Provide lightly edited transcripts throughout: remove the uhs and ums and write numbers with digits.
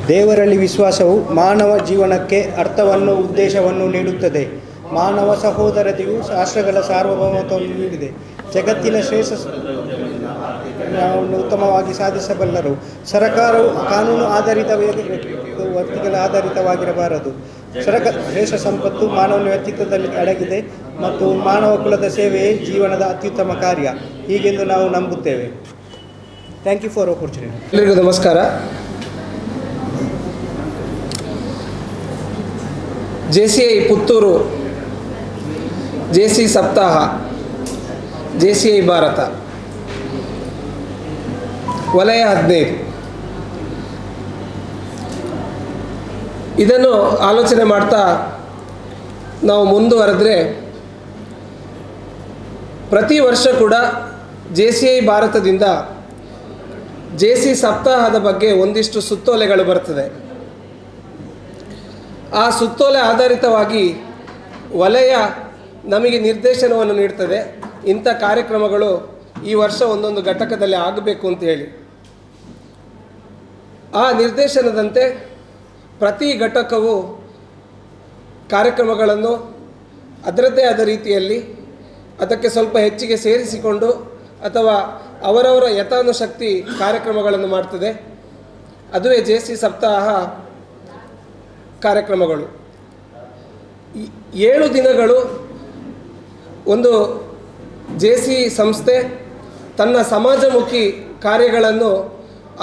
ದೇವರಲ್ಲಿ ವಿಶ್ವಾಸವು ಮಾನವ ಜೀವನಕ್ಕೆ ಅರ್ಥವನ್ನು ಉದ್ದೇಶವನ್ನು ನೀಡುತ್ತದೆ. ಮಾನವ ಸಹೋದರತೆಯು ರಾಷ್ಟ್ರಗಳ ಸಾರ್ವಭೌಮತ್ವವನ್ನು ನೀಡಿದೆ. ಜಗತ್ತಿನ ಶ್ರೇಷ್ಠ ಉತ್ತಮವಾಗಿ ಸಾಧಿಸಬಲ್ಲರು. ಸರ್ಕಾರವು ಕಾನೂನು ಆಧಾರಿತ ವ್ಯಕ್ತಿಗಳ ಆಧಾರಿತವಾಗಿರಬಾರದು. ಶ್ರೇಷ್ಠ ಸಂಪತ್ತು ಮಾನವನ ವ್ಯಕ್ತಿತ್ವದಲ್ಲಿ ಅಡಗಿದೆ ಮತ್ತು ಮಾನವ ಕುಲದ ಸೇವೆಯೇ ಜೀವನದ ಅತ್ಯುತ್ತಮ ಕಾರ್ಯ ಹೀಗೆಂದು ನಾವು ನಂಬುತ್ತೇವೆ. Thank you for opportunity. ಎಲ್ಲರಿಗೂ ನಮಸ್ಕಾರ. 𝐺𝐶𝐼 ಪುತ್ತೂರು, 𝐺𝐶 ಸಪ್ತಾಹ, 𝐺𝐶𝐼 ಭಾರತ, ವಲಯ 15 ಇದನ್ನು ಆಲೋಚನೆ ಮಾಡ್ತಾ ನಾವು ಮುಂದುವರೆದ್ರೆ ಪ್ರತಿ ವರ್ಷ ಕೂಡ 𝐺𝐶𝐼 ಭಾರತದಿಂದ 𝐺𝐶 ಸಪ್ತಾಹದ ಬಗ್ಗೆ ಒಂದಿಷ್ಟು ಸುತ್ತೋಲೆಗಳು ಬರ್ತದೆ. ಆ ಸುತ್ತೋಲೆ ಆಧಾರಿತವಾಗಿ ವಲಯ ನಮಗೆ ನಿರ್ದೇಶನವನ್ನು ನೀಡ್ತದೆ. ಇಂಥ ಕಾರ್ಯಕ್ರಮಗಳು ಈ ವರ್ಷ ಒಂದೊಂದು ಘಟಕದಲ್ಲಿ ಆಗಬೇಕು ಅಂತ ಹೇಳಿ. ಆ ನಿರ್ದೇಶನದಂತೆ ಪ್ರತಿ ಘಟಕವು ಕಾರ್ಯಕ್ರಮಗಳನ್ನು ಅದರದ್ದೇ ಆದ ರೀತಿಯಲ್ಲಿ ಅದಕ್ಕೆ ಸ್ವಲ್ಪ ಹೆಚ್ಚಿಗೆ ಸೇರಿಸಿಕೊಂಡು ಅಥವಾ ಅವರವರ ಯಥಾನುಶಕ್ತಿ ಕಾರ್ಯಕ್ರಮಗಳನ್ನು ಮಾಡ್ತದೆ. ಅದುವೇ 𝐺𝐶 ಸಪ್ತಾಹ ಕಾರ್ಯಕ್ರಮಗಳು. 7 ದಿನಗಳು ಒಂದು 𝐺𝐶 ಸಂಸ್ಥೆ ತನ್ನ ಸಮಾಜಮುಖಿ ಕಾರ್ಯಗಳನ್ನು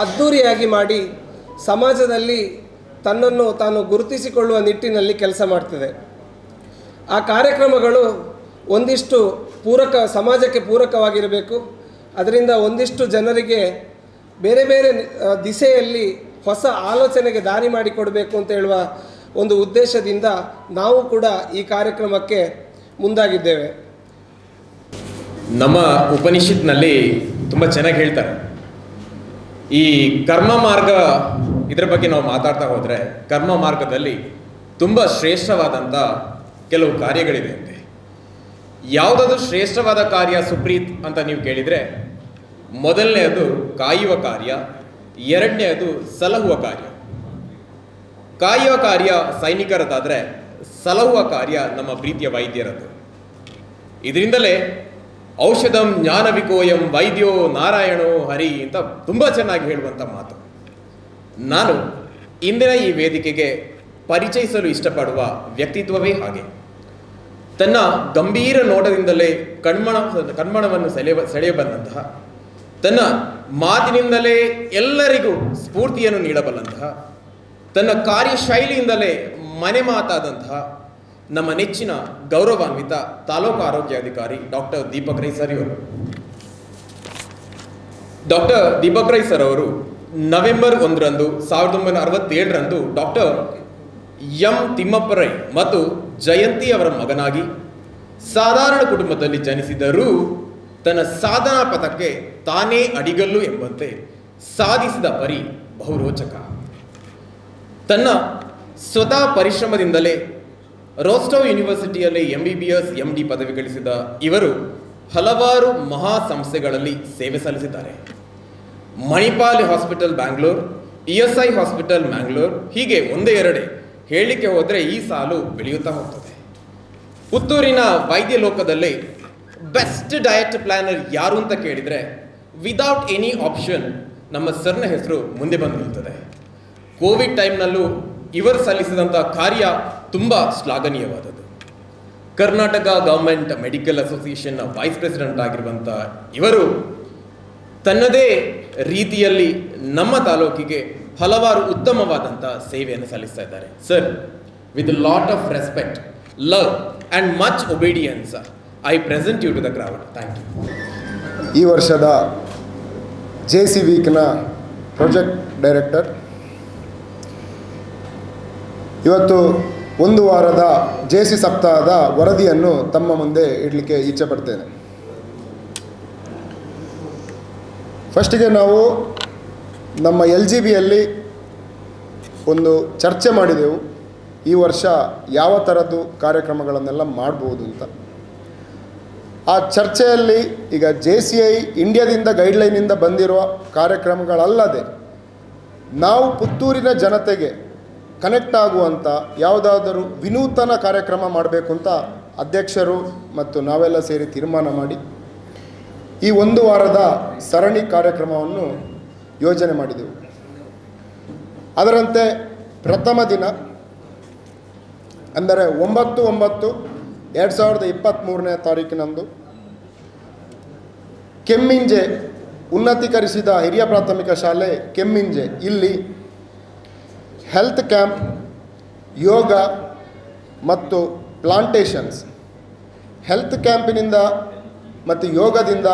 ಅದ್ಧೂರಿಯಾಗಿ ಮಾಡಿ ಸಮಾಜದಲ್ಲಿ ತನ್ನನ್ನು ತಾನು ಗುರುತಿಸಿಕೊಳ್ಳುವ ನಿಟ್ಟಿನಲ್ಲಿ ಕೆಲಸ ಮಾಡ್ತದೆ. ಆ ಕಾರ್ಯಕ್ರಮಗಳು ಒಂದಿಷ್ಟು ಸಮಾಜಕ್ಕೆ ಪೂರಕವಾಗಿರಬೇಕು. ಅದರಿಂದ ಒಂದಿಷ್ಟು ಜನರಿಗೆ ಬೇರೆ ಬೇರೆ ದಿಸೆಯಲ್ಲಿ ಹೊಸ ಆಲೋಚನೆಗೆ ದಾರಿ ಮಾಡಿಕೊಡಬೇಕು ಅಂತ ಹೇಳುವ ಒಂದು ಉದ್ದೇಶದಿಂದ ನಾವು ಕೂಡ ಈ ಕಾರ್ಯಕ್ರಮಕ್ಕೆ ಮುಂದಾಗಿದ್ದೇವೆ. ನಮ್ಮ ಉಪನಿಷತ್ನಲ್ಲಿ ತುಂಬ ಚೆನ್ನಾಗಿ ಹೇಳ್ತಾರೆ. ಈ ಕರ್ಮ ಮಾರ್ಗ ಇದರ ಬಗ್ಗೆ ನಾವು ಮಾತಾಡ್ತಾ ಹೋದರೆ ಕರ್ಮ ಮಾರ್ಗದಲ್ಲಿ ತುಂಬ ಶ್ರೇಷ್ಠವಾದಂಥ ಕೆಲವು ಕಾರ್ಯಗಳಿವೆ ಅಂತೆ. ಯಾವುದಾದ್ರೂ ಶ್ರೇಷ್ಠವಾದ ಕಾರ್ಯ ಸುಪ್ರೀತ್ ಅಂತ ನೀವು ಕೇಳಿದರೆ ಮೊದಲನೆಯದು ಕಾಯುವ ಕಾರ್ಯ, ಎರಡನೆಯದು ಸಲಹುವ ಕಾರ್ಯ. ಕಾಯುವ ಕಾರ್ಯ ಸೈನಿಕರದ್ದಾದರೆ ಸಲಹುವ ಕಾರ್ಯ ನಮ್ಮ ಪ್ರೀತಿಯ ವೈದ್ಯರದ್ದು. ಇದರಿಂದಲೇ ಔಷಧಂ ಜ್ಞಾನವಿಕೋಯಂ ವೈದ್ಯೋ ನಾರಾಯಣೋ ಹರಿ ಅಂತ ತುಂಬ ಚೆನ್ನಾಗಿ ಹೇಳುವಂಥ ಮಾತು. ನಾನು ಇಂದಿನ ಈ ವೇದಿಕೆಗೆ ಪರಿಚಯಿಸಲು ಇಷ್ಟಪಡುವ ವ್ಯಕ್ತಿತ್ವವೇ ಹಾಗೆ. ತನ್ನ ಗಂಭೀರ ನೋಟದಿಂದಲೇ ಕಣ್ಮಣವನ್ನು ಸೆಳೆಯಬಲ್ಲಂತಹ, ತನ್ನ ಮಾತಿನಿಂದಲೇ ಎಲ್ಲರಿಗೂ ಸ್ಫೂರ್ತಿಯನ್ನು ನೀಡಬಲ್ಲಂತಹ, ತನ್ನ ಕಾರ್ಯಶೈಲಿಯಿಂದಲೇ ಮನೆ ಮಾತಾದಂತಹ ನಮ್ಮ ನೆಚ್ಚಿನ ಗೌರವಾನ್ವಿತ ತಾಲೂಕು ಆರೋಗ್ಯಾಧಿಕಾರಿ ಡಾಕ್ಟರ್ ದೀಪಕ್ ರೈ ಸರ್ ಇವರು. ಡಾಕ್ಟರ್ ದೀಪಕ್ ರೈ ಸರ್ ಅವರು November 1 1967 doctor M Thimmappa Rai ಮತ್ತು ಜಯಂತಿ ಅವರ ಮಗನಾಗಿ ಸಾಧಾರಣ ಕುಟುಂಬದಲ್ಲಿ ಜನಿಸಿದರೂ ತನ್ನ ಸಾಧನಾ ಪಥಕ್ಕೆ ತಾನೇ ಅಡಿಗಲ್ಲು ಎಂಬಂತೆ ಸಾಧಿಸಿದ ಪರಿ ಬಹುರೋಚಕ. ತನ್ನ ಸ್ವತಃ ಪರಿಶ್ರಮದಿಂದಲೇ ರೋಸ್ಟೋವ್ ಯೂನಿವರ್ಸಿಟಿಯಲ್ಲಿ MBBS MD ಪದವಿ ಗಳಿಸಿದ ಇವರು ಹಲವಾರು ಮಹಾ ಸಂಸ್ಥೆಗಳಲ್ಲಿ ಸೇವೆ ಸಲ್ಲಿಸಿದ್ದಾರೆ. Manipal hospital Bangalore, ESI hospital Mangalore, ಹೀಗೆ ಒಂದೇ ಎರಡೇ ಹೇಳಲಿಕ್ಕೆ ಹೋದರೆ ಈ ಸಾಲು ಬೆಳೆಯುತ್ತಾ ಹೋಗ್ತದೆ. ಪುತ್ತೂರಿನ ವೈದ್ಯ ಲೋಕದಲ್ಲಿ ಬೆಸ್ಟ್ ಡಯಟ್ ಪ್ಲಾನರ್ ಯಾರು ಅಂತ ಕೇಳಿದರೆ ವಿದೌಟ್ ಎನಿ ಆಪ್ಷನ್ ನಮ್ಮ ಸರ್ನ ಹೆಸರು ಮುಂದೆ ಬಂದು ನಿಲ್ತದೆ. ಕೋವಿಡ್ ಟೈಮ್ನಲ್ಲೂ ಇವರು ಸಲ್ಲಿಸಿದಂಥ ಕಾರ್ಯ ತುಂಬ ಶ್ಲಾಘನೀಯವಾದದ್ದು. ಕರ್ನಾಟಕ ಗೌರ್ಮೆಂಟ್ ಮೆಡಿಕಲ್ ಅಸೋಸಿಯೇಷನ್ನ ವೈಸ್ ಪ್ರೆಸಿಡೆಂಟ್ ಆಗಿರುವಂಥ ಇವರು ತನ್ನದೇ ರೀತಿಯಲ್ಲಿ ನಮ್ಮ ತಾಲೂಕಿಗೆ ಹಲವಾರು ಉತ್ತಮವಾದಂಥ ಸೇವೆಯನ್ನು ಸಲ್ಲಿಸ್ತಾ ಇದ್ದಾರೆ. Sir, with lot of respect, love and much obedience I present you to the crowd. Thank you. ಈ ವರ್ಷದ 𝐺𝐶 ವೀಕ್ನ ಪ್ರಾಜೆಕ್ಟ್ ಡೈರೆಕ್ಟರ್, ಇವತ್ತು ಒಂದು ವಾರದ 𝐺𝐶 ಸಪ್ತಾಹದ ವರದಿಯನ್ನು ತಮ್ಮ ಮುಂದೆ ಇಡಲಿಕ್ಕೆ ಇಚ್ಛೆ ಪಡ್ತೇನೆ. ಫಸ್ಟಿಗೆ ನಾವು ನಮ್ಮ LGBಯಲ್ಲಿ ಒಂದು ಚರ್ಚೆ ಮಾಡಿದೆವು. ಈ ವರ್ಷ ಯಾವ ಥರದ್ದು ಕಾರ್ಯಕ್ರಮಗಳನ್ನೆಲ್ಲ ಮಾಡ್ಬೋದು ಅಂತ. ಆ ಚರ್ಚೆಯಲ್ಲಿ ಈಗ 𝐺CI ಇಂಡಿಯಾದಿಂದ ಗೈಡ್ಲೈನಿಂದ ಬಂದಿರುವ ಕಾರ್ಯಕ್ರಮಗಳಲ್ಲದೆ ನಾವು ಪುತ್ತೂರಿನ ಜನತೆಗೆ ಕನೆಕ್ಟ್ ಆಗುವಂಥ ಯಾವುದಾದರೂ ವಿನೂತನ ಕಾರ್ಯಕ್ರಮ ಮಾಡಬೇಕು ಅಂತ ಅಧ್ಯಕ್ಷರು ಮತ್ತು ನಾವೆಲ್ಲ ಸೇರಿ ತೀರ್ಮಾನ ಮಾಡಿ ಈ ಒಂದು ವಾರದ ಸರಣಿ ಕಾರ್ಯಕ್ರಮವನ್ನು ಯೋಜನೆ ಮಾಡಿದೆವು. ಅದರಂತೆ ಪ್ರಥಮ ದಿನ ಅಂದರೆ 9/9/2023 ತಾರೀಕಿನಂದು ಕೆಮ್ಮಿಂಜೆ ಉನ್ನತೀಕರಿಸಿದ ಹಿರಿಯ ಪ್ರಾಥಮಿಕ ಶಾಲೆ ಕೆಮ್ಮಿಂಜೆ ಇಲ್ಲಿ ಹೆಲ್ತ್ ಕ್ಯಾಂಪ್, ಯೋಗ ಮತ್ತು ಪ್ಲಾಂಟೇಷನ್ಸ್, ಹೆಲ್ತ್ ಕ್ಯಾಂಪಿನಿಂದ ಮತ್ತು ಯೋಗದಿಂದ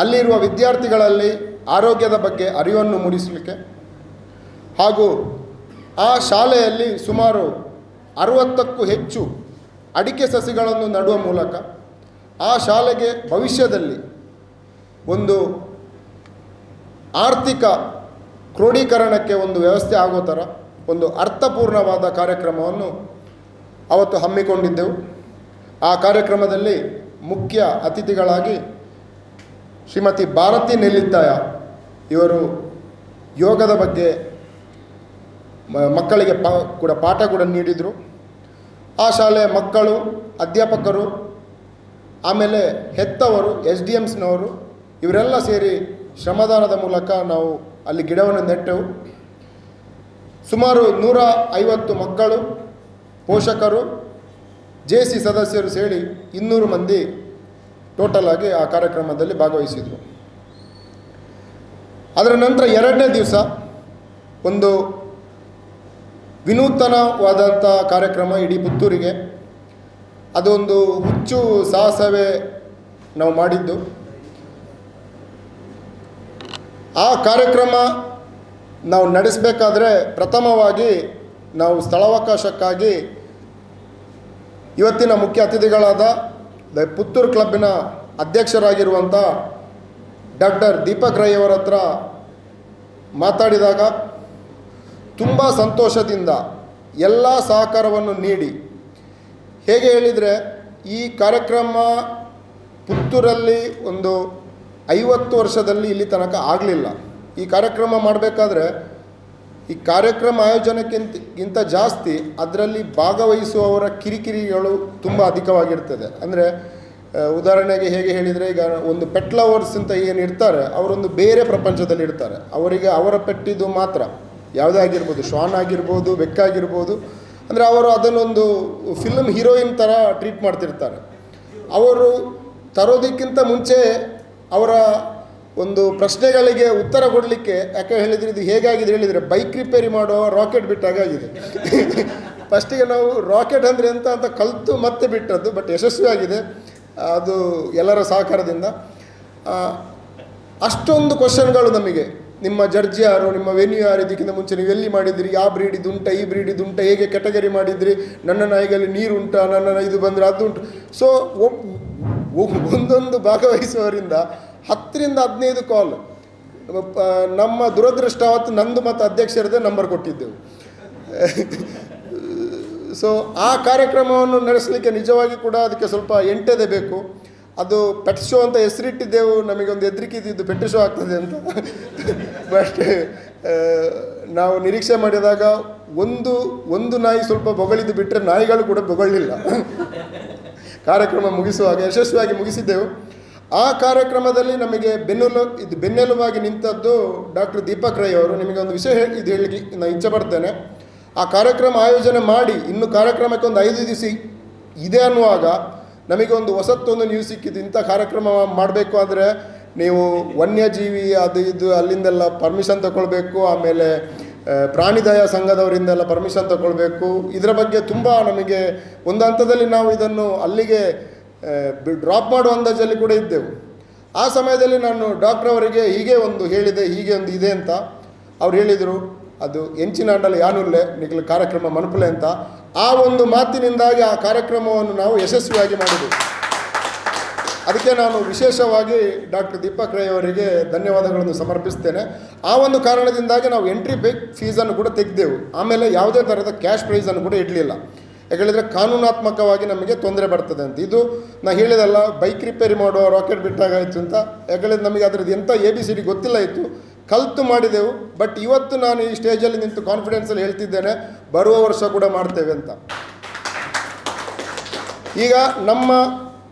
ಅಲ್ಲಿರುವ ವಿದ್ಯಾರ್ಥಿಗಳಲ್ಲಿ ಆರೋಗ್ಯದ ಬಗ್ಗೆ ಅರಿವನ್ನು ಮೂಡಿಸಲಿಕ್ಕೆ ಹಾಗೂ ಆ ಶಾಲೆಯಲ್ಲಿ ಸುಮಾರು 60ಕ್ಕೂ ಹೆಚ್ಚು ಅಡಿಕೆ ಸಸಿಗಳನ್ನು ನಡುವ ಮೂಲಕ ಆ ಶಾಲೆಗೆ ಭವಿಷ್ಯದಲ್ಲಿ ಒಂದು ಆರ್ಥಿಕ ಕ್ರೋಢೀಕರಣಕ್ಕೆ ಒಂದು ವ್ಯವಸ್ಥೆ ಆಗೋ ಥರ ಒಂದು ಅರ್ಥಪೂರ್ಣವಾದ ಕಾರ್ಯಕ್ರಮವನ್ನು ಅವತ್ತು ಹಮ್ಮಿಕೊಂಡಿದ್ದೆವು. ಆ ಕಾರ್ಯಕ್ರಮದಲ್ಲಿ ಮುಖ್ಯ ಅತಿಥಿಗಳಾಗಿ ಶ್ರೀಮತಿ ಭಾರತಿ ನೆಲ್ಲಿತ್ತಾಯ ಇವರು ಯೋಗದ ಬಗ್ಗೆ ಮಕ್ಕಳಿಗೆ ಪಾಠ ಕೂಡ ನೀಡಿದರು. ಆ ಶಾಲೆಯ ಮಕ್ಕಳು, ಅಧ್ಯಾಪಕರು, ಆಮೇಲೆ ಹೆತ್ತವರು, SDMಸ್ನವರು ಇವರೆಲ್ಲ ಸೇರಿ ಶ್ರಮದಾನದ ಮೂಲಕ ನಾವು ಅಲ್ಲಿ ಗಿಡವನ್ನು ನೆಟ್ಟೆವು. ಸುಮಾರು 150 ಮಕ್ಕಳು, ಪೋಷಕರು, JC ಸದಸ್ಯರು ಸೇರಿ 200 ಮಂದಿ ಟೋಟಲ್ ಆಗಿ ಆ ಕಾರ್ಯಕ್ರಮದಲ್ಲಿ ಭಾಗವಹಿಸಿದರು. ಅದರ ನಂತರ 2ನೇ ದಿವಸ ಒಂದು ವಿನೂತನವಾದಂಥ ಕಾರ್ಯಕ್ರಮ ಇಡೀ ಪುತ್ತೂರಿಗೆ. ಅದೊಂದು ಹುಚ್ಚು ಸಾಹಸವೇ ನಾವು ಮಾಡಿದ್ದು. ಆ ಕಾರ್ಯಕ್ರಮ ನಾವು ನಡೆಸಬೇಕಾದ್ರೆ ಪ್ರಥಮವಾಗಿ ನಾವು ಸ್ಥಳಾವಕಾಶಕ್ಕಾಗಿ ಇವತ್ತಿನ ಮುಖ್ಯ ಅತಿಥಿಗಳಾದ ಪುತ್ತೂರು ಕ್ಲಬ್ಬಿನ ಅಧ್ಯಕ್ಷರಾಗಿರುವಂಥ ಡಾಕ್ಟರ್ ದೀಪಕ್ ರೈ ಅವರ ಹತ್ರ ಮಾತಾಡಿದಾಗ ತುಂಬ ಸಂತೋಷದಿಂದ ಎಲ್ಲ ಸಹಕಾರವನ್ನು ನೀಡಿ, ಹೇಗೆ ಹೇಳಿದರೆ ಈ ಕಾರ್ಯಕ್ರಮ ಪುತ್ತೂರಲ್ಲಿ ಒಂದು 50 ವರ್ಷದಲ್ಲಿ ಇಲ್ಲಿ ತನಕ ಆಗಲಿಲ್ಲ. ಈ ಕಾರ್ಯಕ್ರಮ ಮಾಡಬೇಕಾದ್ರೆ ಈ ಕಾರ್ಯಕ್ರಮ ಆಯೋಜನೆಗಿಂತ ಜಾಸ್ತಿ ಅದರಲ್ಲಿ ಭಾಗವಹಿಸುವವರ ಕಿರಿಕಿರಿಗಳು ತುಂಬ ಅಧಿಕವಾಗಿರ್ತದೆ. ಅಂದರೆ ಉದಾಹರಣೆಗೆ ಹೇಗೆ ಹೇಳಿದರೆ, ಈಗ ಒಂದು ಪೆಟ್ ಲವರ್ಸ್ ಅಂತ ಏನು ಇರ್ತಾರೆ ಅವರೊಂದು ಬೇರೆ ಪ್ರಪಂಚದಲ್ಲಿ ಇರ್ತಾರೆ. ಅವರಿಗೆ ಅವರ ಪೆಟ್ಟಿದ್ದು ಮಾತ್ರ, ಯಾವುದೇ ಆಗಿರ್ಬೋದು, ಶ್ವಾನ್ ಆಗಿರ್ಬೋದು, ಬೆಕ್ಕಾಗಿರ್ಬೋದು, ಅಂದರೆ ಅವರು ಅದನ್ನೊಂದು ಫಿಲ್ಮ್ ಹೀರೋಯಿನ್ ಥರ ಟ್ರೀಟ್ ಮಾಡ್ತಿರ್ತಾರೆ. ಅವರು ತರೋದಕ್ಕಿಂತ ಮುಂಚೆ ಅವರ ಒಂದು ಪ್ರಶ್ನೆಗಳಿಗೆ ಉತ್ತರ ಕೊಡಲಿಕ್ಕೆ, ಯಾಕೆ ಹೇಳಿದರೆ ಇದು ಹೇಗಾಗಿದೆ ಹೇಳಿದರೆ ಬೈಕ್ ರಿಪೇರಿ ಮಾಡೋ ರಾಕೆಟ್ ಬಿಟ್ಟಾಗಿದೆ. ಫಸ್ಟಿಗೆ ನಾವು ರಾಕೆಟ್ ಅಂದರೆ ಎಂತ ಅಂತ ಕಲಿತು ಮತ್ತೆ ಬಿಟ್ಟದ್ದು, ಬಟ್ ಯಶಸ್ವಿಯಾಗಿದೆ ಅದು ಎಲ್ಲರ ಸಹಕಾರದಿಂದ. ಅಷ್ಟೊಂದು ಕ್ವಶನ್ಗಳು ನಮಗೆ, ನಿಮ್ಮ ಜಡ್ಜ್ ಯಾರು, ನಿಮ್ಮ ವೆನ್ಯೂ ಯಾರು, ಇದಕ್ಕಿಂತ ಮುಂಚೆ ನೀವು ಎಲ್ಲಿ ಮಾಡಿದಿರಿ, ಯಾವ ಬ್ರೀಡ್ ಇದುಂಟ, ಈ ಬ್ರೀಡ್ ಇದುಂಟ, ಹೇಗೆ ಕೆಟಗರಿ ಮಾಡಿದ್ರಿ, ನನ್ನ ನಾಯಿಗಳಲ್ಲಿ ನೀರು ಉಂಟಾ, ನನ್ನ ಇದು ಬಂದರೆ ಅದು ಉಂಟು. ಸೊ ಒಂದೊಂದು ಭಾಗವಹಿಸುವವರಿಂದ 10ರಿಂದ 15 ಕಾಲ್. ನಮ್ಮ ದುರದೃಷ್ಟ ಅವತ್ತು ನಂದು ಮತ್ತು ಅಧ್ಯಕ್ಷರದೇ ನಂಬರ್ ಕೊಟ್ಟಿದ್ದೆವು. ಸೊ ಆ ಕಾರ್ಯಕ್ರಮವನ್ನು ನಡೆಸಲಿಕ್ಕೆ ನಿಜವಾಗಿ ಕೂಡ ಅದಕ್ಕೆ ಸ್ವಲ್ಪ ಎಂಟದೇ ಬೇಕು. ಅದು ಪೆಟ್ ಶೋ ಅಂತ ಹೆಸರಿಟ್ಟಿದ್ದೆವು, ನಮಗೊಂದು ಹೆದರಿಕೆ ಇದ್ದಿದ್ದು ಪೆಟ್ ಶೋ ಆಗ್ತದೆ ಅಂತ. ಬಟ್ ನಾವು ನಿರೀಕ್ಷೆ ಮಾಡಿದಾಗ ಒಂದು ನಾಯಿ ಸ್ವಲ್ಪ ಬೊಗಳಿದ್ದು ಬಿಟ್ಟರೆ ನಾಯಿಗಳು ಕೂಡ ಬೊಗಳಿಲ್ಲ. ಕಾರ್ಯಕ್ರಮ ಮುಗಿಸುವಾಗ ಯಶಸ್ವಿಯಾಗಿ ಮುಗಿಸಿದ್ದೆವು. ಆ ಕಾರ್ಯಕ್ರಮದಲ್ಲಿ ನಮಗೆ ಬೆನ್ನೆಲುಬಾಗಿ ನಿಂತದ್ದು ಡಾಕ್ಟರ್ ದೀಪಕ್ ರೈ ಅವರು. ನಿಮಗೆ ಒಂದು ವಿಷಯ ಇದು ಹೇಳಲಿಕ್ಕೆ ನಾನು ಇಚ್ಛೆ ಪಡ್ತೇನೆ. ಆ ಕಾರ್ಯಕ್ರಮ ಆಯೋಜನೆ ಮಾಡಿ ಇನ್ನು ಕಾರ್ಯಕ್ರಮಕ್ಕೆ ಒಂದು 5 ದಿವಸ ಇದೆ ಅನ್ನುವಾಗ ನಮಗೆ ಒಂದು ಹೊಸತ್ತೊಂದು ನ್ಯೂಸ್ ಸಿಕ್ಕಿದ್ದು. ಇಂಥ ಕಾರ್ಯಕ್ರಮ ಮಾಡಬೇಕು ಅಂದರೆ ನೀವು ವನ್ಯಜೀವಿ ಅದು ಇದು ಅಲ್ಲಿಂದೆಲ್ಲ ಪರ್ಮಿಷನ್ ತಗೊಳ್ಬೇಕು, ಆಮೇಲೆ ಪ್ರಾಣಿದಯಾ ಸಂಘದವರಿಂದೆಲ್ಲ ಪರ್ಮಿಷನ್ ತಗೊಳ್ಬೇಕು. ಇದರ ಬಗ್ಗೆ ತುಂಬ ನಮಗೆ ಒಂದು ಹಂತದಲ್ಲಿ ನಾವು ಇದನ್ನು ಅಲ್ಲಿಗೆ ಡ್ರಾಪ್ ಮಾಡುವ ಅಂದಾಜಲ್ಲಿ ಕೂಡ ಇದ್ದೆವು. ಆ ಸಮಯದಲ್ಲಿ ನಾನು ಡಾಕ್ಟರ್ ಅವರಿಗೆ ಹೀಗೆ ಒಂದು ಹೇಳಿದೆ, ಹೀಗೆ ಒಂದು ಇದೆ ಅಂತ. ಅವ್ರು ಹೇಳಿದರು, ಅದು ಎಂಚಿನಾಂಡಲ್ಲಿ ಯಾನುಲ್ಲೆ ನಿಖಿಲ ಕಾರ್ಯಕ್ರಮ ಮನಪುಲೆ ಅಂತ. ಆ ಒಂದು ಮಾತಿನಿಂದಾಗಿ ಆ ಕಾರ್ಯಕ್ರಮವನ್ನು ನಾವು ಯಶಸ್ವಿಯಾಗಿ ಮಾಡಿದೆವು. ಅದಕ್ಕೆ ನಾನು ವಿಶೇಷವಾಗಿ ಡಾಕ್ಟರ್ ದೀಪಕ್ ರೈ ಅವರಿಗೆ ಧನ್ಯವಾದಗಳನ್ನು ಸಮರ್ಪಿಸ್ತೇನೆ. ಆ ಒಂದು ಕಾರಣದಿಂದಾಗಿ ನಾವು ಎಂಟ್ರಿ ಫೀಸನ್ನು ಕೂಡ ತೆಗೆದೆವು. ಆಮೇಲೆ ಯಾವುದೇ ಥರದ ಕ್ಯಾಶ್ ಪ್ರೈಸನ್ನು ಕೂಡ ಇಡಲಿಲ್ಲ. ಯಾಕೇಳಿದರೆ ಕಾನೂನಾತ್ಮಕವಾಗಿ ನಮಗೆ ತೊಂದರೆ ಬರ್ತದೆ ಅಂತ. ಇದು ನಾನು ಹೇಳಿದಲ್ಲ, ಬೈಕ್ ರಿಪೇರಿ ಮಾಡೋ ರಾಕೆಟ್ ಬಿಟ್ಟಾಗಾಯಿತು ಅಂತ. ಯಾಕೇಳಿದ್ರೆ ನಮಗೆ ಅದರದ್ದು ಎಂಥ ABCD ಗೊತ್ತಿಲ್ಲ ಇತ್ತು. ಕಲಿತು ಮಾಡಿದೆವು. ಬಟ್ ಇವತ್ತು ನಾನು ಈ ಸ್ಟೇಜಲ್ಲಿ ನಿಂತು ಕಾನ್ಫಿಡೆನ್ಸಲ್ಲಿ ಹೇಳ್ತಿದ್ದೇನೆ, ಬರುವ ವರ್ಷ ಕೂಡ ಮಾಡ್ತೇವೆ ಅಂತ. ಈಗ ನಮ್ಮ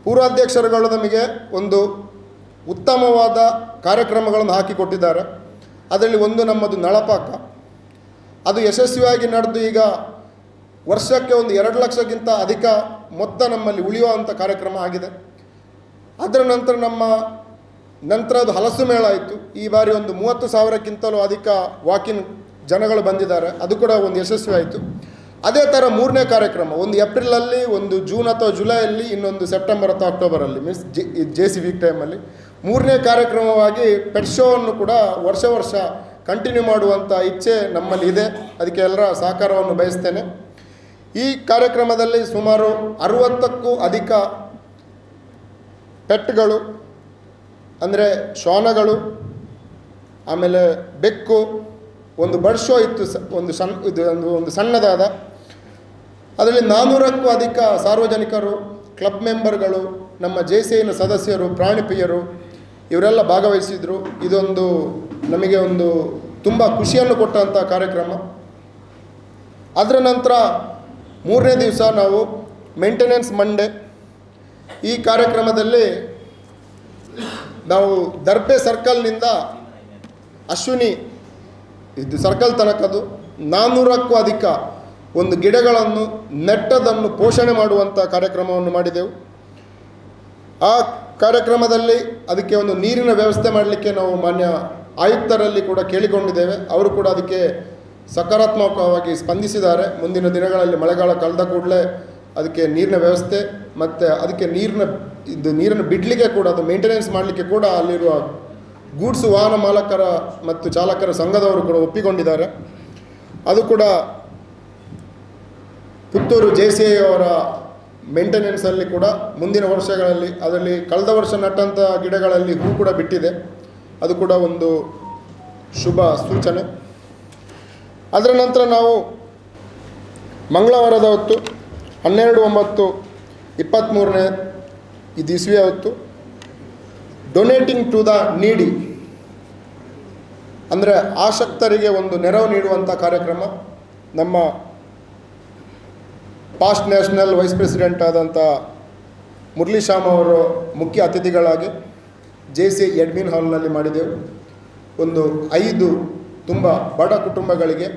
ಪೂರ್ವಾಧ್ಯಕ್ಷರುಗಳು ನಮಗೆ ಒಂದು ಉತ್ತಮವಾದ ಕಾರ್ಯಕ್ರಮಗಳನ್ನು ಹಾಕಿಕೊಟ್ಟಿದ್ದಾರೆ. ಅದರಲ್ಲಿ ಒಂದು ನಮ್ಮದು ನಳಪಾಕ, ಅದು ಯಶಸ್ವಿಯಾಗಿ ನಡೆದು ಈಗ ವರ್ಷಕ್ಕೆ ಒಂದು 2 ಲಕ್ಷಕ್ಕಿಂತ ಅಧಿಕ ಮೊತ್ತ ನಮ್ಮಲ್ಲಿ ಉಳಿಯುವಂಥ ಕಾರ್ಯಕ್ರಮ ಆಗಿದೆ. ಅದರ ನಂತರ ಅದು ಹಲಸು ಮೇಳ ಆಯಿತು. ಈ ಬಾರಿ ಒಂದು 30,000ಕ್ಕಿಂತಲೂ ಅಧಿಕ ವಾಕಿನ್ ಜನಗಳು ಬಂದಿದ್ದಾರೆ, ಅದು ಕೂಡ ಒಂದು ಯಶಸ್ವಿ ಆಯಿತು. ಅದೇ ಥರ 3ನೇ ಕಾರ್ಯಕ್ರಮ, ಒಂದು ಏಪ್ರಿಲಲ್ಲಿ, ಒಂದು ಜೂನ್ ಅಥವಾ ಜುಲೈಯಲ್ಲಿ, ಇನ್ನೊಂದು ಸೆಪ್ಟೆಂಬರ್ ಅಥವಾ ಅಕ್ಟೋಬರಲ್ಲಿ, ಮೀನ್ಸ್ JC ವೀಕ್ ಟೈಮಲ್ಲಿ 3ನೇ ಕಾರ್ಯಕ್ರಮವಾಗಿ ಪೆಟ್ ಶೋವನ್ನು ಕೂಡ ವರ್ಷ ಕಂಟಿನ್ಯೂ ಮಾಡುವಂಥ ಇಚ್ಛೆ ನಮ್ಮಲ್ಲಿ ಇದೆ. ಅದಕ್ಕೆ ಎಲ್ಲರ ಸಹಕಾರವನ್ನು ಬಯಸ್ತೇನೆ. ಈ ಕಾರ್ಯಕ್ರಮದಲ್ಲಿ ಸುಮಾರು 60ಕ್ಕೂ ಅಧಿಕ ಪೆಟ್ಗಳು, ಅಂದರೆ ಶ್ವಾನಗಳು, ಆಮೇಲೆ ಬೆಕ್ಕು, ಒಂದು ಬರ್ಡ್ ಶೋ ಇತ್ತು, ಒಂದು ಸಣ್ಣದಾದ. ಅದರಲ್ಲಿ 400ಕ್ಕೂ ಅಧಿಕ ಸಾರ್ವಜನಿಕರು, ಕ್ಲಬ್ ಮೆಂಬರ್ಗಳು, ನಮ್ಮ JCIನ ಸದಸ್ಯರು, ಪ್ರಾಣಿಪ್ರಿಯರು ಇವರೆಲ್ಲ ಭಾಗವಹಿಸಿದರು. ಇದೊಂದು ನಮಗೆ ಒಂದು ತುಂಬ ಖುಷಿಯನ್ನು ಕೊಟ್ಟಂಥ ಕಾರ್ಯಕ್ರಮ. ಅದರ ನಂತರ 3ನೇ ದಿವಸ ನಾವು ಮೇಂಟೆನೆನ್ಸ್ ಮಂಡೇ. ಈ ಕಾರ್ಯಕ್ರಮದಲ್ಲಿ ನಾವು ದರ್ಬೆ ಸರ್ಕಲ್ನಿಂದ ಅಶ್ವಿನಿ ಇದು ಸರ್ಕಲ್ ತನಕದು 400ಕ್ಕೂ ಅಧಿಕ ಒಂದು ಗಿಡಗಳನ್ನು ನೆಟ್ಟದನ್ನು ಪೋಷಣೆ ಮಾಡುವಂಥ ಕಾರ್ಯಕ್ರಮವನ್ನು ಮಾಡಿದೆವು. ಆ ಕಾರ್ಯಕ್ರಮದಲ್ಲಿ ಅದಕ್ಕೆ ಒಂದು ನೀರಿನ ವ್ಯವಸ್ಥೆ ಮಾಡಲಿಕ್ಕೆ ನಾವು ಮಾನ್ಯ ಆಯುಕ್ತರಲ್ಲಿ ಕೂಡ ಕೇಳಿಕೊಂಡಿದ್ದೇವೆ. ಅವರು ಕೂಡ ಅದಕ್ಕೆ ಸಕಾರಾತ್ಮಕವಾಗಿ ಸ್ಪಂದಿಸಿದ್ದಾರೆ. ಮುಂದಿನ ದಿನಗಳಲ್ಲಿ ಮಳೆಗಾಲ ಕಳೆದ ಕೂಡಲೇ ಅದಕ್ಕೆ ನೀರಿನ ವ್ಯವಸ್ಥೆ ಮತ್ತು ಅದಕ್ಕೆ ನೀರನ್ನು ಬಿಡಲಿಕ್ಕೆ ಕೂಡ, ಅದು ಮೇಂಟೆನೆನ್ಸ್ ಮಾಡಲಿಕ್ಕೆ ಕೂಡ ಅಲ್ಲಿರುವ ಗೂಡ್ಸ್ ವಾಹನ ಮಾಲಕರ ಮತ್ತು ಚಾಲಕರ ಸಂಘದವರು ಕೂಡ ಒಪ್ಪಿಕೊಂಡಿದ್ದಾರೆ. ಅದು ಕೂಡ ಪುತ್ತೂರು JCI ಅವರ ಮೇಂಟೆನೆನ್ಸಲ್ಲಿ ಕೂಡ ಮುಂದಿನ ವರ್ಷಗಳಲ್ಲಿ, ಅದರಲ್ಲಿ ಕಳೆದ ವರ್ಷ ನಟ್ಟಂಥ ಗಿಡಗಳಲ್ಲಿ ಹೂ ಕೂಡ ಬಿಟ್ಟಿದೆ. ಅದು ಕೂಡ ಒಂದು ಶುಭ ಸೂಚನೆ. ಅದರ ನಂತರ ನಾವು ಮಂಗಳವಾರದ ಹೊತ್ತು 12/9/23ನೇ ಇಸ್ವಿಯ ಹೊತ್ತು ಡೊನೇಟಿಂಗ್ ಟು ದ ನೀಡಿ, ಅಂದರೆ ಆಸಕ್ತರಿಗೆ ಒಂದು ನೆರವು ನೀಡುವಂಥ ಕಾರ್ಯಕ್ರಮ. ನಮ್ಮ ಪಾಸ್ಟ್ ನ್ಯಾಷನಲ್ ವೈಸ್ ಪ್ರೆಸಿಡೆಂಟ್ ಆದಂಥ ಮುರಳಿ ಶ್ಯಾಮ್ ಅವರು ಮುಖ್ಯ ಅತಿಥಿಗಳಾಗಿ JCI ಅಡ್ಮಿನ್ ಹಾಲ್ನಲ್ಲಿ ಮಾಡಿದೆವು. ಒಂದು 5 ತುಂಬ ಬಡ ಕುಟುಂಬಗಳಿಗೆ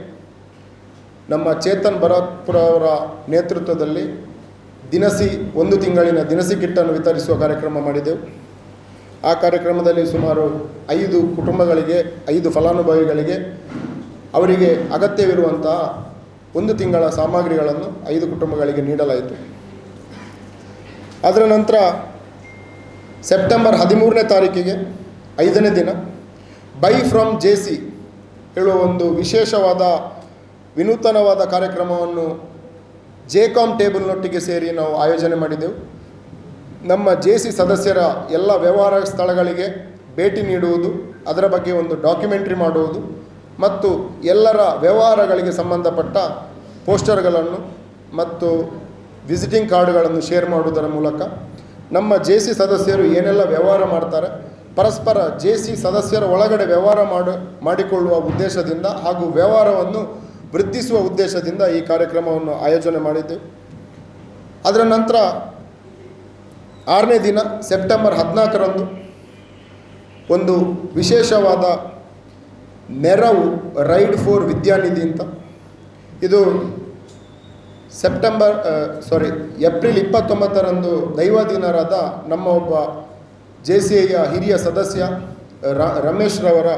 ನಮ್ಮ ಚೇತನ್ ಭರತ್ಪುರ ಅವರ ನೇತೃತ್ವದಲ್ಲಿ ಒಂದು ತಿಂಗಳಿನ ದಿನಸಿ ಕಿಟ್ಟನ್ನು ವಿತರಿಸುವ ಕಾರ್ಯಕ್ರಮ ಮಾಡಿದೆವು. ಆ ಕಾರ್ಯಕ್ರಮದಲ್ಲಿ ಸುಮಾರು 5 ಕುಟುಂಬಗಳಿಗೆ, 5 ಫಲಾನುಭವಿಗಳಿಗೆ ಅವರಿಗೆ ಅಗತ್ಯವಿರುವಂತಹ 1 ತಿಂಗಳ ಸಾಮಗ್ರಿಗಳನ್ನು 5 ಕುಟುಂಬಗಳಿಗೆ ನೀಡಲಾಯಿತು. ಅದರ ನಂತರ ಸೆಪ್ಟೆಂಬರ್ 13ನೇ ತಾರೀಕಿಗೆ 5ನೇ ದಿನ ಬೈ ಫ್ರಮ್ JC ಹೇಳುವ ಒಂದು ವಿಶೇಷವಾದ ವಿನೂತನವಾದ ಕಾರ್ಯಕ್ರಮವನ್ನು 𝐁𝐶OM ಟೇಬಲ್ನೊಟ್ಟಿಗೆ ಸೇರಿ ನಾವು ಆಯೋಜನೆ ಮಾಡಿದೆವು. ನಮ್ಮ JC ಸದಸ್ಯರ ಎಲ್ಲ ವ್ಯವಹಾರ ಸ್ಥಳಗಳಿಗೆ ಭೇಟಿ ನೀಡುವುದು, ಅದರ ಬಗ್ಗೆ ಒಂದು ಡಾಕ್ಯುಮೆಂಟ್ರಿ ಮಾಡುವುದು ಮತ್ತು ಎಲ್ಲರ ವ್ಯವಹಾರಗಳಿಗೆ ಸಂಬಂಧಪಟ್ಟ ಪೋಸ್ಟರ್ಗಳನ್ನು ಮತ್ತು ವಿಸಿಟಿಂಗ್ ಕಾರ್ಡ್ಗಳನ್ನು ಶೇರ್ ಮಾಡುವುದರ ಮೂಲಕ ನಮ್ಮ JC ಸದಸ್ಯರು ಏನೆಲ್ಲ ವ್ಯವಹಾರ ಮಾಡ್ತಾರೆ, ಪರಸ್ಪರ JC ಸದಸ್ಯರ ಒಳಗಡೆ ವ್ಯವಹಾರ ಮಾಡಿಕೊಳ್ಳುವ ಉದ್ದೇಶದಿಂದ ಹಾಗೂ ವ್ಯವಹಾರವನ್ನು ವೃದ್ಧಿಸುವ ಉದ್ದೇಶದಿಂದ ಈ ಕಾರ್ಯಕ್ರಮವನ್ನು ಆಯೋಜನೆ ಮಾಡಿದ್ದೆವು. ಅದರ ನಂತರ 6ನೇ ದಿನ ಸೆಪ್ಟೆಂಬರ್ 14ರಂದು ಒಂದು ವಿಶೇಷವಾದ ನೆರವು ರೈಡ್ ಫಾರ್ ವಿದ್ಯಾನಿಧಿ ಅಂತ. ಇದು ಏಪ್ರಿಲ್ 29ರಂದು ದೈವಾಧೀನರಾದ ನಮ್ಮ ಒಬ್ಬ JCIಯ ಹಿರಿಯ ಸದಸ್ಯ ರಮೇಶ್ ರವರ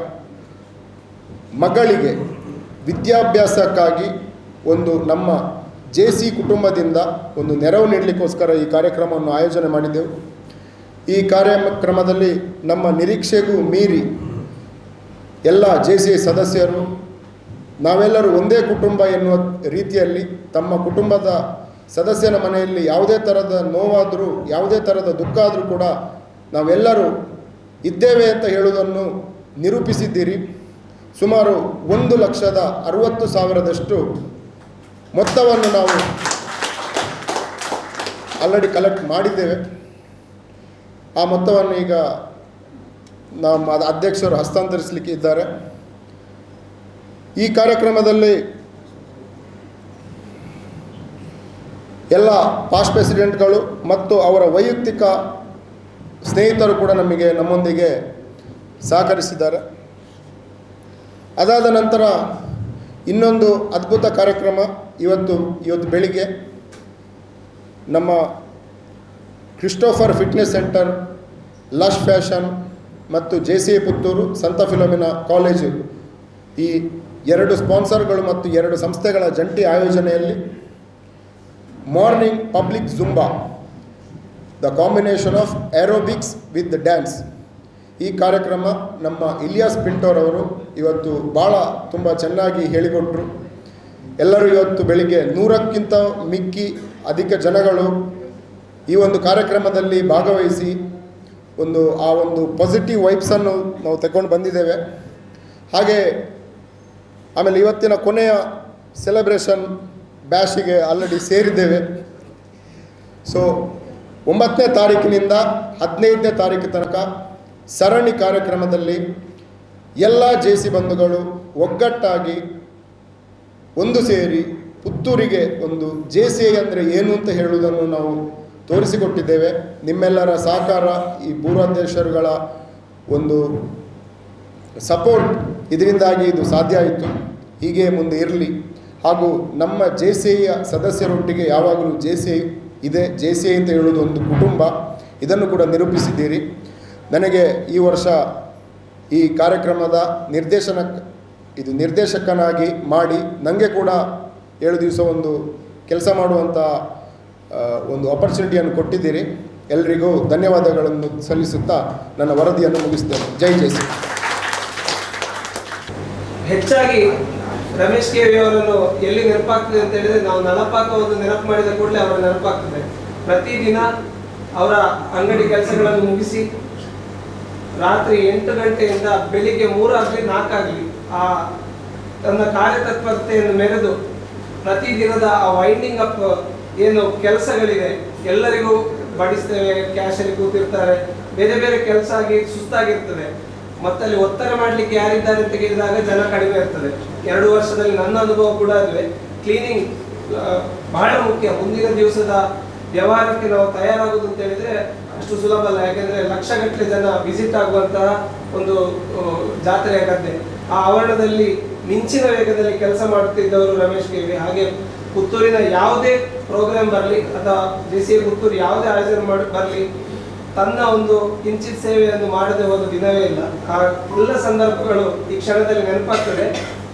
ಮಗಳಿಗೆ ವಿದ್ಯಾಭ್ಯಾಸಕ್ಕಾಗಿ ಒಂದು ನಮ್ಮ JC ಕುಟುಂಬದಿಂದ ಒಂದು ನೆರವು ನೀಡಲಿಕ್ಕೋಸ್ಕರ ಈ ಕಾರ್ಯಕ್ರಮವನ್ನು ಆಯೋಜನೆ ಮಾಡಿದ್ದೆವು. ಈ ಕಾರ್ಯಕ್ರಮದಲ್ಲಿ ನಮ್ಮ ನಿರೀಕ್ಷೆಗೂ ಮೀರಿ ಎಲ್ಲ JCI ಸದಸ್ಯರು ನಾವೆಲ್ಲರೂ ಒಂದೇ ಕುಟುಂಬ ಎನ್ನುವ ರೀತಿಯಲ್ಲಿ ತಮ್ಮ ಕುಟುಂಬದ ಸದಸ್ಯನ ಮನೆಯಲ್ಲಿ ಯಾವುದೇ ಥರದ ನೋವಾದರೂ ಯಾವುದೇ ಥರದ ದುಃಖ ಆದರೂ ಕೂಡ ನಾವೆಲ್ಲರೂ ಇದ್ದೇವೆ ಅಂತ ಹೇಳುವುದನ್ನು ನಿರೂಪಿಸಿದ್ದೀರಿ. ಸುಮಾರು 1,60,60,000ದಷ್ಟು ಮೊತ್ತವನ್ನು ನಾವು ಆಲ್ರೆಡಿ ಕಲೆಕ್ಟ್ ಮಾಡಿದ್ದೇವೆ. ಆ ಮೊತ್ತವನ್ನು ಈಗ ನಮ್ಮ ಅಧ್ಯಕ್ಷರು ಹಸ್ತಾಂತರಿಸಲಿಕ್ಕೆ ಇದ್ದಾರೆ. ಈ ಕಾರ್ಯಕ್ರಮದಲ್ಲಿ ಎಲ್ಲ ಪಾಸ್ಟ್ ಪ್ರೆಸಿಡೆಂಟ್ಗಳು ಮತ್ತು ಅವರ ವೈಯಕ್ತಿಕ ಸ್ನೇಹಿತರು ಕೂಡ ನಮ್ಮೊಂದಿಗೆ ಸಹಕರಿಸಿದ್ದಾರೆ. ಅದಾದ ನಂತರ ಇನ್ನೊಂದು ಅದ್ಭುತ ಕಾರ್ಯಕ್ರಮ ಇವತ್ತು ಬೆಳಿಗ್ಗೆ ನಮ್ಮ Christopher fitness centre, lush fashion ಮತ್ತು JCI ಪುತ್ತೂರು, ಸಂತ ಫಿಲೋಮಿನಾ ಕಾಲೇಜು ಈ 2 ಸ್ಪಾನ್ಸರ್ಗಳು ಮತ್ತು 2 ಸಂಸ್ಥೆಗಳ ಜಂಟಿ ಆಯೋಜನೆಯಲ್ಲಿ morning public Zumba, the combination of aerobics with dance, ಈ ಕಾರ್ಯಕ್ರಮ ನಮ್ಮ ಇಲಿಯಾಸ್ ಪಿಂಟೋರವರು ಇವತ್ತು ತುಂಬ ಚೆನ್ನಾಗಿ ಹೇಳಿಕೊಟ್ರು. ಎಲ್ಲರೂ ಇವತ್ತು ಬೆಳಿಗ್ಗೆ 100ಕ್ಕಿಂತ ಅಧಿಕ ಜನಗಳು ಈ ಒಂದು ಕಾರ್ಯಕ್ರಮದಲ್ಲಿ ಭಾಗವಹಿಸಿ ಆ ಒಂದು ಪಾಸಿಟಿವ್ ವೈಬ್ಸನ್ನು ನಾವು ತಗೊಂಡು ಬಂದಿದ್ದೇವೆ. ಹಾಗೆ ಆಮೇಲೆ ಇವತ್ತಿನ ಕೊನೆಯ ಸೆಲೆಬ್ರೇಷನ್ ಬ್ಯಾಶಿಗೆ ಆಲ್ರೆಡಿ ಸೇರಿದ್ದೇವೆ. ಸೊ 9ನೇ ತಾರೀಕಿನಿಂದ 15ನೇ ತಾರೀಕು ತನಕ ಸರಣಿ ಕಾರ್ಯಕ್ರಮದಲ್ಲಿ ಎಲ್ಲ JC ಬಂಧುಗಳು ಒಗ್ಗಟ್ಟಾಗಿ ಒಂದು ಸೇರಿ ಪುತ್ತೂರಿಗೆ ಒಂದು JCI ಅಂದರೆ ಏನು ಅಂತ ಹೇಳುವುದನ್ನು ನಾವು ತೋರಿಸಿಕೊಟ್ಟಿದ್ದೇವೆ. ನಿಮ್ಮೆಲ್ಲರ ಸಹಕಾರ, ಈ ಪೂರ್ವಾಧ್ಯಕ್ಷರುಗಳ ಒಂದು ಸಪೋರ್ಟ್, ಇದರಿಂದಾಗಿ ಇದು ಸಾಧ್ಯ ಆಯಿತು. ಹೀಗೆ ಮುಂದೆ ಇರಲಿ. ಹಾಗೂ ನಮ್ಮ JCIಯ ಸದಸ್ಯರೊಟ್ಟಿಗೆ ಯಾವಾಗಲೂ JCI ಇದೆ. JCI ಅಂತ ಹೇಳುವುದು ಒಂದು ಕುಟುಂಬ, ಇದನ್ನು ಕೂಡ ನಿರೂಪಿಸಿದ್ದೀರಿ. ನನಗೆ ಈ ವರ್ಷ ಈ ಕಾರ್ಯಕ್ರಮದ ನಿರ್ದೇಶಕನಾಗಿ ಮಾಡಿ ನನಗೆ ಕೂಡ 7 ದಿವಸ ಒಂದು ಕೆಲಸ ಮಾಡುವಂಥ ಒಂದು ಆಪರ್ಚುನಿಟಿಯನ್ನು ಕೊಟ್ಟಿದ್ದೀರಿ. ಎಲ್ರಿಗೂ ಧನ್ಯವಾದಗಳನ್ನು ಸಲ್ಲಿಸುತ್ತಾ ನನ್ನ ವರದಿಯನ್ನು ಮುಗಿಸ್ತೇನೆ. ಜೈ JC. ಹೆಚ್ಚಾಗಿ ರಮೇಶ್ KV ಅವರನ್ನು ಎಲ್ಲಿ ನೆನಪಾಗ್ತದೆ ಅಂತ ಹೇಳಿದ್ರೆ, ನಾವು ನಲಪಾಕ ಒಂದು ನೆನಪು ಮಾಡಿದ ಕೂಡಲೇ ಅವರ ನೆನಪಾಗ್ತದೆ. ಪ್ರತಿದಿನ ಅವರ ಅಂಗಡಿ ಕೆಲಸಗಳನ್ನು ಮುಗಿಸಿ ರಾತ್ರಿ 8 ಗಂಟೆಯಿಂದ ಬೆಳಿಗ್ಗೆ 3 ಆಗಲಿ 4 ಆಗಲಿ ತನ್ನ ಕಾರ್ಯತತ್ಪರತೆಯನ್ನು ಮೆರೆದು ಪ್ರತಿದಿನದ ಆ ವೈಂಡಿಂಗ್ ಅಪ್ ಏನು ಕೆಲಸಗಳಿದೆ ಎಲ್ಲರಿಗೂ ಬಡಿಸ್ತೇವೆ. ಕ್ಯಾಶಲ್ಲಿ ಕೂತಿರ್ತಾರೆ, ಬೇರೆ ಬೇರೆ ಕೆಲಸ ಆಗಿ ಸುಸ್ತಾಗಿರ್ತದೆ. ಮತ್ತಲ್ಲಿ ಒತ್ತಡ ಮಾಡಲಿಕ್ಕೆ ಯಾರಿದ್ದಾರೆ ಅಂತ ಕೇಳಿದಾಗ ಜನ ಕಡಿಮೆ ಇರ್ತದೆ. 2 ವರ್ಷದಲ್ಲಿ ನನ್ನ ಅನುಭವ ಕೂಡ ಅದುವೆ. ಕ್ಲೀನಿಂಗ್ ಬಹಳ ಮುಖ್ಯ. ಮುಂದಿನ ದಿವಸದ ವ್ಯವಹಾರಕ್ಕೆ ನಾವು ತಯಾರಾಗುವುದು ಅಂತ ಹೇಳಿದ್ರೆ ಅಷ್ಟು ಸುಲಭ ಅಲ್ಲ. ಯಾಕೆಂದ್ರೆ ಲಕ್ಷಗಟ್ಟಲೆ ಜನ ವಿಸಿಟ್ ಆಗುವಂತಹ ಒಂದು ಜಾತ್ರೆಯ ಗದ್ದೆ. ಆ ಆವರಣದಲ್ಲಿ ಮಿಂಚಿನ ವೇಗದಲ್ಲಿ ಕೆಲಸ ಮಾಡುತ್ತಿದ್ದವರು ರಮೇಶ್ KV. ಹಾಗೆ ಪುತ್ತೂರಿನ ಯಾವುದೇ ಪ್ರೋಗ್ರಾಮ್ ಬರಲಿ ಅಥವಾ JCI ಪುತ್ತೂರು ಯಾವುದೇ ಆಯೋಜನೆ ಬರಲಿ, ತನ್ನ ಒಂದು ಕಿಂಚಿತ್ ಸೇವೆಯನ್ನು ಮಾಡದೆ ಹೋದ ದಿನವೇ ಇಲ್ಲ. ಆ ಎಲ್ಲ ಸಂದರ್ಭಗಳು ಈ ಕ್ಷಣದಲ್ಲಿ ನೆನಪಾಗ್ತದೆ.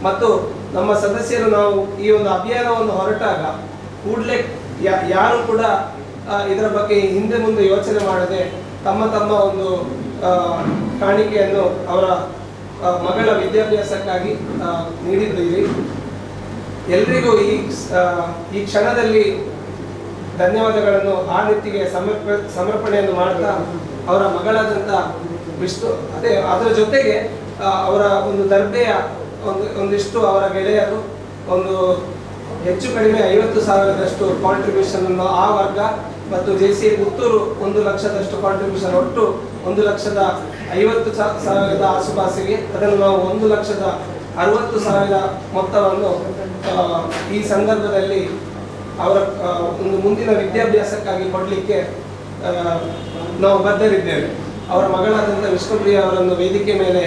ಮತ್ತು ನಮ್ಮ ಸದಸ್ಯರು ನಾವು ಈ ಒಂದು ಅಭಿಯಾನವನ್ನು ಹೊರಟಾಗ ಕೂಡಲೇ ಯಾರು ಕೂಡ ಇದರ ಬಗ್ಗೆ ಹಿಂದೆ ಮುಂದೆ ಯೋಚನೆ ಮಾಡದೆ ತಮ್ಮ ಒಂದು ಕಾಣಿಕೆಯನ್ನು ಅವರ ಮಗಳ ವಿದ್ಯಾಭ್ಯಾಸಕ್ಕಾಗಿ ನೀಡಿದ್ದೀರಿ. ಎಲ್ರಿಗೂ ಈ ಕ್ಷಣದಲ್ಲಿ ಧನ್ಯವಾದಗಳನ್ನು ಆ ರೀತಿಗೆ ಸಮರ್ಪಣೆಯನ್ನು ಮಾಡ್ತಾ, ಅವರ ಮಗಳಾದಂಥ ಅದರ ಜೊತೆಗೆ ಅವರ ಒಂದು ದರ್ಬೆಯ ಒಂದಿಷ್ಟು ಅವರ ಗೆಳೆಯರು ಒಂದು ಹೆಚ್ಚು ಕಡಿಮೆ 50,000ದಷ್ಟು ಕಾಂಟ್ರಿಬ್ಯೂಷನ್ ಅನ್ನು ಆ ವರ್ಗ ಮತ್ತು JCI ಪುತ್ತೂರು 1 ಲಕ್ಷದಷ್ಟು ಕಾಂಟ್ರಿಬ್ಯೂಷನ್, ಒಟ್ಟು 1,50,000 ಆಸುಪಾಸಿಗೆ. ಅದನ್ನು ನಾವು 1,60,000 ಮೊತ್ತವನ್ನು ಈ ಸಂದರ್ಭದಲ್ಲಿ ಅವರ ಒಂದು ಮುಂದಿನ ವಿದ್ಯಾಭ್ಯಾಸಕ್ಕಾಗಿ ಕೊಡಲಿಕ್ಕೆ ನಾವು ಬದ್ಧರಿದ್ದೇವೆ. ಅವರ ಮಗಳಾದಂಥ ವಿಷ್ಣುಪ್ರಿಯ ಅವರನ್ನು ವೇದಿಕೆ ಮೇಲೆ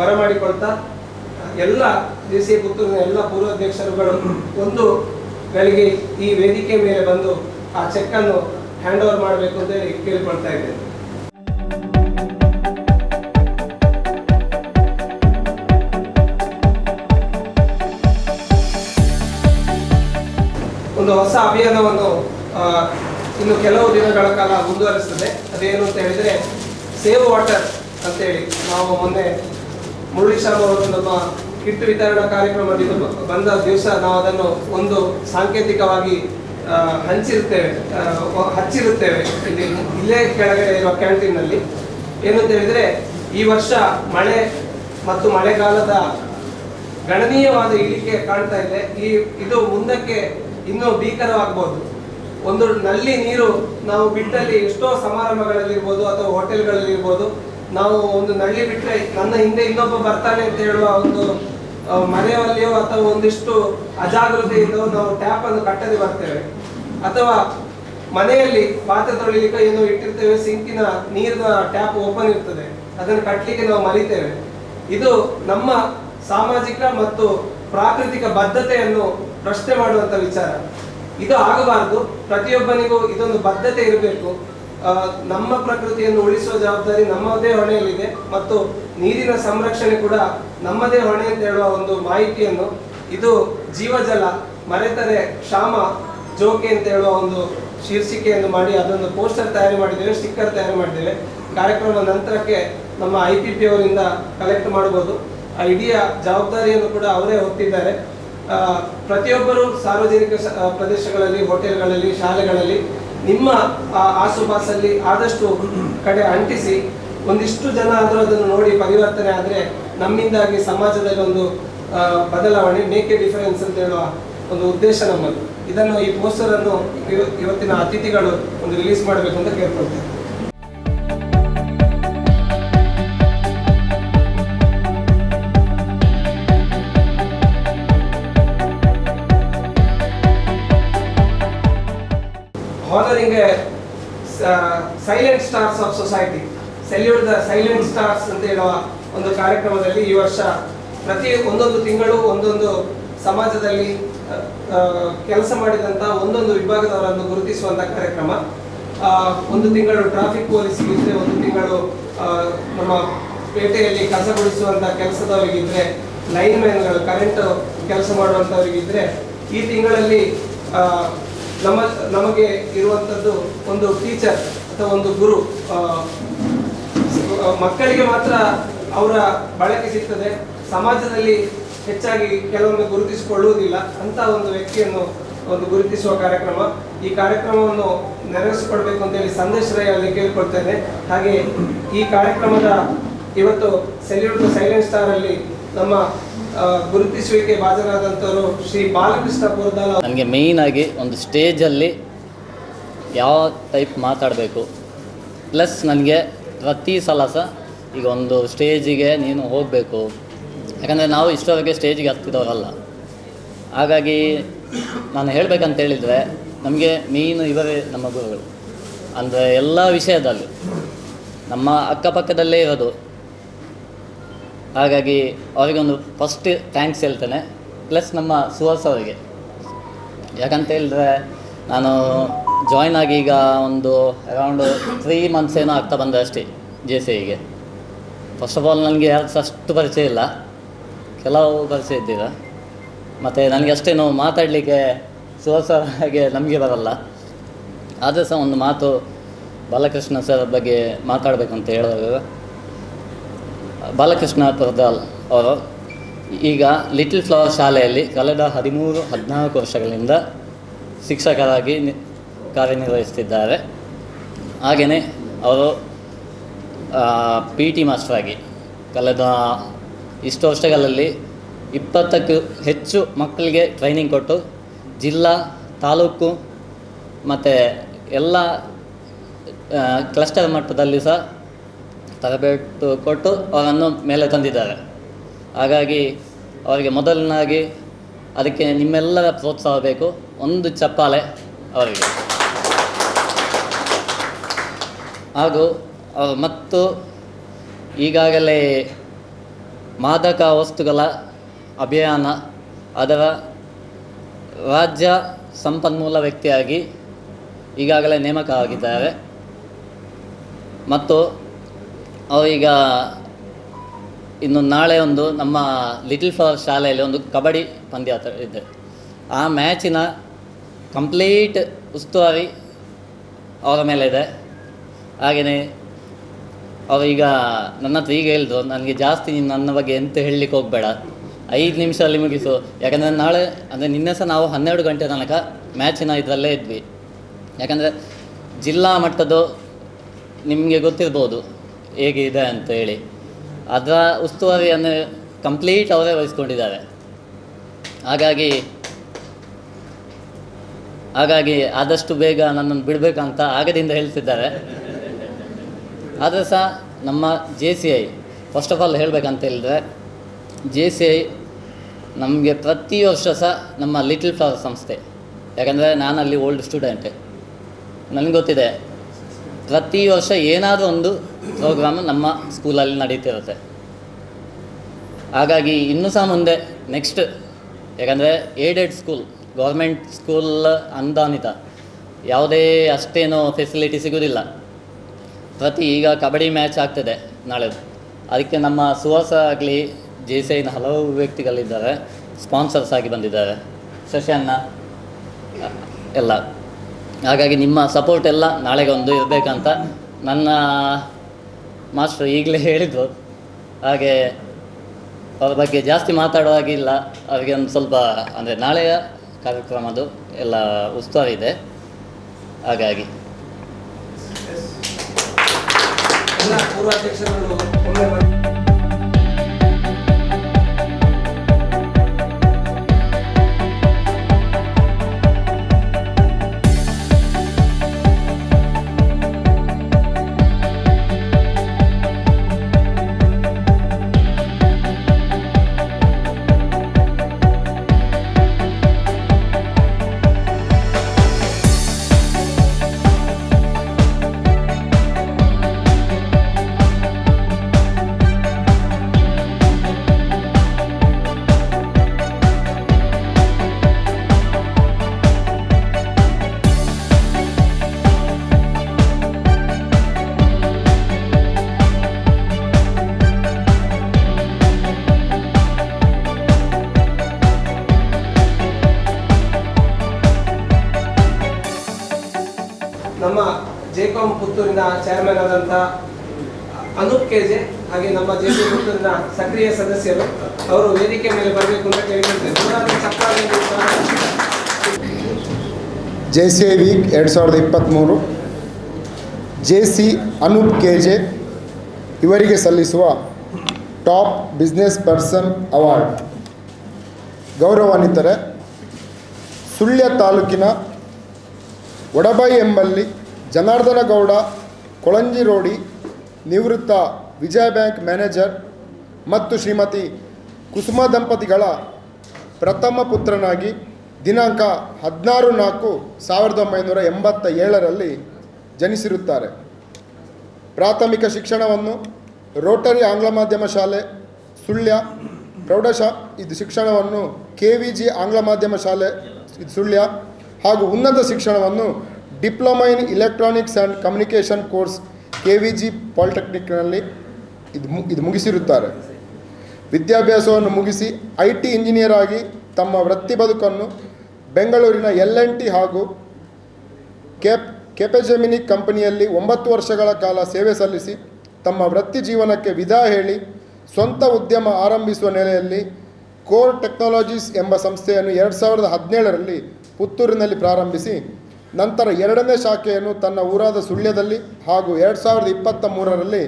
ಬರಮಾಡಿಕೊಳ್ತಾ ಎಲ್ಲ JCI ಪುತ್ತೂರಿನ ಎಲ್ಲ ಪೂರ್ವಾಧ್ಯಕ್ಷರುಗಳು ಒಂದು ಗಳಿಗೆ ಈ ವೇದಿಕೆ ಮೇಲೆ ಬಂದು ಆ ಚೆಕ್ ಅನ್ನು ಹ್ಯಾಂಡ್ ಓವರ್ ಮಾಡಬೇಕು ಅಂತ ಹೇಳಿ ಕೇಳಿಕೊಳ್ತಾ ಇದ್ದೇನೆ. ಒಂದು ಹೊಸ ಅಭಿಯಾನವನ್ನು ಇನ್ನು ಕೆಲವು ದಿನಗಳ ಕಾಲ ಮುಂದುವರಿಸ್ತದೆ. ಅದೇನು ಅಂತ ಹೇಳಿದ್ರೆ ಸೇವ್ ವಾಟರ್ ಅಂತೇಳಿ ನಾವು ಮೊನ್ನೆ ಮುರಳೀಶ್ಯಾಮ್ ಅವರು ನಮ್ಮ ಕಿಟ್ ವಿತರಣಾ ಕಾರ್ಯಕ್ರಮದಿಂದ ಬಂದ ದಿವಸ ನಾವು ಅದನ್ನು ಒಂದು ಸಾಂಕೇತಿಕವಾಗಿ ಹಚ್ಚಿರುತ್ತೇವೆ ಇಲ್ಲೇ ಕೆಳಗಡೆ ಇರುವ ಕ್ಯಾಂಟೀನ್ನಲ್ಲಿ. ಏನಂತ ಹೇಳಿದ್ರೆ ಈ ವರ್ಷ ಮಳೆ ಮತ್ತು ಮಳೆಗಾಲದ ಗಣನೀಯವಾದ ಇಳಿಕೆ ಕಾಣ್ತಾ ಇದೆ. ಇದು ಮುಂದಕ್ಕೆ ಇನ್ನೂ ಭೀಕರವಾಗಬಹುದು. ಒಂದು ನಲ್ಲಿ ನೀರು ನಾವು ಬಿಟ್ಟಲ್ಲಿ ಎಷ್ಟೋ ಸಮಾರಂಭಗಳಲ್ಲಿರ್ಬೋದು ಅಥವಾ ಹೋಟೆಲ್ಗಳಲ್ಲಿರ್ಬೋದು, ನಾವು ಒಂದು ನಳ್ಳಿ ಬಿಟ್ಟರೆ ನನ್ನ ಹಿಂದೆ ಇನ್ನೊಬ್ಬ ಬರ್ತಾನೆ ಅಂತ ಹೇಳುವ ಒಂದು ಮನೆಯಲ್ಲಿಯೋ ಅಥವಾ ಒಂದಿಷ್ಟು ಅಜಾಗೃತೆಯಿಂದ ನಾವು ಟ್ಯಾಪ್ ಅನ್ನು ಕಟ್ಟದೆ ಬರ್ತೇವೆ, ಅಥವಾ ಮನೆಯಲ್ಲಿ ಪಾತ್ರೆ ತೊಳಿಲಿಕ್ಕೆ ಏನೋ ಇಟ್ಟಿರ್ತೇವೆ, ಸಿಂಕಿನ ನೀರಿನ ಟ್ಯಾಪ್ ಓಪನ್ ಇರ್ತದೆ, ಅದನ್ನು ಕಟ್ಟಲಿಕ್ಕೆ ನಾವು ಮರಿತೇವೆ. ಇದು ನಮ್ಮ ಸಾಮಾಜಿಕ ಮತ್ತು ಪ್ರಾಕೃತಿಕ ಬದ್ಧತೆಯನ್ನು ಪ್ರಶ್ನೆ ಮಾಡುವಂತ ವಿಚಾರ. ಇದು ಆಗಬಾರದು. ಪ್ರತಿಯೊಬ್ಬನಿಗೂ ಇದೊಂದು ಬದ್ಧತೆ ಇರಬೇಕು. ನಮ್ಮ ಪ್ರಕೃತಿಯನ್ನು ಉಳಿಸುವ ಜವಾಬ್ದಾರಿ ನಮ್ಮದೇ ಹೊಣೆಯಲ್ಲಿದೆ ಮತ್ತು ನೀರಿನ ಸಂರಕ್ಷಣೆ ಕೂಡ ನಮ್ಮದೇ ಹೊಣೆ ಅಂತ ಹೇಳುವ ಒಂದು ಮಾಹಿತಿಯನ್ನು, ಇದು ಜೀವಜಲ ಮರೆತರೆ ಕ್ಷಾಮ ಜೋಕೆ ಅಂತ ಹೇಳುವ ಒಂದು ಶೀರ್ಷಿಕೆಯನ್ನು ಮಾಡಿ ಅದೊಂದು ಪೋಸ್ಟರ್ ತಯಾರು ಮಾಡಿದ್ದೇವೆ, ಸ್ಟಿಕ್ಕರ್ ತಯಾರು ಮಾಡಿದ್ದೇವೆ. ಕಾರ್ಯಕ್ರಮ ನಂತರಕ್ಕೆ ನಮ್ಮ IPP ಅವರಿಂದ ಕಲೆಕ್ಟ್ ಮಾಡಬಹುದು. ಆ ಇಡೀ ಜವಾಬ್ದಾರಿಯನ್ನು ಕೂಡ ಅವರೇ ಹೊತ್ತಿದ್ದಾರೆ. ಪ್ರತಿಯೊಬ್ಬರು ಸಾರ್ವಜನಿಕ ಪ್ರದೇಶಗಳಲ್ಲಿ, ಹೋಟೆಲ್ಗಳಲ್ಲಿ, ಶಾಲೆಗಳಲ್ಲಿ ನಿಮ್ಮ ಆಸುಪಾಸಲ್ಲಿ ಆದಷ್ಟು ಕಡೆ ಅಂಟಿಸಿ, ಒಂದಿಷ್ಟು ಜನ ಆದರೂ ಅದನ್ನು ನೋಡಿ ಪರಿವರ್ತನೆ ಆದರೆ ನಮ್ಮಿಂದಾಗಿ ಸಮಾಜದಲ್ಲಿ ಒಂದು ಬದಲಾವಣೆ, ಮೇಕ್ ಎ ಡಿಫರೆನ್ಸ್ ಅಂತ ಹೇಳುವ ಒಂದು ಉದ್ದೇಶ ನಮ್ಮದು. ಇದನ್ನು ಈ ಪೋಸ್ಟರ್ ಅನ್ನು ಇವತ್ತಿನ ಅತಿಥಿಗಳು ಒಂದು ರಿಲೀಸ್ ಮಾಡಬೇಕು ಅಂತ ಕೇಳ್ಕೊಳ್ತೇವೆ. Honoring a silent stars of society, salute the silent stars ಅಂತ ಹೇಳುವ ಒಂದು ಕಾರ್ಯಕ್ರಮದಲ್ಲಿ ಈ ವರ್ಷ ಪ್ರತಿ ಒಂದೊಂದು ತಿಂಗಳು ಒಂದೊಂದು ಸಮಾಜದಲ್ಲಿ ಕೆಲಸ ಮಾಡಿದಂಥ ಒಂದೊಂದು ವಿಭಾಗದವರನ್ನು ಗುರುತಿಸುವಂಥ ಕಾರ್ಯಕ್ರಮ. ಒಂದು ತಿಂಗಳು ಟ್ರಾಫಿಕ್ ಪೊಲೀಸ್ಗಿದ್ರೆ, ಒಂದು ತಿಂಗಳು ನಮ್ಮ ಪೇಟೆಯಲ್ಲಿ ಕಸ ಗುಡಿಸುವಂಥ ಕೆಲಸದವರಿಗಿದ್ರೆ, ಲೈನ್ ಮ್ಯಾನ್ಗಳು ಕರೆಂಟ್ ಕೆಲಸ ಮಾಡುವಂಥವರಿಗಿದ್ರೆ, ಈ ತಿಂಗಳಲ್ಲಿ ನಮಗೆ ಇರುವಂಥದ್ದು ಒಂದು ಟೀಚರ್ ಅಥವಾ ಒಂದು ಗುರು. ಮಕ್ಕಳಿಗೆ ಮಾತ್ರ ಅವರ ಬಳಕೆ ಸಿಗ್ತದೆ, ಸಮಾಜದಲ್ಲಿ ಹೆಚ್ಚಾಗಿ ಕೆಲವೊಮ್ಮೆ ಗುರುತಿಸಿಕೊಳ್ಳುವುದಿಲ್ಲ ಅಂತ ಒಂದು ವ್ಯಕ್ತಿಯನ್ನು ಒಂದು ಗುರುತಿಸುವ ಕಾರ್ಯಕ್ರಮ. ಈ ಕಾರ್ಯಕ್ರಮವನ್ನು ನೆರವೇರಿಸಿಕೊಡ್ಬೇಕು ಅಂತೇಳಿ ಸಂದೇಶ ರೈಯಲ್ಲಿ ಕೇಳಿಕೊಳ್ತೇನೆ. ಹಾಗೆ ಈ ಕಾರ್ಯಕ್ರಮದ ಇವತ್ತು ಸೆಲ್ಯೂಟ್ ದ ಸೈಲೆಂಟ್ ಸ್ಟಾರ್ ಅಲ್ಲಿ ನಮ್ಮ ಗುರುತಿಸುವಿಕೆ ಭಾಜರಾದಂಥವರು ಶ್ರೀ ಬಾಲಕೃಷ್ಣ ಪುರದಾಲ. ನನಗೆ ಮೇಯ್ನ್ ಆಗಿ ಒಂದು ಸ್ಟೇಜಲ್ಲಿ ಯಾವ ಟೈಪ್ ಮಾತಾಡಬೇಕು, ಪ್ಲಸ್ ನನಗೆ ಪ್ರತಿ ಸಲ ಸಹ ಈಗ ಒಂದು ಸ್ಟೇಜಿಗೆ ನೀನು ಹೋಗಬೇಕು, ಯಾಕಂದರೆ ನಾವು ಇಷ್ಟವರೆಗೆ ಸ್ಟೇಜಿಗೆ ಹತ್ತಿದವರಲ್ಲ. ಹಾಗಾಗಿ ನಾನು ಹೇಳಬೇಕಂತ ಹೇಳಿದರೆ ನಮಗೆ ಮೇಯ್ನು ಇವರೇ ನಮ್ಮ ಗುರುಗಳು. ಅಂದರೆ ಎಲ್ಲ ವಿಷಯದಲ್ಲೂ ನಮ್ಮ ಅಕ್ಕಪಕ್ಕದಲ್ಲೇ ಇರೋದು. ಹಾಗಾಗಿ ಅವರಿಗೊಂದು ಫಸ್ಟ್ ಥ್ಯಾಂಕ್ಸ್ ಹೇಳ್ತೇನೆ. ಪ್ಲಸ್ ನಮ್ಮ ಸುಹಾಸ್ ಅವರಿಗೆ, ಯಾಕಂತ ಹೇಳಿದ್ರೆ ನಾನು ಜಾಯ್ನ್ ಆಗಿ ಈಗ ಒಂದು ಅರೌಂಡ್ 3 months ಏನೋ ಆಗ್ತಾ ಬಂದೆ ಅಷ್ಟೇ JCIಗೆ. ಫಸ್ಟ್ ಆಫ್ ಆಲ್ ನನಗೆ ಯಾರು ಅಷ್ಟು ಪರಿಚಯ ಇಲ್ಲ, ಕೆಲವು ಪರಿಚಯ ಇದ್ದೀರ. ಮತ್ತು ನನಗೆ ಅಷ್ಟೇನು ಮಾತಾಡಲಿಕ್ಕೆ ಸುಹಾಸ್ ಹಾಗೆ ನಮಗೆ ಬರಲ್ಲ. ಆದರೂ ಸಹ ಒಂದು ಮಾತು ಬಾಲಕೃಷ್ಣ ಸರ್ ಬಗ್ಗೆ ಮಾತಾಡಬೇಕಂತ ಹೇಳುವಾಗ, ಬಾಲಕೃಷ್ಣ ಪುರದಾಲ್ ಅವರು ಈಗ ಲಿಟಲ್ ಫ್ಲವರ್ ಶಾಲೆಯಲ್ಲಿ ಕಳೆದ 13-14 ವರ್ಷಗಳಿಂದ ಶಿಕ್ಷಕರಾಗಿ ಕಾರ್ಯನಿರ್ವಹಿಸುತ್ತಿದ್ದಾರೆ. ಹಾಗೆಯೇ ಅವರು PT ಮಾಸ್ಟರ್ ಆಗಿ ಕಳೆದ ಇಷ್ಟು ವರ್ಷಗಳಲ್ಲಿ 20ಕ್ಕೂ ಹೆಚ್ಚು ಮಕ್ಕಳಿಗೆ ಟ್ರೈನಿಂಗ್ ಕೊಟ್ಟು ಜಿಲ್ಲಾ, ತಾಲೂಕು ಮತ್ತು ಎಲ್ಲ ಕ್ಲಸ್ಟರ್ ಮಟ್ಟದಲ್ಲಿ ಸಹ ತರಬೇತಿ ಕೊಟ್ಟು ಅವರನ್ನು ಮೇಲೆ ತಂದಿದ್ದಾರೆ. ಹಾಗಾಗಿ ಅವರಿಗೆ ಮೊದಲನಾಗಿ ಅದಕ್ಕೆ ನಿಮ್ಮೆಲ್ಲರ ಪ್ರೋತ್ಸಾಹ ಬೇಕು. ಒಂದು ಚಪ್ಪಾಳೆ ಅವರಿಗೆ. ಹಾಗೂ ಮತ್ತು ಈಗಾಗಲೇ ಮಾದಕ ವಸ್ತುಗಳ ಅಭಿಯಾನ ಅದರ ರಾಜ್ಯ ಸಂಪನ್ಮೂಲ ವ್ಯಕ್ತಿಯಾಗಿ ಈಗಾಗಲೇ ನೇಮಕ ಆಗಿದ್ದಾರೆ. ಮತ್ತು ಅವರೀಗ ಇನ್ನು ನಾಳೆ ಒಂದು ನಮ್ಮ ಲಿಟಲ್ ಫ್ಲವರ್ ಶಾಲೆಯಲ್ಲಿ ಒಂದು ಕಬಡ್ಡಿ ಪಂದ್ಯ ಇದೆ. ಆ ಮ್ಯಾಚಿನ ಕಂಪ್ಲೀಟ್ ಉಸ್ತುವಾರಿ ಅವರ ಮೇಲೆ ಇದೆ. ಹಾಗೆಯೇ ಅವರೀಗ ನನ್ನ ಹತ್ರ ಈಗ ಹೇಳಿದ್ರು, ನನಗೆ ಜಾಸ್ತಿ ನೀನು ನನ್ನ ಬಗ್ಗೆ ಎಂತ ಹೇಳಲಿಕ್ಕೆ ಹೋಗಬೇಡ, 5 ನಿಮಿಷದಲ್ಲಿ ಮುಗಿಸು. ಯಾಕಂದರೆ ನಾಳೆ ಅಂದರೆ ನಿನ್ನೆ ಸಹ ನಾವು 12 ಗಂಟೆ ತನಕ ಮ್ಯಾಚಿನ ಇದರಲ್ಲೇ ಇದ್ವಿ. ಯಾಕಂದರೆ ಜಿಲ್ಲಾ ಮಟ್ಟದ್ದು ನಿಮಗೆ ಗೊತ್ತಿರ್ಬೋದು ಹೇಗಿದೆ ಅಂತ ಹೇಳಿ. ಅದರ ಉಸ್ತುವಾರಿಯನ್ನು ಕಂಪ್ಲೀಟ್ ಅವರೇ ವಹಿಸ್ಕೊಂಡಿದ್ದಾರೆ. ಹಾಗಾಗಿ ಆದಷ್ಟು ಬೇಗ ನನ್ನನ್ನು ಬಿಡಬೇಕಂತ ಆಗದಿಂದ ಹೇಳ್ತಿದ್ದಾರೆ. ಆದರೆ ಸಹ ನಮ್ಮ JCI ಫಸ್ಟ್ ಆಫ್ ಆಲ್ ಹೇಳಬೇಕಂತ ಹೇಳಿದರೆ, JCI ನಮಗೆ ಪ್ರತಿ ವರ್ಷ ಸಹ ನಮ್ಮ ಲಿಟಲ್ ಫ್ಲವರ್ ಸಂಸ್ಥೆ, ಯಾಕಂದರೆ ನಾನಲ್ಲಿ ಓಲ್ಡ್ ಸ್ಟೂಡೆಂಟ್, ನನಗೆ ಗೊತ್ತಿದೆ ಪ್ರತಿ ವರ್ಷ ಏನಾದರೂ ಒಂದು ಪ್ರೋಗ್ರಾಮ್ ನಮ್ಮ ಸ್ಕೂಲಲ್ಲಿ ನಡೀತಿರುತ್ತೆ. ಹಾಗಾಗಿ ಇನ್ನೂ ಸಹ ಮುಂದೆ ನೆಕ್ಸ್ಟ್, ಯಾಕಂದರೆ ಏಡೆಡ್ ಸ್ಕೂಲ್, ಗೌರ್ಮೆಂಟ್ ಸ್ಕೂಲ್ ಅನುದಾನಿತ, ಯಾವುದೇ ಅಷ್ಟೇನೋ ಫೆಸಿಲಿಟಿ ಸಿಗೋದಿಲ್ಲ. ಈಗ ಕಬಡ್ಡಿ ಮ್ಯಾಚ್ ಆಗ್ತದೆ ನಾಳೆ, ಅದಕ್ಕೆ ನಮ್ಮ ಸುವಾಸ ಆಗಲಿ JCIನ ಹಲವು ವ್ಯಕ್ತಿಗಳಿದ್ದಾರೆ, ಸ್ಪಾನ್ಸರ್ಸ್ ಆಗಿ ಬಂದಿದ್ದಾರೆ, ಶಶಾನ್ನ ಎಲ್ಲ. ಹಾಗಾಗಿ ನಿಮ್ಮ ಸಪೋರ್ಟ್ ಎಲ್ಲ ನಾಳೆಗೆ ಒಂದು ಇರಬೇಕಂತ ನನ್ನ ಮಾಸ್ಟ್ರು ಈಗಲೇ ಹೇಳಿದರು. ಹಾಗೆ ಅವ್ರ ಬಗ್ಗೆ ಜಾಸ್ತಿ ಮಾತಾಡುವಾಗಿಲ್ಲ, ಅವರಿಗೆ ಒಂದು ಸ್ವಲ್ಪ ಅಂದರೆ ನಾಳೆಯ ಕಾರ್ಯಕ್ರಮದ್ದು ಎಲ್ಲ ಉಸ್ತುವಾರಿ ಇದೆ. ಹಾಗಾಗಿ ಎಲ್ಲ ಪೂರ್ವಾಧ್ಯಕ್ಷರು ಒಮ್ಮೆ ನಮ್ಮ 𝐁𝐶 ಪುತ್ತೂರಿನ ಚೇರ್ಮನ್ ಆದಂಥ ಅನೂಪ್ ಕೆ.ಜೆ ಹಾಗೆ ನಮ್ಮ 𝐗𝐶 ಪುತ್ತೂರಿನ ಸಕ್ರಿಯ ಸದಸ್ಯರು ಅವರು ವೇದಿಕೆ ಮೇಲೆ ಬರಬೇಕು ಅಂತ ಕೇಳಿಕೊಳ್ತೇನೆ. JCI week 2023 JC Anoop K J ಇವರಿಗೆ ಸಲ್ಲಿಸುವ ಟಾಪ್ ಬಿಸ್ನೆಸ್ ಪರ್ಸನ್ ಅವಾರ್ಡ್. ಗೌರವಾನ್ವಿತರೆ, ಸುಳ್ಯ ತಾಲೂಕಿನ ಒಡಬೈ ಎಂಬಲ್ಲಿ ಜನಾರ್ದನ ಗೌಡ ಕೊಳಂಜಿ ರೋಡಿ ನಿವೃತ್ತ ವಿಜಯ ಬ್ಯಾಂಕ್ ಮ್ಯಾನೇಜರ್ ಮತ್ತು ಶ್ರೀಮತಿ ಕುಸುಮ ದಂಪತಿಗಳ ಪ್ರಥಮ ಪುತ್ರನಾಗಿ ದಿನಾಂಕ 16/4/1987 ಜನಿಸಿರುತ್ತಾರೆ. ಪ್ರಾಥಮಿಕ ಶಿಕ್ಷಣವನ್ನು ರೋಟರಿ ಆಂಗ್ಲ ಮಾಧ್ಯಮ ಶಾಲೆ ಸುಳ್ಯ, ಇದು ಶಿಕ್ಷಣವನ್ನು KVG ಆಂಗ್ಲ ಮಾಧ್ಯಮ ಶಾಲೆ ಸುಳ್ಯ ಹಾಗೂ ಉನ್ನತ ಶಿಕ್ಷಣವನ್ನು diploma in electronics and communication course KVG ಪಾಲಿಟೆಕ್ನಿಕ್ನಲ್ಲಿ ಇದು ಮುಗಿಸಿರುತ್ತಾರೆ. ವಿದ್ಯಾಭ್ಯಾಸವನ್ನು ಮುಗಿಸಿ IT ಇಂಜಿನಿಯರ್ ಆಗಿ ತಮ್ಮ ವೃತ್ತಿ ಬದುಕನ್ನು ಬೆಂಗಳೂರಿನ L&T ಹಾಗೂ ಕೆಪೆಜೆಮಿನಿ ಕಂಪನಿಯಲ್ಲಿ 9 ವರ್ಷಗಳ ಕಾಲ ಸೇವೆ ಸಲ್ಲಿಸಿ ತಮ್ಮ ವೃತ್ತಿ ಜೀವನಕ್ಕೆ ವಿದಾಯ ಹೇಳಿ ಸ್ವಂತ ಉದ್ಯಮ ಆರಂಭಿಸುವ ನೆಲೆಯಲ್ಲಿ ಕೋರ್ ಟೆಕ್ನಾಲಜೀಸ್ ಎಂಬ ಸಂಸ್ಥೆಯನ್ನು 2017ರಲ್ಲಿ ಪುತ್ತೂರಿನಲ್ಲಿ ಪ್ರಾರಂಭಿಸಿ ನಂತರ 2ನೇ ಶಾಖೆಯನ್ನು ತನ್ನ ಊರಾದ ಸುಳ್ಯದಲ್ಲಿ ಹಾಗೂ 2023ರಲ್ಲಿ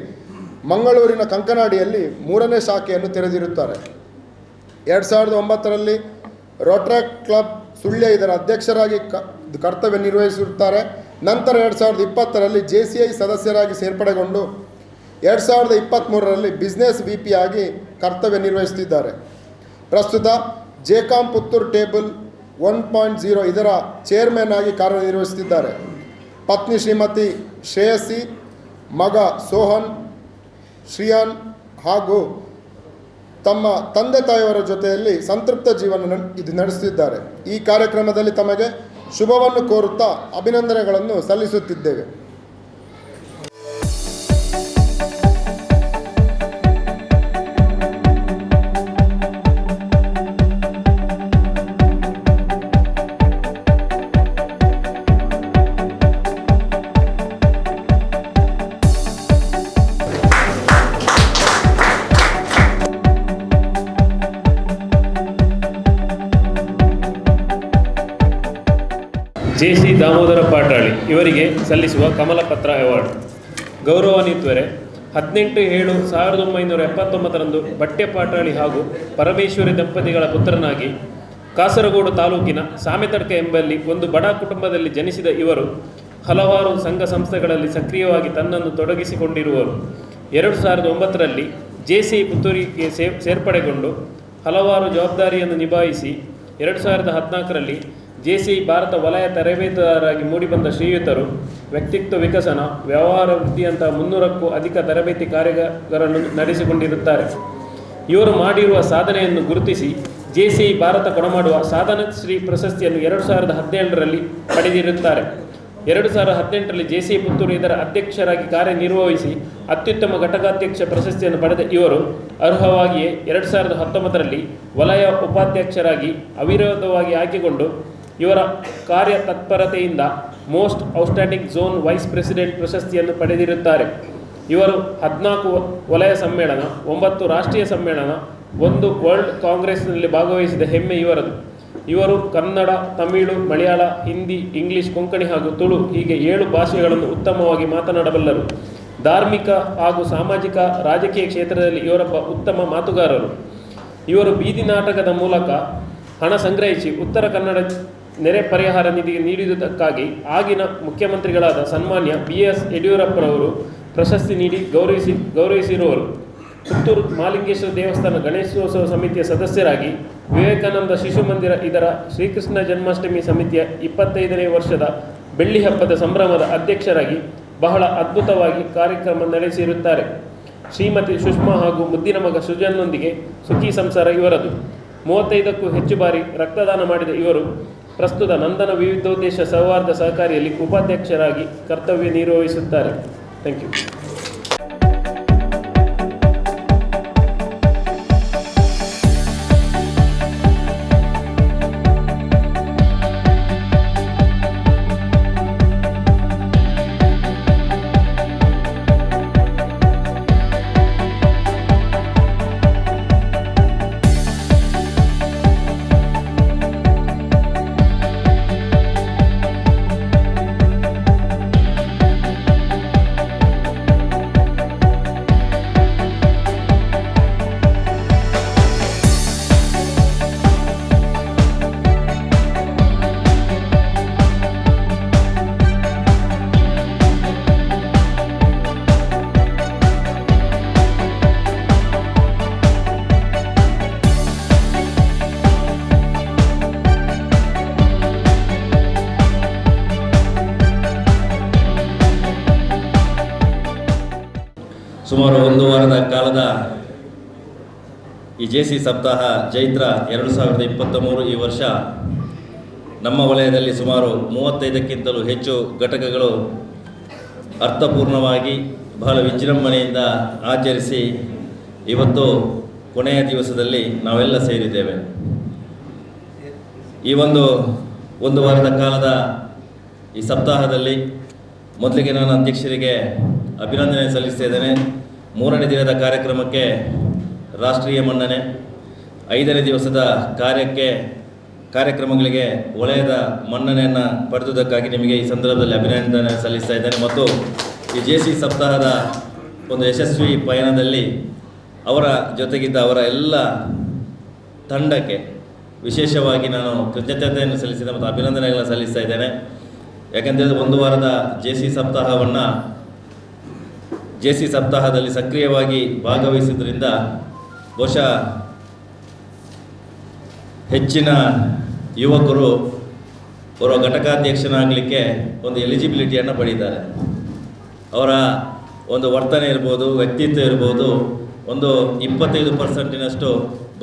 ಮಂಗಳೂರಿನ ಕಂಕನಾಡಿಯಲ್ಲಿ 3ನೇ ಶಾಖೆಯನ್ನು ತೆರೆದಿರುತ್ತಾರೆ. 2009ರಲ್ಲಿ ರೋಟ್ರಾಕ್ಟ್ ಕ್ಲಬ್ ಸುಳ್ಯ ಇದರ ಅಧ್ಯಕ್ಷರಾಗಿ ಕರ್ತವ್ಯ ನಿರ್ವಹಿಸಿರುತ್ತಾರೆ. ನಂತರ 2020ರಲ್ಲಿ JCI ಸದಸ್ಯರಾಗಿ ಸೇರ್ಪಡೆಗೊಂಡು 2023ರಲ್ಲಿ ಬಿಸ್ನೆಸ್ VP ಆಗಿ ಕರ್ತವ್ಯ ನಿರ್ವಹಿಸುತ್ತಿದ್ದಾರೆ. ಪ್ರಸ್ತುತ 𝐗𝐶 ಪುತ್ತೂರು ಟೇಬಲ್ 1.0 ಇದರ ಚೇರ್ಮನ್ ಆಗಿ ಕಾರ್ಯನಿರ್ವಹಿಸುತ್ತಿದ್ದಾರೆ. ಪತ್ನಿ ಶ್ರೀಮತಿ ಶ್ರೇಯಸಿ, ಮಗ ಸೋಹನ್, ಶ್ರಿಯಾನ್ ಹಾಗೂ ತಮ್ಮ ತಂದೆ ತಾಯಿಯವರ ಜೊತೆಯಲ್ಲಿ ಸಂತೃಪ್ತ ಜೀವನ ನಡೆಸುತ್ತಿದ್ದಾರೆ. ಈ ಕಾರ್ಯಕ್ರಮದಲ್ಲಿ ತಮಗೆ ಶುಭವನ್ನು ಕೋರುತ್ತಾ ಅಭಿನಂದನೆಗಳನ್ನು ಸಲ್ಲಿಸುತ್ತಿದ್ದೇವೆ. JC ದಾಮೋದರ ಪಾಟಾಳಿ ಇವರಿಗೆ ಸಲ್ಲಿಸುವ ಕಮಲಪತ್ರ ಅವಾರ್ಡ್. ಗೌರವಾನ್ವಿತರೆ, 18/7/1979ರಂದು ಬಟ್ಟೆ ಪಾಟಾಳಿ ಹಾಗೂ ಪರಮೇಶ್ವರಿ ದಂಪತಿಗಳ ಪುತ್ರನಾಗಿ ಕಾಸರಗೋಡು ತಾಲೂಕಿನ ಸಾಮೆತಡ್ಕ ಎಂಬಲ್ಲಿ ಒಂದು ಬಡ ಕುಟುಂಬದಲ್ಲಿ ಜನಿಸಿದ ಇವರು ಹಲವಾರು ಸಂಘ ಸಂಸ್ಥೆಗಳಲ್ಲಿ ಸಕ್ರಿಯವಾಗಿ ತನ್ನನ್ನು ತೊಡಗಿಸಿಕೊಂಡಿರುವರು. 2009ರಲ್ಲಿ JCI ಪುತ್ತೂರಿಗೆ ಸೇರ್ಪಡೆಗೊಂಡು ಹಲವಾರು ಜವಾಬ್ದಾರಿಯನ್ನು ನಿಭಾಯಿಸಿ 2014ರಲ್ಲಿ 𝐗𝐶I ಭಾರತ ವಲಯ ತರಬೇತುದಾರರಾಗಿ ಮೂಡಿಬಂದ ಶ್ರೀಯುತರು ವ್ಯಕ್ತಿತ್ವ ವಿಕಸನ, ವ್ಯವಹಾರ ವೃತ್ತಿಯಂತಹ 300ಕ್ಕೂ ಅಧಿಕ ತರಬೇತಿ ಕಾರ್ಯಗಳನ್ನು ನಡೆಸಿಕೊಂಡಿರುತ್ತಾರೆ. ಇವರು ಮಾಡಿರುವ ಸಾಧನೆಯನ್ನು ಗುರುತಿಸಿ 𝐗𝐶I ಭಾರತ ಕೊಡಮಾಡುವ ಸಾಧನಶ್ರೀ ಪ್ರಶಸ್ತಿಯನ್ನು 2017ರಲ್ಲಿ ಪಡೆದಿರುತ್ತಾರೆ. 2018ರಲ್ಲಿ 𝐗𝐶I ಪುತ್ತೂರು ಇದರ ಅಧ್ಯಕ್ಷರಾಗಿ ಕಾರ್ಯನಿರ್ವಹಿಸಿ ಅತ್ಯುತ್ತಮ ಘಟಕಾಧ್ಯಕ್ಷ ಪ್ರಶಸ್ತಿಯನ್ನು ಪಡೆದ ಇವರು ಅರ್ಹವಾಗಿಯೇ 2019ರಲ್ಲಿ ವಲಯ ಉಪಾಧ್ಯಕ್ಷರಾಗಿ ಅವಿರೋಧವಾಗಿ ಆಯ್ಕೆಗೊಂಡು ಇವರ ಕಾರ್ಯ ತತ್ಪರತೆಯಿಂದ most outstanding zone vice president ಪ್ರಶಸ್ತಿಯನ್ನು ಪಡೆದಿರುತ್ತಾರೆ. ಇವರು 14 ವಲಯ ಸಮ್ಮೇಳನ, 9 ರಾಷ್ಟ್ರೀಯ ಸಮ್ಮೇಳನ, 1 ವರ್ಲ್ಡ್ ಕಾಂಗ್ರೆಸ್ನಲ್ಲಿ ಭಾಗವಹಿಸಿದ ಹೆಮ್ಮೆ ಇವರದು. ಇವರು ಕನ್ನಡ, ತಮಿಳು, ಮಲಯಾಳ, ಹಿಂದಿ, ಇಂಗ್ಲಿಷ್, ಕೊಂಕಣಿ ಹಾಗೂ ತುಳು ಹೀಗೆ 7 ಭಾಷೆಗಳನ್ನು ಉತ್ತಮವಾಗಿ ಮಾತನಾಡಬಲ್ಲರು. ಧಾರ್ಮಿಕ ಹಾಗೂ ಸಾಮಾಜಿಕ ರಾಜಕೀಯ ಕ್ಷೇತ್ರದಲ್ಲಿ ಇವರೊಬ್ಬ ಉತ್ತಮ ಮಾತುಗಾರರು. ಇವರು ಬೀದಿ ನಾಟಕದ ಮೂಲಕ ಹಣ ಸಂಗ್ರಹಿಸಿ ಉತ್ತರ ಕನ್ನಡ ನೆರೆ ಪರಿಹಾರ ನಿಧಿಗೆ ನೀಡಿರುವುದಕ್ಕಾಗಿ ಆಗಿನ ಮುಖ್ಯಮಂತ್ರಿಗಳಾದ ಸನ್ಮಾನ್ಯ BS ಯಡಿಯೂರಪ್ಪರವರು ಪ್ರಶಸ್ತಿ ನೀಡಿ ಗೌರವಿಸಿರುವರು. ಪುತ್ತೂರು ಮಹಾಲಿಂಗೇಶ್ವರ ದೇವಸ್ಥಾನ ಗಣೇಶೋತ್ಸವ ಸಮಿತಿಯ ಸದಸ್ಯರಾಗಿ, ವಿವೇಕಾನಂದ ಶಿಶು ಮಂದಿರ ಇದರ ಶ್ರೀಕೃಷ್ಣ ಜನ್ಮಾಷ್ಟಮಿ ಸಮಿತಿಯ 25ನೇ ವರ್ಷದ ಬೆಳ್ಳಿ ಹಬ್ಬದ ಸಂಭ್ರಮದ ಅಧ್ಯಕ್ಷರಾಗಿ ಬಹಳ ಅದ್ಭುತವಾಗಿ ಕಾರ್ಯಕ್ರಮ ನಡೆಸಿರುತ್ತಾರೆ. ಶ್ರೀಮತಿ ಸುಷ್ಮಾ ಹಾಗೂ ಮುದ್ದಿನ ಮಗ ಸೃಜನ್ನೊಂದಿಗೆ ಸುಖಿ ಸಂಸಾರ ಇವರದು. 35ಕ್ಕೂ ಹೆಚ್ಚು ಬಾರಿ ರಕ್ತದಾನ ಮಾಡಿದ ಇವರು ಪ್ರಸ್ತುತ ನಂದನ ವಿವಿಧೋದ್ದೇಶ ಸೌಹಾರ್ದ ಸಹಕಾರಿಯಲ್ಲಿ ಉಪಾಧ್ಯಕ್ಷರಾಗಿ ಕರ್ತವ್ಯ ನಿರ್ವಹಿಸುತ್ತಾರೆ. Thank you. ಸುಮಾರು 1 ವಾರದ ಕಾಲದ ಈ 𝐗𝐶I ಸಪ್ತಾಹ ಚೈತ್ರ 2023 ಈ ವರ್ಷ ನಮ್ಮ ವಲಯದಲ್ಲಿ ಸುಮಾರು 35ಕ್ಕಿಂತಲೂ ಹೆಚ್ಚು ಘಟಕಗಳು ಅರ್ಥಪೂರ್ಣವಾಗಿ ಬಹಳ ವಿಜೃಂಭಣೆಯಿಂದ ಆಚರಿಸಿ ಇವತ್ತು ಕೊನೆಯ ದಿವಸದಲ್ಲಿ ನಾವೆಲ್ಲ ಸೇರಿದ್ದೇವೆ. ಈ ಒಂದು ವಾರದ ಕಾಲದ ಈ ಸಪ್ತಾಹದಲ್ಲಿ ಮೊದಲಿಗೆ ನಾನು ಅಧ್ಯಕ್ಷರಿಗೆ ಅಭಿನಂದನೆ ಸಲ್ಲಿಸ್ತಾ ಇದ್ದೇನೆ. 3ನೇ ದಿನದ ಕಾರ್ಯಕ್ರಮಕ್ಕೆ ರಾಷ್ಟ್ರೀಯ ಮನ್ನಣೆ, 5ನೇ ದಿವಸದ ಕಾರ್ಯಕ್ರಮಗಳಿಗೆ ವಲಯದ ಮನ್ನಣೆಯನ್ನು ಪಡೆದುದಕ್ಕಾಗಿ ನಿಮಗೆ ಈ ಸಂದರ್ಭದಲ್ಲಿ ಅಭಿನಂದನೆ ಸಲ್ಲಿಸ್ತಾ ಇದ್ದೇನೆ. ಮತ್ತು ಈ 𝐗𝐶I ಸಪ್ತಾಹದ ಒಂದು ಯಶಸ್ವಿ ಪಯಣದಲ್ಲಿ ಅವರ ಜೊತೆಗಿದ್ದ ಅವರ ಎಲ್ಲ ತಂಡಕ್ಕೆ ವಿಶೇಷವಾಗಿ ನಾನು ಕೃತಜ್ಞತೆಯನ್ನು ಸಲ್ಲಿಸಿದೆ ಮತ್ತು ಅಭಿನಂದನೆಗಳನ್ನು ಸಲ್ಲಿಸ್ತಾ ಇದ್ದೇನೆ. ಯಾಕೆಂದರೆ 1 ವಾರದ 𝐗𝐶I ಸಪ್ತಾಹದಲ್ಲಿ ಸಕ್ರಿಯವಾಗಿ ಭಾಗವಹಿಸಿದ್ರಿಂದ ಬಹುಶಃ ಹೆಚ್ಚಿನ ಯುವಕರು ಅವರ ಘಟಕಾಧ್ಯಕ್ಷನಾಗಲಿಕ್ಕೆ ಒಂದು ಎಲಿಜಿಬಿಲಿಟಿಯನ್ನು ಪಡೀತಾರೆ. ಅವರ ಒಂದು ವರ್ತನೆ ಇರ್ಬೋದು, ವ್ಯಕ್ತಿತ್ವ ಇರ್ಬೋದು, ಒಂದು 25%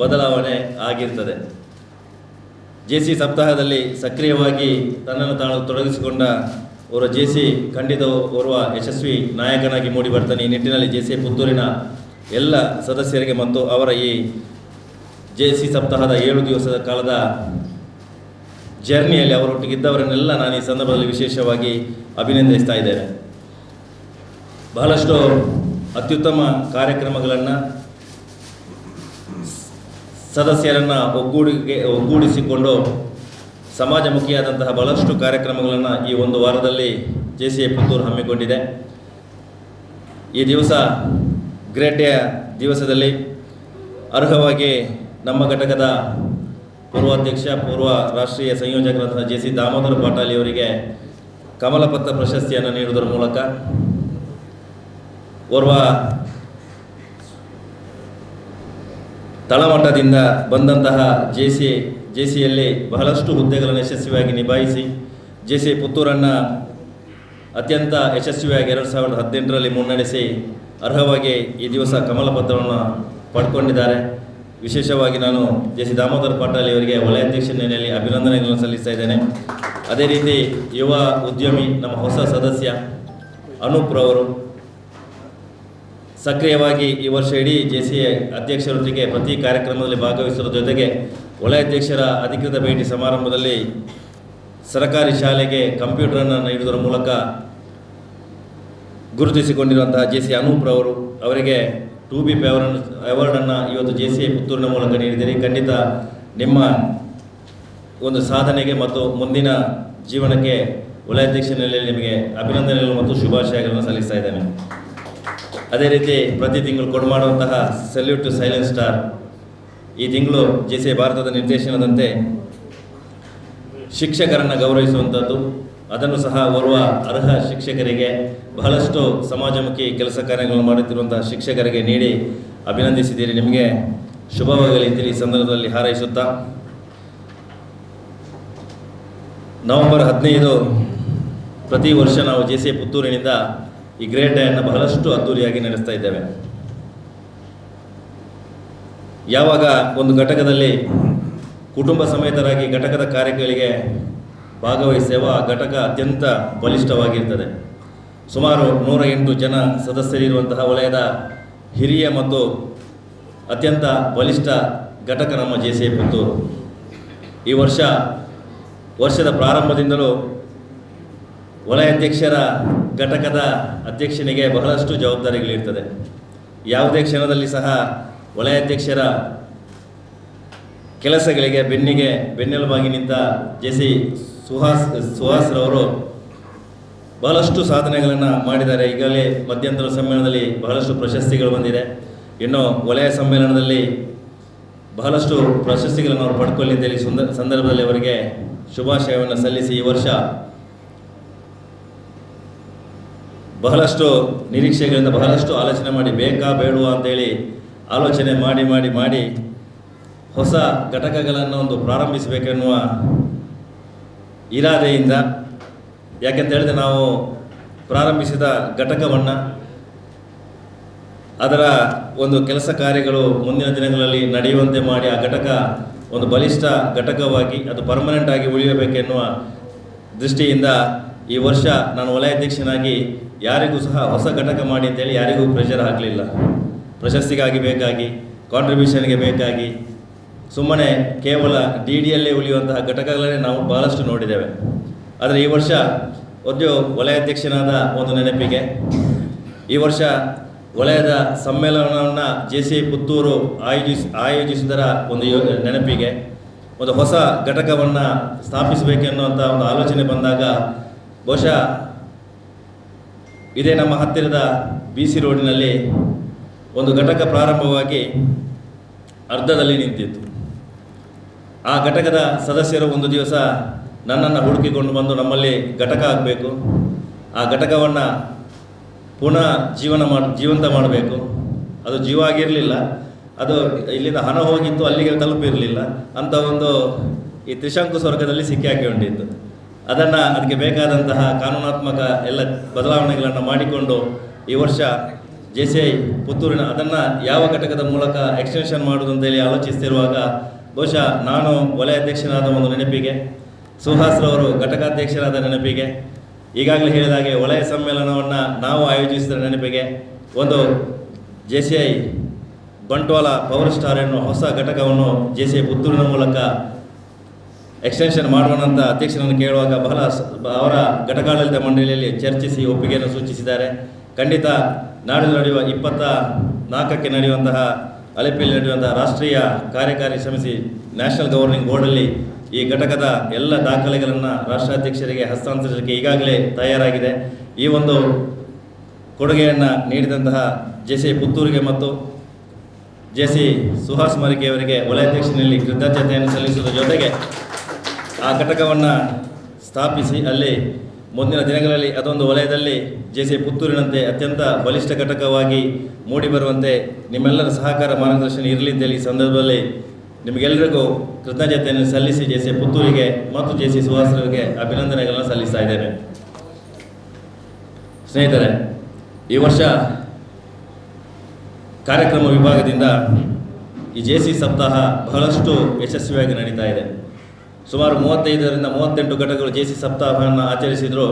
ಬದಲಾವಣೆ ಆಗಿರ್ತದೆ. 𝐗𝐶I ಸಪ್ತಾಹದಲ್ಲಿ ಸಕ್ರಿಯವಾಗಿ ತನ್ನನ್ನು ತಾನು ತೊಡಗಿಸಿಕೊಂಡ ಅವರ 𝐗𝐶I ಖಂಡಿತ ಓರ್ವ ಯಶಸ್ವಿ ನಾಯಕನಾಗಿ ಮೂಡಿ ಬರ್ತಾನೆ. ಈ ನಿಟ್ಟಿನಲ್ಲಿ 𝐗𝐶I ಪುತ್ತೂರಿನ ಎಲ್ಲ ಸದಸ್ಯರಿಗೆ ಮತ್ತು ಅವರ ಈ 𝐗𝐶I ಸಪ್ತಾಹದ 7 ದಿವಸದ ಕಾಲದ ಜರ್ನಿಯಲ್ಲಿ ಅವರೊಟ್ಟಿಗಿದ್ದವರನ್ನೆಲ್ಲ ನಾನು ಈ ಸಂದರ್ಭದಲ್ಲಿ ವಿಶೇಷವಾಗಿ ಅಭಿನಂದಿಸ್ತಾ ಇದ್ದೇನೆ. ಬಹಳಷ್ಟು ಅತ್ಯುತ್ತಮ ಕಾರ್ಯಕ್ರಮಗಳನ್ನು ಸದಸ್ಯರನ್ನು ಒಗ್ಗೂಡಿಸಿಕೊಂಡು ಸಮಾಜಮುಖಿಯಾದಂತಹ ಬಹಳಷ್ಟು ಕಾರ್ಯಕ್ರಮಗಳನ್ನು ಈ 1 ವಾರದಲ್ಲಿ 𝐗𝐶I ಪುತ್ತೂರು ಹಮ್ಮಿಕೊಂಡಿದೆ. ಈ ದಿವಸ ಗ್ರೇಟ್ ಡೇ ದಿವಸದಲ್ಲಿ ಅರ್ಹವಾಗಿ ನಮ್ಮ ಘಟಕದ ಪೂರ್ವಾಧ್ಯಕ್ಷ, ಪೂರ್ವ ರಾಷ್ಟ್ರೀಯ ಸಂಯೋಜಕರಾದ 𝐗𝐶I ದಾಮೋದರ ಪಾಟೀಲ್ ಅವರಿಗೆ ಕಮಲಪತ್ರ ಪ್ರಶಸ್ತಿಯನ್ನು ನೀಡುವುದರ ಮೂಲಕ ಓರ್ವ ತಳಮಟ್ಟದಿಂದ ಬಂದಂತಹ ಜೆ ಸಿಯಲ್ಲಿ ಬಹಳಷ್ಟು ಹುದ್ದೆಗಳನ್ನು ಯಶಸ್ವಿಯಾಗಿ ನಿಭಾಯಿಸಿ ಸಿ ಪುತ್ತೂರನ್ನು ಅತ್ಯಂತ ಯಶಸ್ವಿಯಾಗಿ 2018ರಲ್ಲಿ ಮುನ್ನಡೆಸಿ ಅರ್ಹವಾಗಿ ಈ ದಿವಸ ಕಮಲ ಪತ್ರವನ್ನು ಪಡ್ಕೊಂಡಿದ್ದಾರೆ. ವಿಶೇಷವಾಗಿ ನಾನು ಸಿ ದಾಮೋದರ ಪಾಟೀಲ್ ಅವರಿಗೆ ವಲಯಾಧ್ಯಕ್ಷ ನೆಲೆಯಲ್ಲಿ ಅಭಿನಂದನೆಗಳನ್ನು ಸಲ್ಲಿಸ್ತಾ ಇದ್ದೇನೆ. ಅದೇ ರೀತಿ ಯುವ ಉದ್ಯಮಿ ನಮ್ಮ ಹೊಸ ಸದಸ್ಯ ಅನೂಪ್ರವರು ಸಕ್ರಿಯವಾಗಿ ಈ ವರ್ಷ ಇಡೀ ಸಿ ಅಧ್ಯಕ್ಷರೊಂದಿಗೆ ಪ್ರತಿ ಕಾರ್ಯಕ್ರಮದಲ್ಲಿ ಭಾಗವಹಿಸುವ ಜೊತೆಗೆ ವಲಯಾಧ್ಯಕ್ಷರ ಅಧಿಕೃತ ಭೇಟಿ ಸಮಾರಂಭದಲ್ಲಿ ಸರ್ಕಾರಿ ಶಾಲೆಗೆ ಕಂಪ್ಯೂಟರನ್ನು ನೀಡುವುದರ ಮೂಲಕ ಗುರುತಿಸಿಕೊಂಡಿರುವಂತಹ ಸಿ ಅನೂಪ್ರವರು ಅವರಿಗೆ 2B ಅವಾರ್ಡನ್ನು ಇವತ್ತು ಸಿ ಪುತ್ತೂರಿನ ಮೂಲಕ ನೀಡಿದ್ದೀರಿ. ಖಂಡಿತ ನಿಮ್ಮ ಒಂದು ಸಾಧನೆಗೆ ಮತ್ತು ಮುಂದಿನ ಜೀವನಕ್ಕೆ ವಲಯಾಧ್ಯಕ್ಷ ನೆಲೆಯಲ್ಲಿ ನಿಮಗೆ ಅಭಿನಂದನೆಗಳು ಮತ್ತು ಶುಭಾಶಯಗಳನ್ನು ಸಲ್ಲಿಸ್ತಾ ಇದ್ದೇನೆ. ಅದೇ ರೀತಿ ಪ್ರತಿ ತಿಂಗಳು ಕೊಡುಮಾಡುವಂತಹ ಸಲ್ಯೂಟ್ ಟು ಸೈಲೆಂಟ್ ಸ್ಟಾರ್ ಈ ತಿಂಗಳು ಸಿ ಭಾರತದ ನಿರ್ದೇಶನದಂತೆ ಶಿಕ್ಷಕರನ್ನು ಗೌರವಿಸುವಂಥದ್ದು, ಅದನ್ನು ಸಹ ಓರ್ವ ಅರ್ಹ ಶಿಕ್ಷಕರಿಗೆ ಬಹಳಷ್ಟು ಸಮಾಜಮುಖಿ ಕೆಲಸ ಕಾರ್ಯಗಳನ್ನು ಮಾಡುತ್ತಿರುವಂತಹ ಶಿಕ್ಷಕರಿಗೆ ನೀಡಿ ಅಭಿನಂದಿಸಿದ್ದೀರಿ. ನಿಮಗೆ ಶುಭವಾಗಲಿ ಅಂತೇಳಿ ಈ ಸಂದರ್ಭದಲ್ಲಿ ಹಾರೈಸುತ್ತಾ, ನವೆಂಬರ್ 15 ಪ್ರತಿ ವರ್ಷ ನಾವು ಸಿ ಪುತ್ತೂರಿನಿಂದ ಈ ಗ್ರೇಟ್ ಡೇಯನ್ನು ಬಹಳಷ್ಟು ಅದ್ದೂರಿಯಾಗಿ ನಡೆಸ್ತಾ ಇದ್ದೇವೆ. ಯಾವಾಗ ಒಂದು ಘಟಕದಲ್ಲಿ ಕುಟುಂಬ ಸಮೇತರಾಗಿ ಘಟಕದ ಕಾರ್ಯಗಳಿಗೆ ಭಾಗವಹಿಸುವ ಆ ಘಟಕ ಅತ್ಯಂತ ಬಲಿಷ್ಠವಾಗಿರ್ತದೆ. ಸುಮಾರು 108 ಜನ ಸದಸ್ಯರಿರುವಂತಹ ವಲಯದ ಹಿರಿಯ ಮತ್ತು ಅತ್ಯಂತ ಬಲಿಷ್ಠ ಘಟಕ ನಮ್ಮ ಸಿ ಪುತ್ತೂರು. ಈ ವರ್ಷದ ಪ್ರಾರಂಭದಿಂದಲೂ ವಲಯಾಧ್ಯಕ್ಷರ ಘಟಕದ ಅಧ್ಯಕ್ಷನಿಗೆ ಬಹಳಷ್ಟು ಜವಾಬ್ದಾರಿಗಳಿರ್ತದೆ. ಯಾವುದೇ ಕ್ಷಣದಲ್ಲಿ ಸಹ ವಲಯಾಧ್ಯಕ್ಷರ ಕೆಲಸಗಳಿಗೆ ಬೆನ್ನೆಲುಬಾಗಿ ನಿಂತ ಸಿ ಸುಹಾಸ್ರವರು ಬಹಳಷ್ಟು ಸಾಧನೆಗಳನ್ನು ಮಾಡಿದ್ದಾರೆ. ಈಗಾಗಲೇ ಮಧ್ಯಂತರ ಸಮ್ಮೇಳನದಲ್ಲಿ ಬಹಳಷ್ಟು ಪ್ರಶಸ್ತಿಗಳು ಬಂದಿದೆ. ಇನ್ನು ವಲಯ ಸಮ್ಮೇಳನದಲ್ಲಿ ಬಹಳಷ್ಟು ಪ್ರಶಸ್ತಿಗಳನ್ನು ಅವರು ಪಡ್ಕೊಳ್ಳಿದ್ದೇವೆ. ಸಂದರ್ಭದಲ್ಲಿ ಅವರಿಗೆ ಶುಭಾಶಯವನ್ನು ಸಲ್ಲಿಸಿ ಈ ವರ್ಷ ಬಹಳಷ್ಟು ನಿರೀಕ್ಷೆಗಳಿಂದ ಬಹಳಷ್ಟು ಆಲೋಚನೆ ಮಾಡಿ ಬೇಕಾ ಬೇಡುವ ಅಂತೇಳಿ ಆಲೋಚನೆ ಮಾಡಿ ಹೊಸ ಘಟಕಗಳನ್ನು ಒಂದು ಪ್ರಾರಂಭಿಸಬೇಕೆನ್ನುವ ಇರಾದೆಯಿಂದ, ಯಾಕೆಂತ ಹೇಳಿದ್ರೆ ನಾವು ಪ್ರಾರಂಭಿಸಿದ ಘಟಕವನ್ನು ಅದರ ಒಂದು ಕೆಲಸ ಕಾರ್ಯಗಳು ಮುಂದಿನ ದಿನಗಳಲ್ಲಿ ನಡೆಯುವಂತೆ ಮಾಡಿ ಆ ಘಟಕ ಒಂದು ಬಲಿಷ್ಠ ಘಟಕವಾಗಿ ಅದು ಪರ್ಮನೆಂಟ್ ಆಗಿ ಉಳಿಯಬೇಕೆನ್ನುವ ದೃಷ್ಟಿಯಿಂದ ಈ ವರ್ಷ ನಾನು ವಲಯಾಧ್ಯಕ್ಷನಾಗಿ ಯಾರಿಗೂ ಸಹ ಹೊಸ ಘಟಕ ಮಾಡಿ ಅಂತೇಳಿ ಯಾರಿಗೂ ಪ್ರೆಷರ್ ಹಾಕಲಿಲ್ಲ. ಪ್ರಶಸ್ತಿಗಾಗಿ ಬೇಕಾಗಿ, ಕಾಂಟ್ರಿಬ್ಯೂಷನ್ಗೆ ಬೇಕಾಗಿ ಸುಮ್ಮನೆ ಕೇವಲ ಡಿಯಲ್ಲೇ ಉಳಿಯುವಂತಹ ಘಟಕಗಳನ್ನೇ ನಾವು ಬಹಳಷ್ಟು ನೋಡಿದ್ದೇವೆ. ಆದರೆ ಈ ವರ್ಷ ಒಂದು ವಲಯಾಧ್ಯಕ್ಷನಾದ ಒಂದು ನೆನಪಿಗೆ, ಈ ವರ್ಷ ವಲಯದ ಸಮ್ಮೇಳನವನ್ನು ಸಿ ಪುತ್ತೂರು ಆಯೋಜಿಸಿದರ ಒಂದು ನೆನಪಿಗೆ ಒಂದು ಹೊಸ ಘಟಕವನ್ನು ಸ್ಥಾಪಿಸಬೇಕೆನ್ನುವಂಥ ಒಂದು ಆಲೋಚನೆ ಬಂದಾಗ ಬಹುಶಃ ಇದೇ ನಮ್ಮ ಹತ್ತಿರದ BC ರೋಡಿನಲ್ಲಿ ಒಂದು ಘಟಕ ಪ್ರಾರಂಭವಾಗಿ ಅರ್ಧದಲ್ಲಿ ನಿಂತಿತ್ತು. ಆ ಘಟಕದ ಸದಸ್ಯರು ಒಂದು ದಿವಸ ನನ್ನನ್ನು ಹುಡುಕಿಕೊಂಡು ಬಂದು ನಮ್ಮಲ್ಲಿ ಘಟಕ ಆಗಬೇಕು, ಆ ಘಟಕವನ್ನು ಪುನಃ ಜೀವಂತ ಮಾಡಬೇಕು. ಅದು ಜೀವ ಆಗಿರಲಿಲ್ಲ, ಅದು ಇಲ್ಲಿಂದ ಹಣ ಹೋಗಿತ್ತು, ಅಲ್ಲಿಗೆ ತಲುಪಿರಲಿಲ್ಲ ಅಂತ ಒಂದು ಈ ತ್ರಿಶಂಕು ಸ್ವರ್ಗದಲ್ಲಿ ಸಿಕ್ಕಿ ಹಾಕಿಕೊಂಡಿತ್ತು. ಅದಕ್ಕೆ ಬೇಕಾದಂತಹ ಕಾನೂನಾತ್ಮಕ ಎಲ್ಲ ಬದಲಾವಣೆಗಳನ್ನು ಮಾಡಿಕೊಂಡು ಈ ವರ್ಷ ಸಿ ಪುತ್ತೂರಿನ ಅದನ್ನು ಯಾವ ಘಟಕದ ಮೂಲಕ ಎಕ್ಸ್ಟೆನ್ಷನ್ ಮಾಡೋದು ಅಂತೇಳಿ ಆಲೋಚಿಸ್ತಿರುವಾಗ ಬಹುಶಃ ನಾನು ವಲಯಾಧ್ಯಕ್ಷನಾದ ಒಂದು ನೆನಪಿಗೆ, ಸುಹಾಸ್ರವರು ಘಟಕಾಧ್ಯಕ್ಷರಾದ ನೆನಪಿಗೆ, ಈಗಾಗಲೇ ಹೇಳಿದಾಗೆ ವಲಯ ಸಮ್ಮೇಳನವನ್ನು ನಾವು ಆಯೋಜಿಸಿದ ನೆನಪಿಗೆ ಒಂದು ಸಿ ಬಂಟ್ವಾಳ ಪವರ್ ಸ್ಟಾರ್ ಎನ್ನುವ ಹೊಸ ಘಟಕವನ್ನು ಸಿ ಪುತ್ತೂರಿನ ಮೂಲಕ ಎಕ್ಸ್ಟೆನ್ಷನ್ ಮಾಡೋಣ ಅಂತ ಅಧ್ಯಕ್ಷರನ್ನು ಕೇಳುವಾಗ ಅವರ ಘಟಕಾಡಳಿತ ಮಂಡಳಿಯಲ್ಲಿ ಚರ್ಚಿಸಿ ಒಪ್ಪಿಗೆಯನ್ನು ಸೂಚಿಸಿದ್ದಾರೆ. ಖಂಡಿತ ನಾಡು ನಡೆಯುವ 24ಕ್ಕೆ ನಡೆಯುವಂತಹ ಅಲೆಪಿಯಲ್ಲಿ ನಡೆಯುವಂತಹ ರಾಷ್ಟ್ರೀಯ ಕಾರ್ಯಕಾರಿ ಸಮಿತಿ ನ್ಯಾಷನಲ್ ಗವರ್ನಿಂಗ್ ಬೋರ್ಡಲ್ಲಿ ಈ ಘಟಕದ ಎಲ್ಲ ದಾಖಲೆಗಳನ್ನು ರಾಷ್ಟ್ರಾಧ್ಯಕ್ಷರಿಗೆ ಹಸ್ತಾಂತರಿಸಲಿಕ್ಕೆ ಈಗಾಗಲೇ ತಯಾರಾಗಿದೆ. ಈ ಒಂದು ಕೊಡುಗೆಯನ್ನು ನೀಡಿದಂತಹ ಸಿ ಪುತ್ತೂರಿಗೆ ಮತ್ತು ಸಿ ಸುಹಾಸ್ ಮರಿಕೆಯವರಿಗೆ ವಲಯಾಧ್ಯಕ್ಷನಲ್ಲಿ ಕೃತಜ್ಞತೆಯನ್ನು ಸಲ್ಲಿಸುವುದರ ಜೊತೆಗೆ ಆ ಘಟಕವನ್ನು ಸ್ಥಾಪಿಸಿ ಅಲ್ಲಿ ಮುಂದಿನ ದಿನಗಳಲ್ಲಿ ಅದೊಂದು ವಲಯದಲ್ಲಿ 𝐺𝐶 ಪುತ್ತೂರಿನಂತೆ ಅತ್ಯಂತ ಬಲಿಷ್ಠ ಘಟಕವಾಗಿ ಮೂಡಿಬರುವಂತೆ ನಿಮ್ಮೆಲ್ಲರ ಸಹಕಾರ ಮಾರ್ಗದರ್ಶನ ಇರಲಿ ಅಂತೇಳಿ ಈ ಸಂದರ್ಭದಲ್ಲಿ ನಿಮಗೆಲ್ಲರಿಗೂ ಕೃತಜ್ಞತೆಯನ್ನು ಸಲ್ಲಿಸಿ 𝐺𝐶 ಪುತ್ತೂರಿಗೆ ಮತ್ತು 𝐺𝐶 ಸುಹಾಸರಿಗೆ ಅಭಿನಂದನೆಗಳನ್ನು ಸಲ್ಲಿಸ್ತಾ ಇದ್ದೇನೆ. ಸ್ನೇಹಿತರೆ, ಈ ವರ್ಷ ಕಾರ್ಯಕ್ರಮ ವಿಭಾಗದಿಂದ ಈ 𝐺𝐶 ಸಪ್ತಾಹ ಬಹಳಷ್ಟು ಯಶಸ್ವಿಯಾಗಿ ನಡೀತಾ ಇದೆ. ಸುಮಾರು 35ರಿಂದ 38 ಘಟಕಗಳು 𝐺𝐶 ಸಪ್ತಾಹವನ್ನು ಆಚರಿಸಿದರು.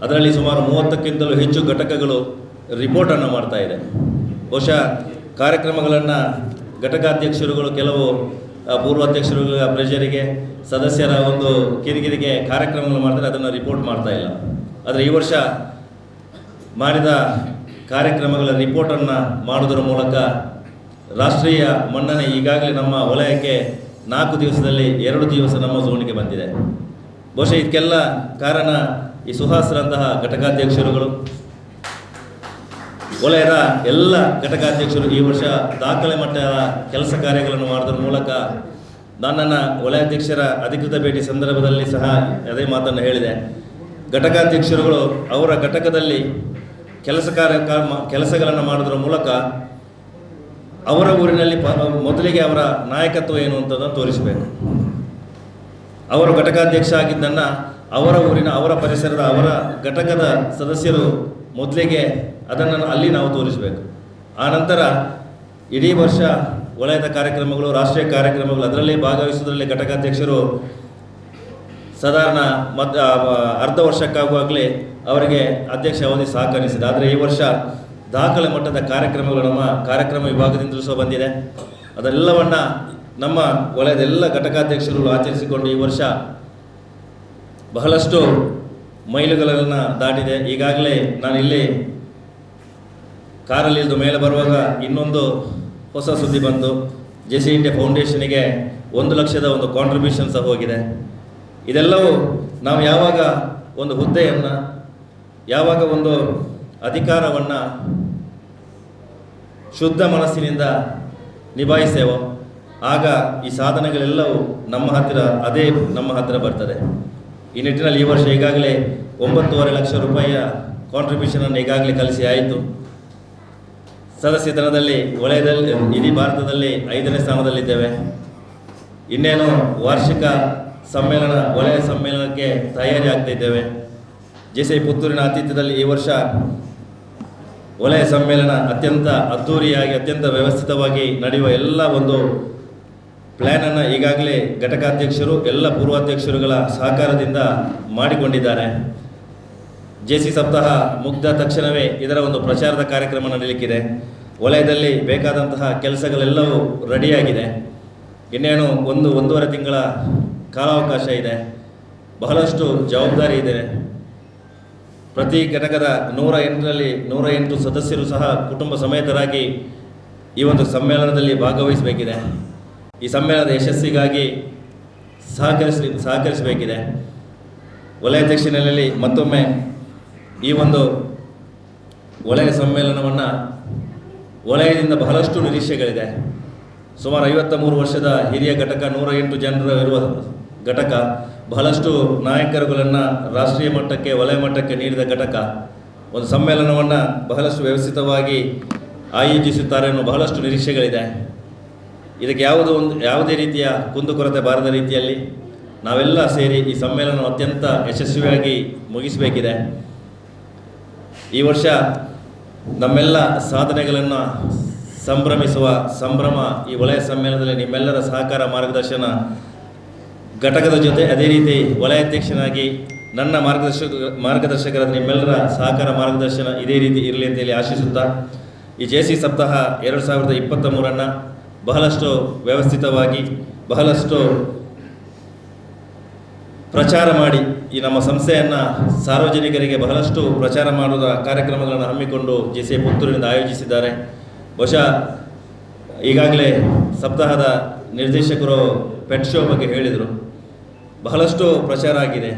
ಅದರಲ್ಲಿ ಸುಮಾರು 30ಕ್ಕಿಂತಲೂ ಹೆಚ್ಚು ಘಟಕಗಳು ರಿಪೋರ್ಟನ್ನು ಮಾಡ್ತಾ ಇದೆ. ಬಹುಶಃ ಕಾರ್ಯಕ್ರಮಗಳನ್ನು ಘಟಕಾಧ್ಯಕ್ಷರುಗಳು ಕೆಲವು ಪೂರ್ವಾಧ್ಯಕ್ಷರುಗಳ ಪ್ರೆಷರಿಗೆ ಸದಸ್ಯರ ಒಂದು ಕಿರಿಕಿರಿಗೆ ಕಾರ್ಯಕ್ರಮಗಳು ಮಾಡ್ತಾರೆ, ಅದನ್ನು ರಿಪೋರ್ಟ್ ಮಾಡ್ತಾ ಇಲ್ಲ. ಆದರೆ ಈ ವರ್ಷ ಮಾಡಿದ ಕಾರ್ಯಕ್ರಮಗಳ ರಿಪೋರ್ಟನ್ನು ಮಾಡೋದರ ಮೂಲಕ ರಾಷ್ಟ್ರೀಯ ಮನ್ನಣೆ ಈಗಾಗಲೇ ನಮ್ಮ ವಲಯಕ್ಕೆ 4 ದಿವಸದಲ್ಲಿ 2 ದಿವಸ ನಮ್ಮ ಝೋನಿಗೆ ಬಂದಿದೆ. ಬಹುಶಃ ಇದಕ್ಕೆಲ್ಲ ಕಾರಣ ಈ ಸುಹಾಸರಂತಹ ಘಟಕಾಧ್ಯಕ್ಷರುಗಳು, ವಲಯದ ಎಲ್ಲ ಘಟಕಾಧ್ಯಕ್ಷರು ಈ ವರ್ಷ ದಾಖಲೆ ಮಟ್ಟದ ಕೆಲಸ ಕಾರ್ಯಗಳನ್ನು ಮಾಡೋದ್ರ ಮೂಲಕ ನನ್ನನ್ನು ವಲಯಾಧ್ಯಕ್ಷರ ಅಧಿಕೃತ ಭೇಟಿ ಸಂದರ್ಭದಲ್ಲಿ ಸಹ ಅದೇ ಮಾತನ್ನು ಹೇಳಿದೆ. ಘಟಕಾಧ್ಯಕ್ಷರುಗಳು ಅವರ ಘಟಕದಲ್ಲಿ ಕೆಲಸಗಳನ್ನು ಮಾಡೋದ್ರ ಮೂಲಕ ಅವರ ಊರಿನಲ್ಲಿ ಮೊದಲಿಗೆ ಅವರ ನಾಯಕತ್ವ ಏನು ಅಂತದನ್ನು ತೋರಿಸಬೇಕು. ಅವರು ಘಟಕಾಧ್ಯಕ್ಷ ಆಗಿದ್ದನ್ನು ಅವರ ಊರಿನ, ಅವರ ಪರಿಸರದ, ಅವರ ಘಟಕದ ಸದಸ್ಯರು ಮೊದಲಿಗೆ ಅದನ್ನು ಅಲ್ಲಿ ನಾವು ತೋರಿಸಬೇಕು. ಆನಂತರ ಇಡೀ ವರ್ಷ ವಲಯದ ಕಾರ್ಯಕ್ರಮಗಳು, ರಾಷ್ಟ್ರೀಯ ಕಾರ್ಯಕ್ರಮಗಳು ಅದರಲ್ಲಿ ಭಾಗವಹಿಸುವುದರಲ್ಲಿ ಘಟಕಾಧ್ಯಕ್ಷರು ಸಾಧಾರಣ ಅರ್ಧ ವರ್ಷಕ್ಕಾಗುವಾಗಲೇ ಅವರಿಗೆ ಅಧ್ಯಕ್ಷ ಅವಧಿ ಸಹಕರಿಸಿದೆ. ಆದರೆ ಈ ವರ್ಷ ದಾಖಲೆ ಮಟ್ಟದ ಕಾರ್ಯಕ್ರಮಗಳು ನಮ್ಮ ಕಾರ್ಯಕ್ರಮ ವಿಭಾಗದಿಂದಲೂ ಸಹ ಬಂದಿದೆ. ಅದೆಲ್ಲವನ್ನು ನಮ್ಮ ವಲಯದ ಎಲ್ಲ ಘಟಕಾಧ್ಯಕ್ಷರು ಆಚರಿಸಿಕೊಂಡು ಈ ವರ್ಷ ಬಹಳಷ್ಟು ಮೈಲುಗಲ್ಲನ್ನು ದಾಟಿದೆ. ಈಗಾಗಲೇ ನಾನು ಇಲ್ಲಿ ಕಾರಲ್ಲಿ ಇಳಿದು ಮೇಲೆ ಬರುವಾಗ ಇನ್ನೊಂದು ಹೊಸ ಸುದ್ದಿ ಬಂತು. 𝐺𝐶 ಇಂಡಿಯಾ ಫೌಂಡೇಶನಿಗೆ 1 ಲಕ್ಷದ ಒಂದು ಕಾಂಟ್ರಿಬ್ಯೂಷನ್ ಸಹ ಹೋಗಿದೆ. ಇದೆಲ್ಲವೂ ನಾವು ಯಾವಾಗ ಒಂದು ಹುದ್ದೆಯನ್ನು, ಯಾವಾಗ ಒಂದು ಅಧಿಕಾರವನ್ನು ಶುದ್ಧ ಮನಸ್ಸಿನಿಂದ ನಿಭಾಯಿಸ್ತೇವೋ ಆಗ ಈ ಸಾಧನೆಗಳೆಲ್ಲವೂ ನಮ್ಮ ಹತ್ತಿರ ಬರ್ತದೆ. ಈ ನಿಟ್ಟಿನಲ್ಲಿ ಈ ವರ್ಷ ಈಗಾಗಲೇ 9.5 ಲಕ್ಷ ರೂಪಾಯಿಯ ಕಾಂಟ್ರಿಬ್ಯೂಷನನ್ನು ಈಗಾಗಲೇ ಕಲಿಸಿ ಆಯಿತು. ಸದಸ್ಯತನದಲ್ಲಿ ವಲಯದಲ್ಲಿ ಇಡೀ ಭಾರತದಲ್ಲಿ 5ನೇ ಸ್ಥಾನದಲ್ಲಿದ್ದೇವೆ. ಇನ್ನೇನು ವಾರ್ಷಿಕ ಸಮ್ಮೇಳನ, ವಲಯ ಸಮ್ಮೇಳನಕ್ಕೆ ತಯಾರಿ ಆಗ್ತಾ ಇದ್ದೇವೆ. 𝐺𝐶 ಪುತ್ತೂರಿನ ಆತಿಥ್ಯದಲ್ಲಿ ಈ ವರ್ಷ ವಲಯ ಸಮ್ಮೇಳನ ಅತ್ಯಂತ ಅದ್ಧೂರಿಯಾಗಿ, ಅತ್ಯಂತ ವ್ಯವಸ್ಥಿತವಾಗಿ ನಡೆಯುವ ಎಲ್ಲ ಒಂದು ಪ್ಲ್ಯಾನನ್ನು ಈಗಾಗಲೇ ಘಟಕಾಧ್ಯಕ್ಷರು, ಎಲ್ಲ ಪೂರ್ವಾಧ್ಯಕ್ಷರುಗಳ ಸಹಕಾರದಿಂದ ಮಾಡಿಕೊಂಡಿದ್ದಾರೆ. 𝐺𝐶 ಸಪ್ತಾಹ ಮುಗ್ದ ತಕ್ಷಣವೇ ಇದರ ಒಂದು ಪ್ರಚಾರದ ಕಾರ್ಯಕ್ರಮ ನಡೆಯಲಿಕ್ಕಿದೆ. ವಲಯದಲ್ಲಿ ಬೇಕಾದಂತಹ ಕೆಲಸಗಳೆಲ್ಲವೂ ರೆಡಿಯಾಗಿದೆ. ಇನ್ನೇನು 1-1.5 ತಿಂಗಳ ಕಾಲಾವಕಾಶ ಇದೆ. ಬಹಳಷ್ಟು ಜವಾಬ್ದಾರಿ ಇದೆ. ಪ್ರತಿ ಘಟಕದ 108ರಲ್ಲಿ 108 ಸದಸ್ಯರು ಸಹ ಕುಟುಂಬ ಸಮೇತರಾಗಿ ಈ ಒಂದು ಸಮ್ಮೇಳನದಲ್ಲಿ ಭಾಗವಹಿಸಬೇಕಿದೆ. ಈ ಸಮ್ಮೇಳನದ ಯಶಸ್ಸಿಗಾಗಿ ಸಹಕರಿಸಬೇಕಿದೆ. ವಲಯಾಧ್ಯಕ್ಷನಲ್ಲಿ ಮತ್ತೊಮ್ಮೆ ಈ ಒಂದು ವಲಯ ಸಮ್ಮೇಳನವನ್ನು ವಲಯದಿಂದ ಬಹಳಷ್ಟು ನಿರೀಕ್ಷೆಗಳಿದೆ. ಸುಮಾರು 53 ವರ್ಷದ ಹಿರಿಯ ಘಟಕ, 108 ಜನರು ಇರುವ ಘಟಕ, ಬಹಳಷ್ಟು ನಾಯಕರುಗಳನ್ನು ರಾಷ್ಟ್ರೀಯ ಮಟ್ಟಕ್ಕೆ, ವಲಯ ಮಟ್ಟಕ್ಕೆ ನೀಡಿದ ಘಟಕ. ಒಂದು ಸಮ್ಮೇಳನವನ್ನು ಬಹಳಷ್ಟು ವ್ಯವಸ್ಥಿತವಾಗಿ ಆಯೋಜಿಸುತ್ತಾರೆ ಅನ್ನೋ ಬಹಳಷ್ಟು ನಿರೀಕ್ಷೆಗಳಿದೆ. ಇದಕ್ಕೆ ಯಾವುದೇ ರೀತಿಯ ಕುಂದುಕೊರತೆ ಬಾರದ ರೀತಿಯಲ್ಲಿ ನಾವೆಲ್ಲ ಸೇರಿ ಈ ಸಮ್ಮೇಳನ ಅತ್ಯಂತ ಯಶಸ್ವಿಯಾಗಿ ಮುಗಿಸಬೇಕಿದೆ. ಈ ವರ್ಷ ನಮ್ಮೆಲ್ಲ ಸಾಧನೆಗಳನ್ನು ಸಂಭ್ರಮಿಸುವ ಸಂಭ್ರಮ ಈ ವಲಯ ಸಮ್ಮೇಳನದಲ್ಲಿ ನಿಮ್ಮೆಲ್ಲರ ಸಹಕಾರ ಮಾರ್ಗದರ್ಶನ ಘಟಕದ ಜೊತೆ, ಅದೇ ರೀತಿ ವಲಯಾಧ್ಯಕ್ಷನಾಗಿ ನನ್ನ ಮಾರ್ಗದರ್ಶಕರಾದ ನಿಮ್ಮೆಲ್ಲರ ಸಹಕಾರ ಮಾರ್ಗದರ್ಶನ ಇದೇ ರೀತಿ ಇರಲಿ ಅಂತೇಳಿ ಆಶಿಸುತ್ತಾ ಈ 𝐺𝐶 ಸಪ್ತಾಹ 2023 ಬಹಳಷ್ಟು ವ್ಯವಸ್ಥಿತವಾಗಿ, ಬಹಳಷ್ಟು ಪ್ರಚಾರ ಮಾಡಿ ಈ ನಮ್ಮ ಸಂಸ್ಥೆಯನ್ನು ಸಾರ್ವಜನಿಕರಿಗೆ ಬಹಳಷ್ಟು ಪ್ರಚಾರ ಮಾಡುವ ಕಾರ್ಯಕ್ರಮಗಳನ್ನು ಹಮ್ಮಿಕೊಂಡು 𝐺𝐶 ಪುತ್ತೂರಿನಿಂದ ಆಯೋಜಿಸಿದ್ದಾರೆ. ಬಹುಶಃ ಈಗಾಗಲೇ ಸಪ್ತಾಹದ ನಿರ್ದೇಶಕರು ಪೆಟ್ ಶೋ ಬಗ್ಗೆ ಹೇಳಿದರು. ಬಹಳಷ್ಟು ಪ್ರಚಾರ ಆಗಿದೆ.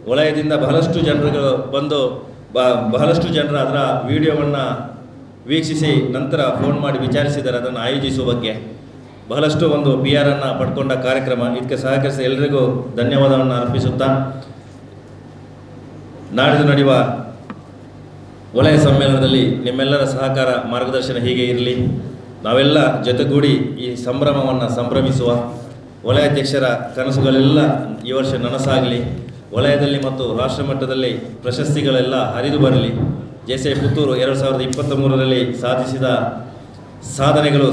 ವಲಯದಿಂದ ಬಹಳಷ್ಟು ಜನರು ಬಂದು ಬಹಳಷ್ಟು ಜನರು ಅದರ ವಿಡಿಯೋವನ್ನು ವೀಕ್ಷಿಸಿ ನಂತರ ಫೋನ್ ಮಾಡಿ ವಿಚಾರಿಸಿದ್ದಾರೆ ಅದನ್ನು ಆಯೋಜಿಸುವ ಬಗ್ಗೆ. ಬಹಳಷ್ಟು ಒಂದು PR ಅನ್ನು ಪಡ್ಕೊಂಡ ಕಾರ್ಯಕ್ರಮ. ಇದಕ್ಕೆ ಸಹಕರಿಸಿ ಎಲ್ಲರಿಗೂ ಧನ್ಯವಾದವನ್ನು ಅರ್ಪಿಸುತ್ತಾ ನಾಡಿದ್ದು ನಡೆಯುವ ವಲಯ ಸಮ್ಮೇಳನದಲ್ಲಿ ನಿಮ್ಮೆಲ್ಲರ ಸಹಕಾರ ಮಾರ್ಗದರ್ಶನ ಹೀಗೆ ಇರಲಿ. ನಾವೆಲ್ಲ ಜೊತೆಗೂಡಿ ಈ ಸಂಭ್ರಮವನ್ನು ಸಂಭ್ರಮಿಸುವ. ವಲಯಾಧ್ಯಕ್ಷರ ಕನಸುಗಳೆಲ್ಲ ಈ ವರ್ಷ ನನಸಾಗಲಿ. ವಲಯದಲ್ಲಿ ಮತ್ತು ರಾಷ್ಟ್ರ ಮಟ್ಟದಲ್ಲಿ ಪ್ರಶಸ್ತಿಗಳೆಲ್ಲ ಹರಿದು ಬರಲಿ. 𝐻𝐶 ಪುತ್ತೂರು 2023ರಲ್ಲಿ ಸಾಧಿಸಿದ ಸಾಧನೆಗಳು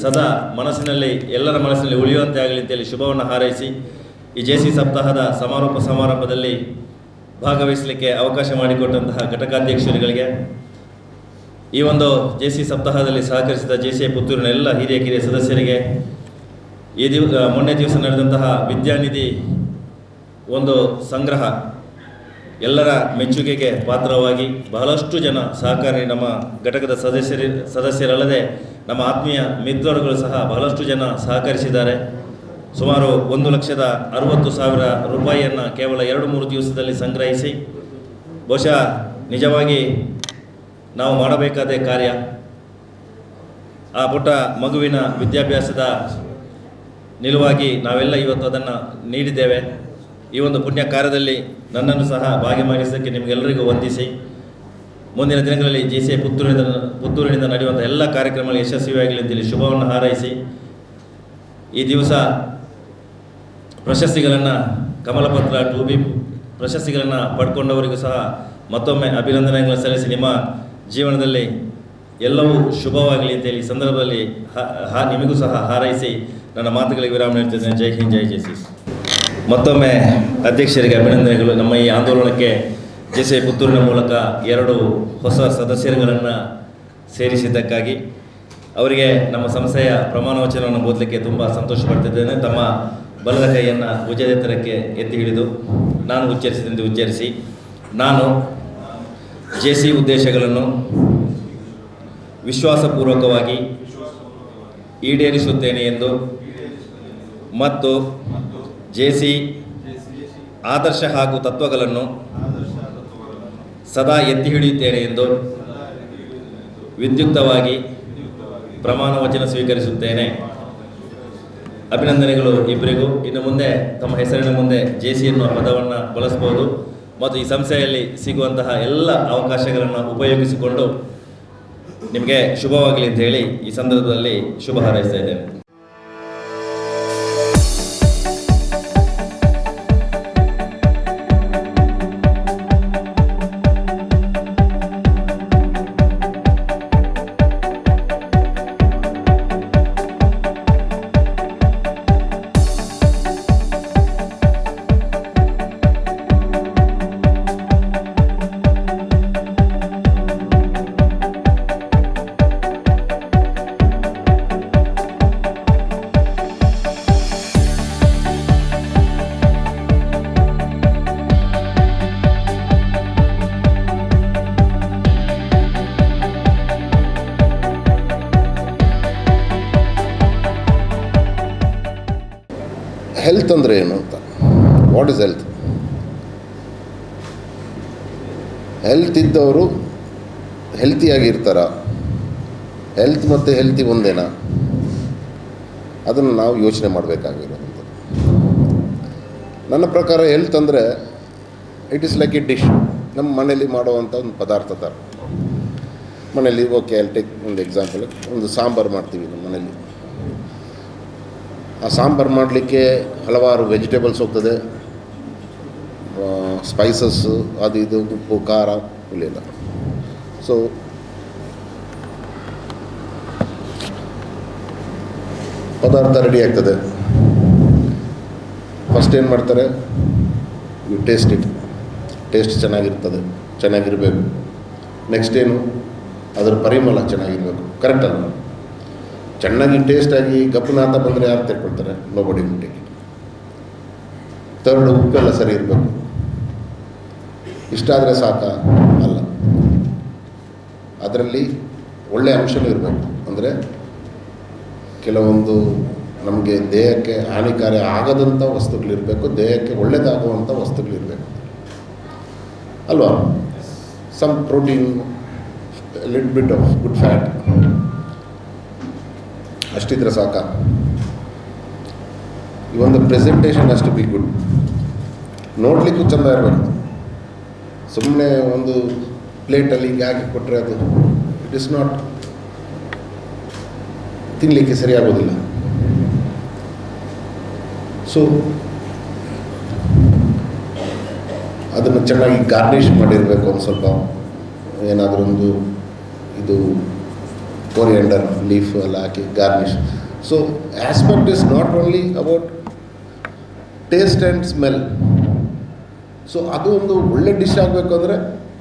ಸದಾ ಮನಸ್ಸಿನಲ್ಲಿ ಎಲ್ಲರ ಮನಸ್ಸಿನಲ್ಲಿ ಉಳಿಯುವಂತೆ ಆಗಲಿ ಅಂತೇಳಿ ಶುಭವನ್ನು ಹಾರೈಸಿ, ಈ 𝐻𝐶 ಸಪ್ತಾಹದ ಸಮಾರೋಪ ಸಮಾರಂಭದಲ್ಲಿ ಭಾಗವಹಿಸಲಿಕ್ಕೆ ಅವಕಾಶ ಮಾಡಿಕೊಟ್ಟಂತಹ ಘಟಕಾಧ್ಯಕ್ಷರುಗಳಿಗೆ, ಈ ಒಂದು 𝐻𝐶 ಸಪ್ತಾಹದಲ್ಲಿ ಸಹಕರಿಸಿದ 𝐻𝐶 ಪುತ್ತೂರಿನ ಎಲ್ಲ ಹಿರಿಯ ಕಿರಿಯ ಸದಸ್ಯರಿಗೆ, ಮೊನ್ನೆ ದಿವಸ ನಡೆದಂತಹ ವಿದ್ಯಾನಿಧಿ ಒಂದು ಸಂಗ್ರಹ ಎಲ್ಲರ ಮೆಚ್ಚುಗೆಗೆ ಪಾತ್ರವಾಗಿ ಬಹಳಷ್ಟು ಜನ ಸಹಕಾರಿ ನಮ್ಮ ಘಟಕದ ಸದಸ್ಯರಲ್ಲದೆ ನಮ್ಮ ಆತ್ಮೀಯ ಮಿತ್ರರುಗಳು ಸಹ ಬಹಳಷ್ಟು ಜನ ಸಹಕರಿಸಿದ್ದಾರೆ. ಸುಮಾರು 1,60,000 ರೂಪಾಯಿಯನ್ನು ಕೇವಲ 2-3 ದಿವಸದಲ್ಲಿ ಸಂಗ್ರಹಿಸಿ, ಬಹುಶಃ ನಿಜವಾಗಿ ನಾವು ಮಾಡಬೇಕಾದ ಕಾರ್ಯ. ಆ ಪುಟ್ಟ ಮಗುವಿನ ವಿದ್ಯಾಭ್ಯಾಸದ ನಿಲುವಾಗಿ ನಾವೆಲ್ಲ ಇವತ್ತು ಅದನ್ನು ನೀಡಿದ್ದೇವೆ. ಈ ಒಂದು ಪುಣ್ಯ ಕಾರ್ಯದಲ್ಲಿ ನನ್ನನ್ನು ಸಹ ಭಾಗಿಯಾಗಿಸೋಕ್ಕೆ ನಿಮಗೆಲ್ಲರಿಗೂ ವಂದಿಸಿ, ಮುಂದಿನ ದಿನಗಳಲ್ಲಿ 𝐻𝐶 ಪುತ್ತೂರಿನಿಂದ ನಡೆಯುವಂಥ ಎಲ್ಲ ಕಾರ್ಯಕ್ರಮಗಳು ಯಶಸ್ವಿಯಾಗಲಿ ಅಂತೇಳಿ ಶುಭವನ್ನು ಹಾರೈಸಿ, ಈ ದಿವಸ ಪ್ರಶಸ್ತಿಗಳನ್ನು ಕಮಲಪತ್ರ 2B ಪ್ರಶಸ್ತಿಗಳನ್ನು ಪಡ್ಕೊಂಡವರಿಗೂ ಸಹ ಮತ್ತೊಮ್ಮೆ ಅಭಿನಂದನೆಗಳನ್ನು ಸಲ್ಲಿಸಿ, ನಿಮ್ಮ ಜೀವನದಲ್ಲಿ ಎಲ್ಲವೂ ಶುಭವಾಗಲಿ ಅಂತೇಳಿ ಈ ಸಂದರ್ಭದಲ್ಲಿ ನಿಮಗೂ ಸಹ ಹಾರೈಸಿ ನನ್ನ ಮಾತುಗಳಿಗೆ ವಿರಾಮ ನೀಡ್ತಿದ್ದೇನೆ. ಜೈ ಹಿಂದ್, ಜೈ 𝐻𝐶. ಮತ್ತೊಮ್ಮೆ ಅಧ್ಯಕ್ಷರಿಗೆ ಅಭಿನಂದನೆಗಳು. ನಮ್ಮ ಈ ಆಂದೋಲನಕ್ಕೆ 𝐻𝐶 ಪುತ್ತೂರಿನ ಮೂಲಕ 2 ಹೊಸ ಸದಸ್ಯರುಗಳನ್ನು ಸೇರಿಸಿದ್ದಕ್ಕಾಗಿ ಅವರಿಗೆ ನಮ್ಮ ಸಂಸ್ಥೆಯ ಪ್ರಮಾಣ ವಚನವನ್ನು ಓದಲಿಕ್ಕೆ ತುಂಬ ಸಂತೋಷ ಪಡ್ತಿದ್ದೇನೆ. ತಮ್ಮ ಬಲದ ಕೈಯನ್ನು ಭುಜದೆತ್ತರಕ್ಕೆ ಎತ್ತಿ ಹಿಡಿದು ನಾನು ಉಚ್ಚರಿಸಿದಂತೆ ಉಚ್ಚರಿಸಿ, ನಾನು 𝐻𝐶 ಉದ್ದೇಶಗಳನ್ನು ವಿಶ್ವಾಸಪೂರ್ವಕವಾಗಿ ಈಡೇರಿಸುತ್ತೇನೆ ಎಂದು ಮತ್ತು 𝐻𝐶 ಆದರ್ಶ ಹಾಗೂ ತತ್ವಗಳನ್ನು ಸದಾ ಎತ್ತಿ ಹಿಡಿಯುತ್ತೇನೆ ಎಂದು ವಿದ್ಯುಕ್ತವಾಗಿ ಪ್ರಮಾಣ ವಚನ ಸ್ವೀಕರಿಸುತ್ತೇನೆ. ಅಭಿನಂದನೆಗಳು ಇಬ್ಬರಿಗೂ. ಇನ್ನು ಮುಂದೆ ತಮ್ಮ ಹೆಸರಿನ ಮುಂದೆ 𝐻𝐶 ಎನ್ನುವ ಪದವನ್ನು ಬಳಸ್ಬೋದು ಮತ್ತು ಈ ಸಂಸ್ಥೆಯಲ್ಲಿ ಸಿಗುವಂತಹ ಎಲ್ಲ ಅವಕಾಶಗಳನ್ನು ಉಪಯೋಗಿಸಿಕೊಂಡು ನಿಮಗೆ ಶುಭವಾಗಲಿ ಅಂತ ಹೇಳಿ ಈ ಸಂದರ್ಭದಲ್ಲಿ ಶುಭ ಹಾರೈಸ್ತಾ ಇದ್ದೇನೆ. ಹೆಲ್ತ್ ಅಂದರೆ ಏನು ಅಂತ, ವಾಟ್ ಇಸ್ ಹೆಲ್ತ್? ಹೆಲ್ತ್ ಇದ್ದವರು ಹೆಲ್ತಿಯಾಗಿರ್ತಾರ? ಹೆಲ್ತ್ ಮತ್ತು ಹೆಲ್ತಿ ಒಂದೇನಾ? ಅದನ್ನು ನಾವು ಯೋಚನೆ ಮಾಡಬೇಕಾಗಿರೋದು. ನನ್ನ ಪ್ರಕಾರ ಹೆಲ್ತ್ ಅಂದರೆ it is like A dish. ನಮ್ಮ ಮನೇಲಿ ಮಾಡುವಂಥ ಒಂದು ಪದಾರ್ಥ ಥರ. ಮನೇಲಿ ಓಕೆ, ಐ ಟೇಕ್ ಒಂದು ಎಕ್ಸಾಂಪಲ್, ಒಂದು ಸಾಂಬಾರು ಮಾಡ್ತೀವಿ ನಮ್ಮ ಮನೇಲಿ. ಆ ಸಾಂಬಾರು ಮಾಡಲಿಕ್ಕೆ ಹಲವಾರು ವೆಜಿಟೇಬಲ್ಸ್ ಹೋಗ್ತದೆ, ಸ್ಪೈಸಸ್ಸು, ಅದು ಇದು, ಉಪ್ಪು ಖಾರ ಇಲ್ಲ. ಸೊ ಪದಾರ್ಥ ರೆಡಿ ಆಗ್ತದೆ. ಫಸ್ಟ್ ಏನು ಮಾಡ್ತಾರೆ, ಯು ಟೇಸ್ಟ್ ಇಟ್. ಟೇಸ್ಟ್ ಚೆನ್ನಾಗಿರಬೇಕು. ನೆಕ್ಸ್ಟ್ ಏನು, ಅದರ ಪರಿಮಳ ಚೆನ್ನಾಗಿರಬೇಕು. ಕರೆಕ್ಟ್ ಅಲ್ಲ? ಚೆನ್ನಾಗಿ ಟೇಸ್ಟಾಗಿ ಗಪ್ಪನ ಅಂತ ಬಂದರೆ ಯಾರು ತೆಕ್ಕೊಳ್ತಾರೆ? Nobody take it. ಥರ್ಡ್, ಉಪ್ಪೆಲ್ಲ ಸರಿ ಇರಬೇಕು. ಇಷ್ಟಾದರೆ ಸಾಕ? ಅಲ್ಲ, ಅದರಲ್ಲಿ ಒಳ್ಳೆಯ ಅಂಶನೂ ಇರಬೇಕು. ಅಂದರೆ ಕೆಲವೊಂದು ನಮಗೆ ದೇಹಕ್ಕೆ ಹಾನಿಕಾರಿ ಆಗದಂಥ ವಸ್ತುಗಳಿರಬೇಕು, ದೇಹಕ್ಕೆ ಒಳ್ಳೆಯದಾಗುವಂಥ ವಸ್ತುಗಳಿರಬೇಕು ಅಲ್ವಾ? Some protein, little bit of good fat, ಅಷ್ಟಿದ್ರೆ ಸಾಕ. ಈ ಒಂದು ಪ್ರೆಸೆಂಟೇಷನ್ ಅಷ್ಟು ಬಿ ಗುಡ್, ನೋಡಲಿಕ್ಕೂ ಚೆಂದ ಇರಬೇಕು. ಸುಮ್ಮನೆ ಒಂದು ಪ್ಲೇಟಲ್ಲಿ ಹಿಂಗೆ ಹಾಕಿ ಕೊಟ್ಟರೆ ಅದು ಇಟ್ ಇಸ್ ನಾಟ್ ತಿನ್ನಲಿಕ್ಕೆ ಸರಿಯಾಗೋದಿಲ್ಲ. ಸೊ ಅದನ್ನು ಚೆನ್ನಾಗಿ ಗಾರ್ನಿಷ್ ಮಾಡಿರಬೇಕು. ಒಂದು ಸ್ವಲ್ಪ ಏನಾದರೂ ಒಂದು ಇದು ಕೊರಿಯಂಡರ್ ಲೀಫ್ ಎಲ್ಲ ಹಾಕಿ garnish. So aspect is not only about taste and smell. So ಅದು ಒಂದು ಒಳ್ಳೆ ಡಿಶ್ ಆಗಬೇಕು ಅಂದರೆ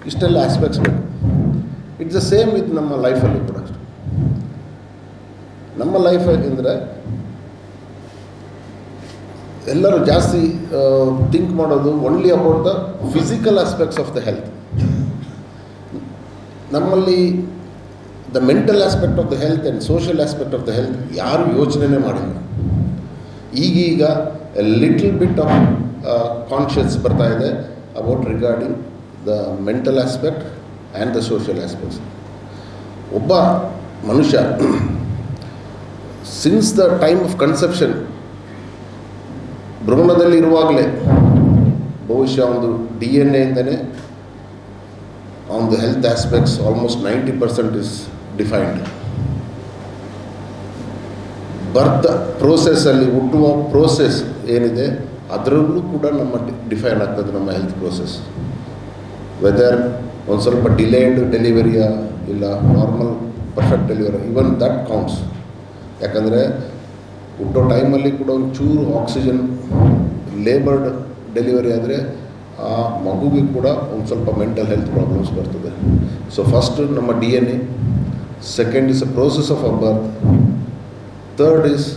ಇಷ್ಟೆಲ್ಲ ಆಸ್ಪೆಕ್ಟ್ಸ್ ಬೇಕು. ಇಟ್ಸ್ ದ ಸೇಮ್ ವಿತ್ ನಮ್ಮ ಲೈಫಲ್ಲಿ ಕೂಡ ಅಷ್ಟೆ. ನಮ್ಮ ಲೈಫ್ ಅಂದರೆ ಎಲ್ಲರೂ ಜಾಸ್ತಿ ಥಿಂಕ್ ಮಾಡೋದು only about the physical aspects of the health. ನಮ್ಮಲ್ಲಿ the mental aspect of the health and social aspect of the health ಯಾರು ಯೋಚನೆ ಮಾಡಿಲ್ಲ. ಈಗೀಗ ಲಿಟಲ್ ಬಿಟ್ ಆಫ್ ಕಾನ್ಷಿಯಸ್ ಬರ್ತಾ ಇದೆ about regarding the mental aspect and the social aspects. ಒಬ್ಬ ಮನುಷ್ಯ since the time of conception ಭ್ರೂಣದಲ್ಲಿ ಇರುವಾಗಲೇ ಬಹುಶಃ ಒಂದು DNA ಅವನದು health aspects almost 90% is defined. Birth ಪ್ರೋಸೆಸ್ಸಲ್ಲಿ ಹುಟ್ಟುವ ಪ್ರೋಸೆಸ್ ಏನಿದೆ ಅದರಲ್ಲೂ ಕೂಡ ನಮ್ಮ ಡಿಫೈನ್ ಆಗ್ತದೆ ನಮ್ಮ ಹೆಲ್ತ್ ಪ್ರೋಸೆಸ್. ವೆದರ್ ಒಂದು ಸ್ವಲ್ಪ ಡಿಲೇಡ್ ಡೆಲಿವರಿಯಾ ಇಲ್ಲ normal perfect delivery, even that counts. ಯಾಕಂದರೆ ಹುಟ್ಟೋ ಟೈಮಲ್ಲಿ ಕೂಡ ಒಂದು ಚೂರು ಆಕ್ಸಿಜನ್ ಲೇಬರ್ಡ್ ಡೆಲಿವರಿ ಆದರೆ ಆ ಮಗುವಿಗೆ ಕೂಡ ಒಂದು ಸ್ವಲ್ಪ ಮೆಂಟಲ್ ಹೆಲ್ತ್ ಪ್ರಾಬ್ಲಮ್ಸ್ ಬರ್ತದೆ. ಸೊ ಫಸ್ಟ್ ನಮ್ಮ DNA, second is a process of a birth, third is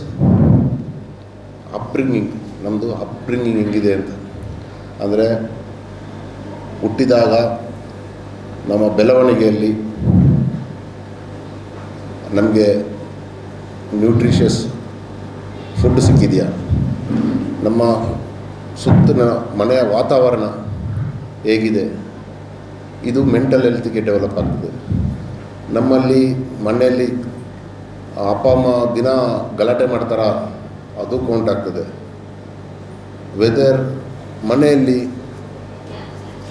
upbringing. ನಮ್ಮದು ಅಪ್ಬ್ರಿಂಗಿಂಗ್ ಹೆಂಗಿದೆ ಅಂತ ಅಂದರೆ ಹುಟ್ಟಿದಾಗ ನಮ್ಮ ಬೆಳವಣಿಗೆಯಲ್ಲಿ ನಮಗೆ ನ್ಯೂಟ್ರಿಷಿಯಸ್ ಫುಡ್ ಸಿಕ್ಕಿದೆಯಾ, ನಮ್ಮ ಸುತ್ತಲಿನ ಮನೆಯ ವಾತಾವರಣ ಹೇಗಿದೆ, ಇದು ಮೆಂಟಲ್ ಹೆಲ್ತಿಗೆ ಡೆವಲಪ್ ಆಗ್ತದೆ. ನಮ್ಮಲ್ಲಿ ಮನೆಯಲ್ಲಿ ಅಪ್ಪ ಅಮ್ಮ ದಿನ ಗಲಾಟೆ ಮಾಡ್ತಾರ, ಅದು ಕೌಂಟ್ ಆಗ್ತದೆ. ವೆದರ್ ಮನೆಯಲ್ಲಿ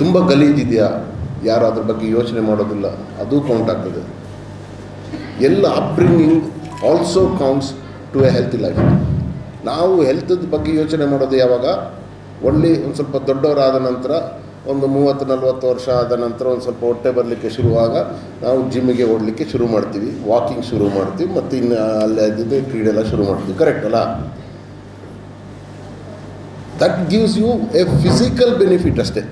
ತುಂಬ ಗಲೀಜಿದೆಯಾ, ಯಾರು ಅದ್ರ ಬಗ್ಗೆ ಯೋಚನೆ ಮಾಡೋದಿಲ್ಲ, ಅದು ಕೌಂಟ್ ಆಗ್ತದೆ. ಎಲ್ಲ upbringing also counts to a healthy life. ನಾವು ಹೆಲ್ತದ ಬಗ್ಗೆ ಯೋಚನೆ ಮಾಡೋದು ಯಾವಾಗ, ಒಳ್ಳೆ ಒಂದು ಸ್ವಲ್ಪ ದೊಡ್ಡವರಾದ ನಂತರ, ಒಂದು 30-40 ವರ್ಷ ಆದ ನಂತರ ಒಂದು ಸ್ವಲ್ಪ ಹೊಟ್ಟೆ ಬರಲಿಕ್ಕೆ ಶುರುವಾಗ ನಾವು ಜಿಮ್ಮಿಗೆ ಓಡಲಿಕ್ಕೆ ಶುರು ಮಾಡ್ತೀವಿ, ವಾಕಿಂಗ್ ಶುರು ಮಾಡ್ತೀವಿ, ಮತ್ತು ಇನ್ನು ಅಲ್ಲೇ ಅದಿದ್ದು ಕ್ರೀಡೆ ಶುರು ಮಾಡ್ತೀವಿ. ಕರೆಕ್ಟ್ ಅಲ್ಲ? That gives you a physical benefit ಅಷ್ಟೇ,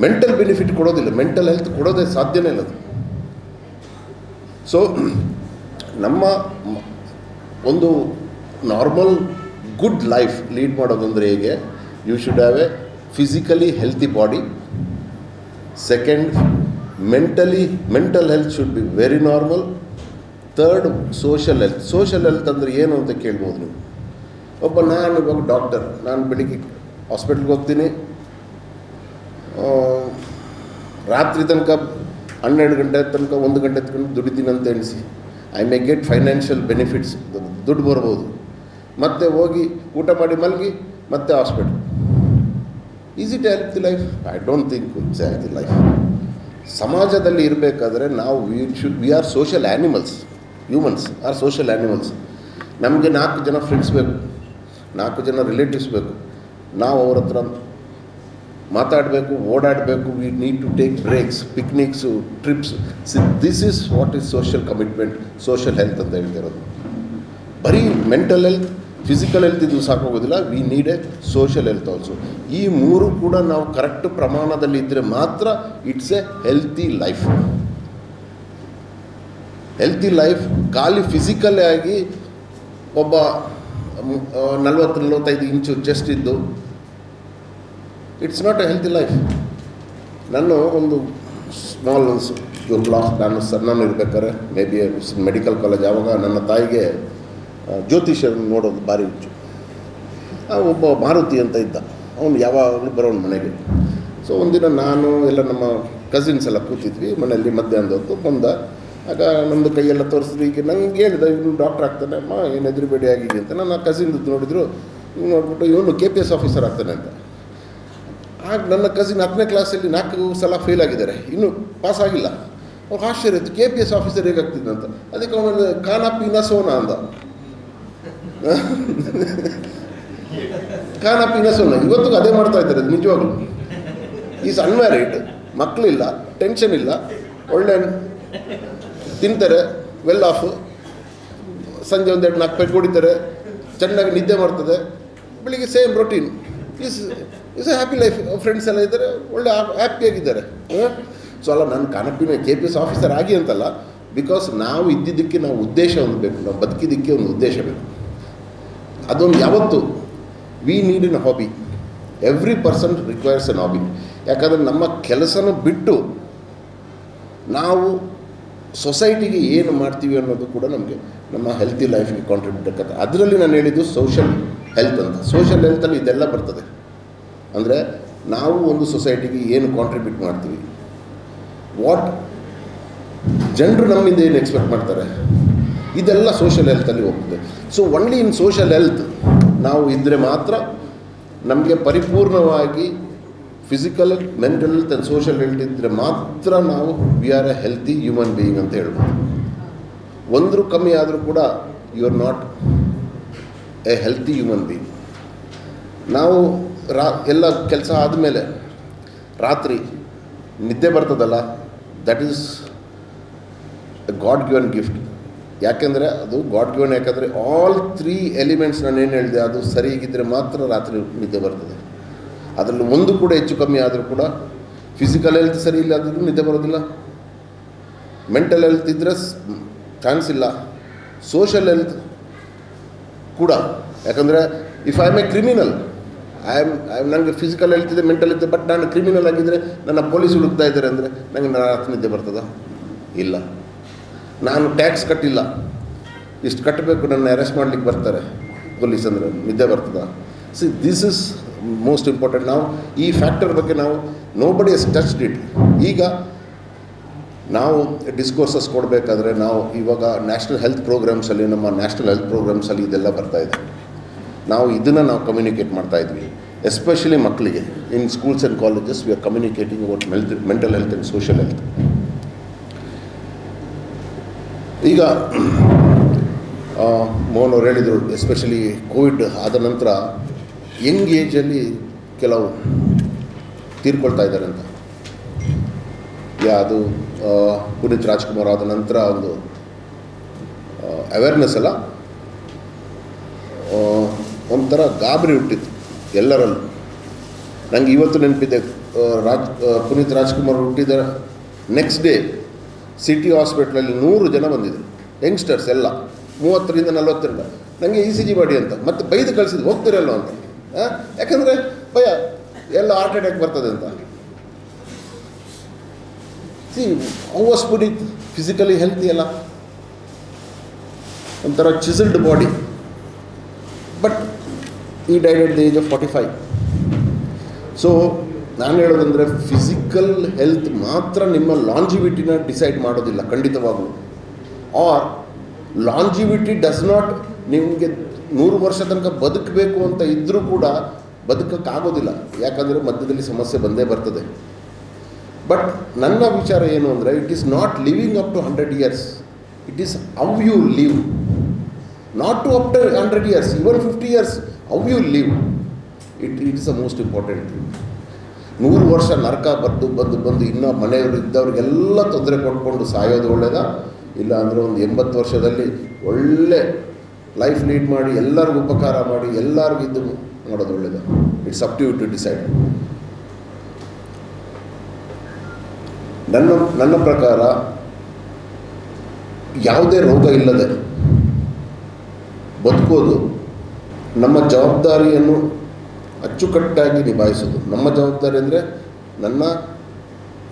ಮೆಂಟಲ್ ಬೆನಿಫಿಟ್ ಕೊಡೋದಿಲ್ಲ. ಮೆಂಟಲ್ ಹೆಲ್ತ್ ಕೊಡೋದೇ ಸಾಧ್ಯನೇ ಇಲ್ಲ ಅದು. ಸೊ ನಮ್ಮ ಒಂದು ನಾರ್ಮಲ್ ಗುಡ್ ಲೈಫ್ ಲೀಡ್ ಮಾಡೋದಂದರೆ ಹೇಗೆ, you should have a physically healthy body. Second, mental health should be very normal. Third, social health. Social health ಅಂದರೆ ಏನು ಅಂತ ಕೇಳ್ಬೋದು ನೀವು. ನಾನು ಇವಾಗ ಡಾಕ್ಟರ್, ನಾನು ಬೆಳಿಗ್ಗೆ ಹಾಸ್ಪಿಟ್ಲ್ಗೆ ಹೋಗ್ತೀನಿ, ರಾತ್ರಿ ತನಕ 12 ಗಂಟೆ ತನಕ 1 ಗಂಟೆ ತನಕ ದುಡಿತೀನಿ ಅಂತ ಎಣಿಸಿ, I may get financial benefits, ದುಡ್ಡು ಬರ್ಬೋದು. ಮತ್ತೆ ಹೋಗಿ ಊಟ ಮಾಡಿ ಮಲಗಿ ಮತ್ತೆ hospital. Is it healthy life? I don't think it's healthy life. ಸಮಾಜದಲ್ಲಿ ಇರಬೇಕಾದ್ರೆ ನಾವು we are social animals. Humans are social animals. ನಮಗೆ 4 ಜನ ಫ್ರೆಂಡ್ಸ್ ಬೇಕು, 4 ಜನ ರಿಲೇಟಿವ್ಸ್ ಬೇಕು. ನಾವು ಅವ್ರ ಹತ್ರ ಮಾತಾಡಬೇಕು, ಓಡಾಡಬೇಕು. We need to take breaks, picnics, trips. This is what is social commitment, social health ಅಂತ ಹೇಳ್ತಿರೋದು. ಬರೀ ಮೆಂಟಲ್ ಹೆಲ್ತ್, ಫಿಸಿಕಲ್ ಹೆಲ್ತ್ ಇದು ಸಾಕಾಗೋದಿಲ್ಲ. We need a social health also. ಈ 3 ಕೂಡ ನಾವು ಕರೆಕ್ಟ್ ಪ್ರಮಾಣದಲ್ಲಿ ಇದ್ದರೆ ಮಾತ್ರ it's a healthy life. Healthy life ಖಾಲಿ ಫಿಸಿಕಲ್ ಆಗಿ ಒಬ್ಬ 40-45 ಇಂಚು ಚೆಸ್ಟ್ ಇದ್ದು it's not a healthy life. ನಾನು ಒಂದು ಸ್ಮಾಲ್ ಕ್ಲಾಸ್, ನಾನು ಸಣ್ಣ ಇರ್ಬೇಕಾದ್ರೆ ಮೇ ಬಿ ಮೆಡಿಕಲ್ ಕಾಲೇಜ್, ಆವಾಗ ನನ್ನ ತಾಯಿಗೆ ಜ್ಯೋತಿಷ್ಯ ನೋಡೋದು ಭಾರಿ ಹುಚ್ಚು. ಒಬ್ಬ ಮಾರುತಿ ಅಂತ ಇದ್ದ, ಅವನು ಯಾವಾಗಲೂ ಬರೋನು ಮನೆಗೆ. ಸೊ ಒಂದಿನ ನಾನು ಎಲ್ಲ ನಮ್ಮ ಕಸಿನ್ಸ್ ಎಲ್ಲ ಕೂತಿದ್ವಿ ಮನೆಯಲ್ಲಿ, ಮಧ್ಯಾಹ್ನದ ಹೊತ್ತು ಬಂದ. ಆಗ ನಮ್ಮದು ಕೈಯೆಲ್ಲ ತೋರಿಸಿದ್ರು. ಈಗ ನಂಗೆ ಹೇಳಿದ, ಇವನು ಡಾಕ್ಟರ್ ಆಗ್ತಾನೆ ಅಮ್ಮ, ಏನು ಎದುರುಬೇಡಿ ಆಗಿದೆ ಅಂತ. ನನ್ನ ಕಸಿನ್ ನೋಡಿದ್ರು, ನೋಡ್ಬಿಟ್ಟು ಇವನು KPS ಆಫೀಸರ್ ಆಗ್ತಾನೆ ಅಂತ. ಆಗ ನನ್ನ ಕಸಿನ್ 10ನೇ ಕ್ಲಾಸಲ್ಲಿ 4 ಸಲ ಫೇಲ್ ಆಗಿದ್ದಾರೆ, ಇನ್ನೂ ಪಾಸ್ ಆಗಿಲ್ಲ. ಅವ್ರು ಆಶ್ಚರ್ಯ ಇತ್ತು, KPS ಆಫೀಸರ್ ಹೇಗಾಗ್ತಿದ್ದಂತ. ಅದಕ್ಕೆ ಅವನು ಖಾನಾ ಪೀನಾ ಸೋನಾ ಅಂದ. ಖಾನಾ ಪೀನಾ ಸೋನಾ ಇವತ್ತಿಗೂ ಅದೇ ಮಾಡ್ತಾ ಇದ್ದಾರೆ ನಿಜವಾಗ್ಲೂ. ಈಸ್ ಅನ್ಮ್ಯಾರಿಡ್, ಮಕ್ಕಳಿಲ್ಲ, ಟೆನ್ಷನ್ ಇಲ್ಲ, ಒಳ್ಳೆ ತಿಂತಾರೆ, ವೆಲ್ ಆಫ್, ಸಂಜೆ 1-2-4 ಪೆಗ್ ಹೊಡಿತಾರೆ, ಚೆನ್ನಾಗಿ ನಿದ್ದೆ ಮಾಡ್ತದೆ, ಬೆಳಿಗ್ಗೆ same routine. Is A happy life. Friends ಎಲ್ಲ ಇದ್ದಾರೆ, ಒಳ್ಳೆ ಹ್ಯಾಪಿಯಾಗಿದ್ದಾರೆ. ಸೊ ಅಲ್ಲ, ನಾನು ಖಾನಪಿನ KPS ಆಫೀಸರ್ ಆಗಿ ಅಂತಲ್ಲ, ಬಿಕಾಸ್ ನಾವು ಇದ್ದಿದ್ದಕ್ಕೆ ನಾವು ಉದ್ದೇಶ ಒಂದು ಬೇಕು, ನಾವು ಬದುಕಿದ್ದಕ್ಕೆ ಒಂದು ಉದ್ದೇಶ ಬೇಕು. ಅದೊಂದು ಯಾವತ್ತು we need in hobby. Every person requires N hobby. ಯಾಕಂದರೆ ನಮ್ಮ ಕೆಲಸನ ಬಿಟ್ಟು ನಾವು ಸೊಸೈಟಿಗೆ ಏನು ಮಾಡ್ತೀವಿ ಅನ್ನೋದು ಕೂಡ ನಮಗೆ ನಮ್ಮ ಹೆಲ್ತಿ ಲೈಫ್ಗೆ ಕಾಂಟ್ರಿಬ್ಯೂಟ್ ಆಗ್ತದೆ. ಅದರಲ್ಲಿ ನಾನು ಹೇಳಿದ್ದು ಸೋಷಲ್ ಹೆಲ್ತ್ ಅಂತ. ಸೋಷಲ್ ಹೆಲ್ತಲ್ಲಿ ಇದೆಲ್ಲ ಬರ್ತದೆ. ಅಂದರೆ ನಾವು ಒಂದು ಸೊಸೈಟಿಗೆ ಏನು ಕಾಂಟ್ರಿಬ್ಯೂಟ್ ಮಾಡ್ತೀವಿ, ವಾಟ್ ಜನರು ನಮ್ಮಿಂದ ಏನು ಎಕ್ಸ್ಪೆಕ್ಟ್ ಮಾಡ್ತಾರೆ, ಇದೆಲ್ಲ ಸೋಷಲ್ ಹೆಲ್ತಲ್ಲಿ ಹೋಗ್ತದೆ. So only in social health ನಾವು ಇದ್ದರೆ ಮಾತ್ರ ನಮಗೆ ಪರಿಪೂರ್ಣವಾಗಿ physical, mental health and social health ಇದ್ದರೆ ಮಾತ್ರ ನಾವು we are a healthy human being ಅಂತ ಹೇಳ್ಬೋದು. ಒಂದರೂ ಕಮ್ಮಿ ಆದರೂ ಕೂಡ you are not a healthy human being. ನಾವು ಎಲ್ಲ ಕೆಲಸ ಆದಮೇಲೆ ರಾತ್ರಿ ನಿದ್ದೆ ಬರ್ತದಲ್ಲ, that is a God given gift. ಯಾಕೆಂದರೆ ಅದು ಗಾಡ್ ಗಿವನ್. ಯಾಕಂದರೆ ಆಲ್ 3 ಎಲಿಮೆಂಟ್ಸ್ ನಾನು ಏನು ಹೇಳಿದೆ ಅದು ಸರಿಯಾಗಿದ್ದರೆ ಮಾತ್ರ ರಾತ್ರಿ ನಿದ್ದೆ ಬರ್ತದೆ. ಅದರಲ್ಲಿ ಒಂದು ಕೂಡ ಹೆಚ್ಚು ಕಮ್ಮಿ ಆದರೂ ಕೂಡ ಫಿಸಿಕಲ್ ಹೆಲ್ತ್ ಸರಿ ಇಲ್ಲ ಆದರೂ ನಿದ್ದೆ ಬರೋದಿಲ್ಲ, ಮೆಂಟಲ್ ಹೆಲ್ತ್ ಇದ್ದರೆ ಚಾನ್ಸ್ ಇಲ್ಲ, ಸೋಷಲ್ ಹೆಲ್ತ್ ಕೂಡ. ಯಾಕಂದರೆ if I am A criminal, ನನಗೆ ಫಿಸಿಕಲ್ ಹೆಲ್ತ್ ಇದೆ, ಮೆಂಟಲ್ ಇದೆ, ಬಟ್ ನಾನು ಕ್ರಿಮಿನಲ್ ಆಗಿದ್ದರೆ ನನ್ನ ಪೊಲೀಸ್ ಹುಡುಕ್ತಾ ಇದ್ದಾರೆ ಅಂದರೆ ನನಗೆ ರಾತ್ರಿ ನಿದ್ದೆ ಬರ್ತದಾ? ಇಲ್ಲ. ನಾನು ಟ್ಯಾಕ್ಸ್ ಕಟ್ಟಿಲ್ಲ, ಇಷ್ಟು ಕಟ್ಟಬೇಕು, ನನ್ನ ಅರೆಸ್ಟ್ ಮಾಡಲಿಕ್ಕೆ ಬರ್ತಾರೆ ಪೊಲೀಸ್ ಅಂದರೆ ನಿದ್ದೆ ಬರ್ತದಾ? See this is most important. ನಾವು ಈ ಫ್ಯಾಕ್ಟರ್ ಬಗ್ಗೆ ನಾವು ನೋಬಡಿ ಎಸ್ ಟಚ್ಡ್ ಇಟ್. ಈಗ ನಾವು ಡಿಸ್ಕೋರ್ಸಸ್ ಕೊಡಬೇಕಾದ್ರೆ ನಾವು ಇವಾಗ ನ್ಯಾಷನಲ್ ಹೆಲ್ತ್ ಪ್ರೋಗ್ರಾಮ್ಸಲ್ಲಿ, ನಮ್ಮ ನ್ಯಾಷನಲ್ ಹೆಲ್ತ್ ಪ್ರೋಗ್ರಾಮ್ಸಲ್ಲಿ ಇದೆಲ್ಲ ಬರ್ತಾಯಿದೆ. ನಾವು ಇದನ್ನು ನಾವು ಕಮ್ಯುನಿಕೇಟ್ ಮಾಡ್ತಾಯಿದ್ವಿ, ಎಸ್ಪೆಷಲಿ ಮಕ್ಕಳಿಗೆ. In schools and colleges we are communicating about mental health and social health. ಈಗ ಮೋಹನ್ ಅವ್ರು ಹೇಳಿದರು, ಎಸ್ಪೆಷಲಿ ಕೋವಿಡ್ ಆದ ನಂತರ ಯಂಗ್ ಏಜಲ್ಲಿ ಕೆಲವು ತೀರ್ಕೊಳ್ತಾ ಇದ್ದಾರೆ ಅಂತ. ಅದು ಪುನೀತ್ ರಾಜ್ಕುಮಾರ್ ಆದ ನಂತರ ಒಂದು ಅವೇರ್ನೆಸ್ ಅಲ್ಲ, ಒಂಥರ ಗಾಬರಿ ಹುಟ್ಟಿತ್ತು ಎಲ್ಲರಲ್ಲೂ. ನನಗೆ ಇವತ್ತು ನೆನಪಿದೆ, ಪುನೀತ್ ರಾಜ್ಕುಮಾರ್ ಹುಟ್ಟಿದ ನೆಕ್ಸ್ಟ್ ಡೇ ಸಿಟಿ ಹಾಸ್ಪಿಟ್ಲಲ್ಲಿ 100 ಜನ ಬಂದಿದ್ದರು, ಯಂಗ್ಸ್ಟರ್ಸ್ ಎಲ್ಲ 30ರಿಂದ 40. ನನಗೆ ECG ಮಾಡಿ ಅಂತ ಮತ್ತೆ ಬೈದು ಕಳಿಸಿದ್ದು, ಹೋಗ್ತಿರಲ್ಲ ಅಂತ. ಯಾಕಂದರೆ ಭಯ, ಎಲ್ಲ ಹಾರ್ಟ್ ಅಟ್ಯಾಕ್ ಬರ್ತದೆ ಅಂತ. C how was Puneeth physically healthy ಅಲ್ಲ, ಒಂಥರ ಚಿಸಲ್ಡ್ ಬಾಡಿ, ಬಟ್ ಈ died at the age of 45. So ನಾನು ಹೇಳೋದಂದರೆ ಫಿಸಿಕಲ್ ಹೆಲ್ತ್ ಮಾತ್ರ ನಿಮ್ಮ ಲಾಂಜಿವಿಟಿನ ಡಿಸೈಡ್ ಮಾಡೋದಿಲ್ಲ ಖಂಡಿತವಾಗಲೂ. ಆರ್ ಲಾಂಜಿವಿಟಿ ಡಸ್ ನಾಟ್, ನಿಮಗೆ 100 ವರ್ಷ ತನಕ ಬದುಕಬೇಕು ಅಂತ ಇದ್ದರೂ ಕೂಡ ಬದುಕೋಕ್ಕಾಗೋದಿಲ್ಲ, ಯಾಕಂದರೆ ಮಧ್ಯದಲ್ಲಿ ಸಮಸ್ಯೆ ಬಂದೇ ಬರ್ತದೆ. ಬಟ್ ನನ್ನ ವಿಚಾರ ಏನು ಅಂದರೆ, it is not living up to 100 years, it is how you live. Not to up to 100 years, even 50 years, how you live, it is the most important thing. 100 ವರ್ಷ ನರಕ ಬಂದು ಇನ್ನೂ ಮನೆಯವರು ಇದ್ದವ್ರಿಗೆಲ್ಲ ತೊಂದರೆ ಕೊಟ್ಕೊಂಡು ಸಾಯೋದು ಒಳ್ಳೆಯದಾ, ಇಲ್ಲ ಅಂದರೆ ಒಂದು 80 ವರ್ಷದಲ್ಲಿ ಒಳ್ಳೆ ಲೈಫ್ ಲೀಡ್ ಮಾಡಿ ಎಲ್ಲರಿಗೂ ಉಪಕಾರ ಮಾಡಿ ಎಲ್ಲರಿಗೂ ಇದ್ದು ಮಾಡೋದು ಒಳ್ಳೆಯದು? It's up to you to decide. ನನ್ನ ಪ್ರಕಾರ ಯಾವುದೇ ರೋಗ ಇಲ್ಲದೆ ಬದುಕೋದು ನಮ್ಮ ಜವಾಬ್ದಾರಿಯನ್ನು ಅಚ್ಚುಕಟ್ಟಾಗಿ ನಿಭಾಯಿಸೋದು. ನಮ್ಮ ಜವಾಬ್ದಾರಿ ಅಂದರೆ ನನ್ನ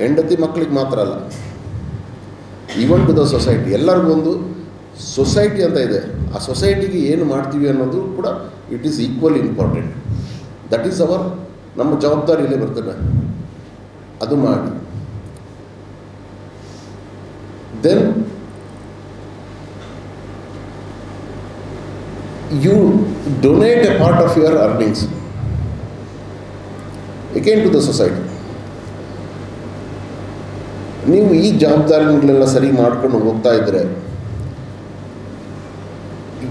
ಹೆಂಡತಿ ಮಕ್ಕಳಿಗೆ ಮಾತ್ರ ಅಲ್ಲ, ಈವನ್ ಟು ದ ಸೊಸೈಟಿ. ಎಲ್ಲರಿಗೂ ಒಂದು ಸೊಸೈಟಿ ಅಂತ ಇದೆ, ಆ ಸೊಸೈಟಿಗೆ ಏನು ಮಾಡ್ತೀವಿ ಅನ್ನೋದು ಕೂಡ it is equally important. That is our, ನಮ್ಮ ಜವಾಬ್ದಾರಿಯಲ್ಲೇ ಬರ್ತದೆ, ಅದು ಮಾಡಿ. Then you donate a part of your earnings. Again to the society. ನೀವು ಈ ಜವಾಬ್ದಾರಿಗಳೆಲ್ಲ ಸರಿ ಮಾಡ್ಕೊಂಡು ಹೋಗ್ತಾ ಇದ್ದರೆ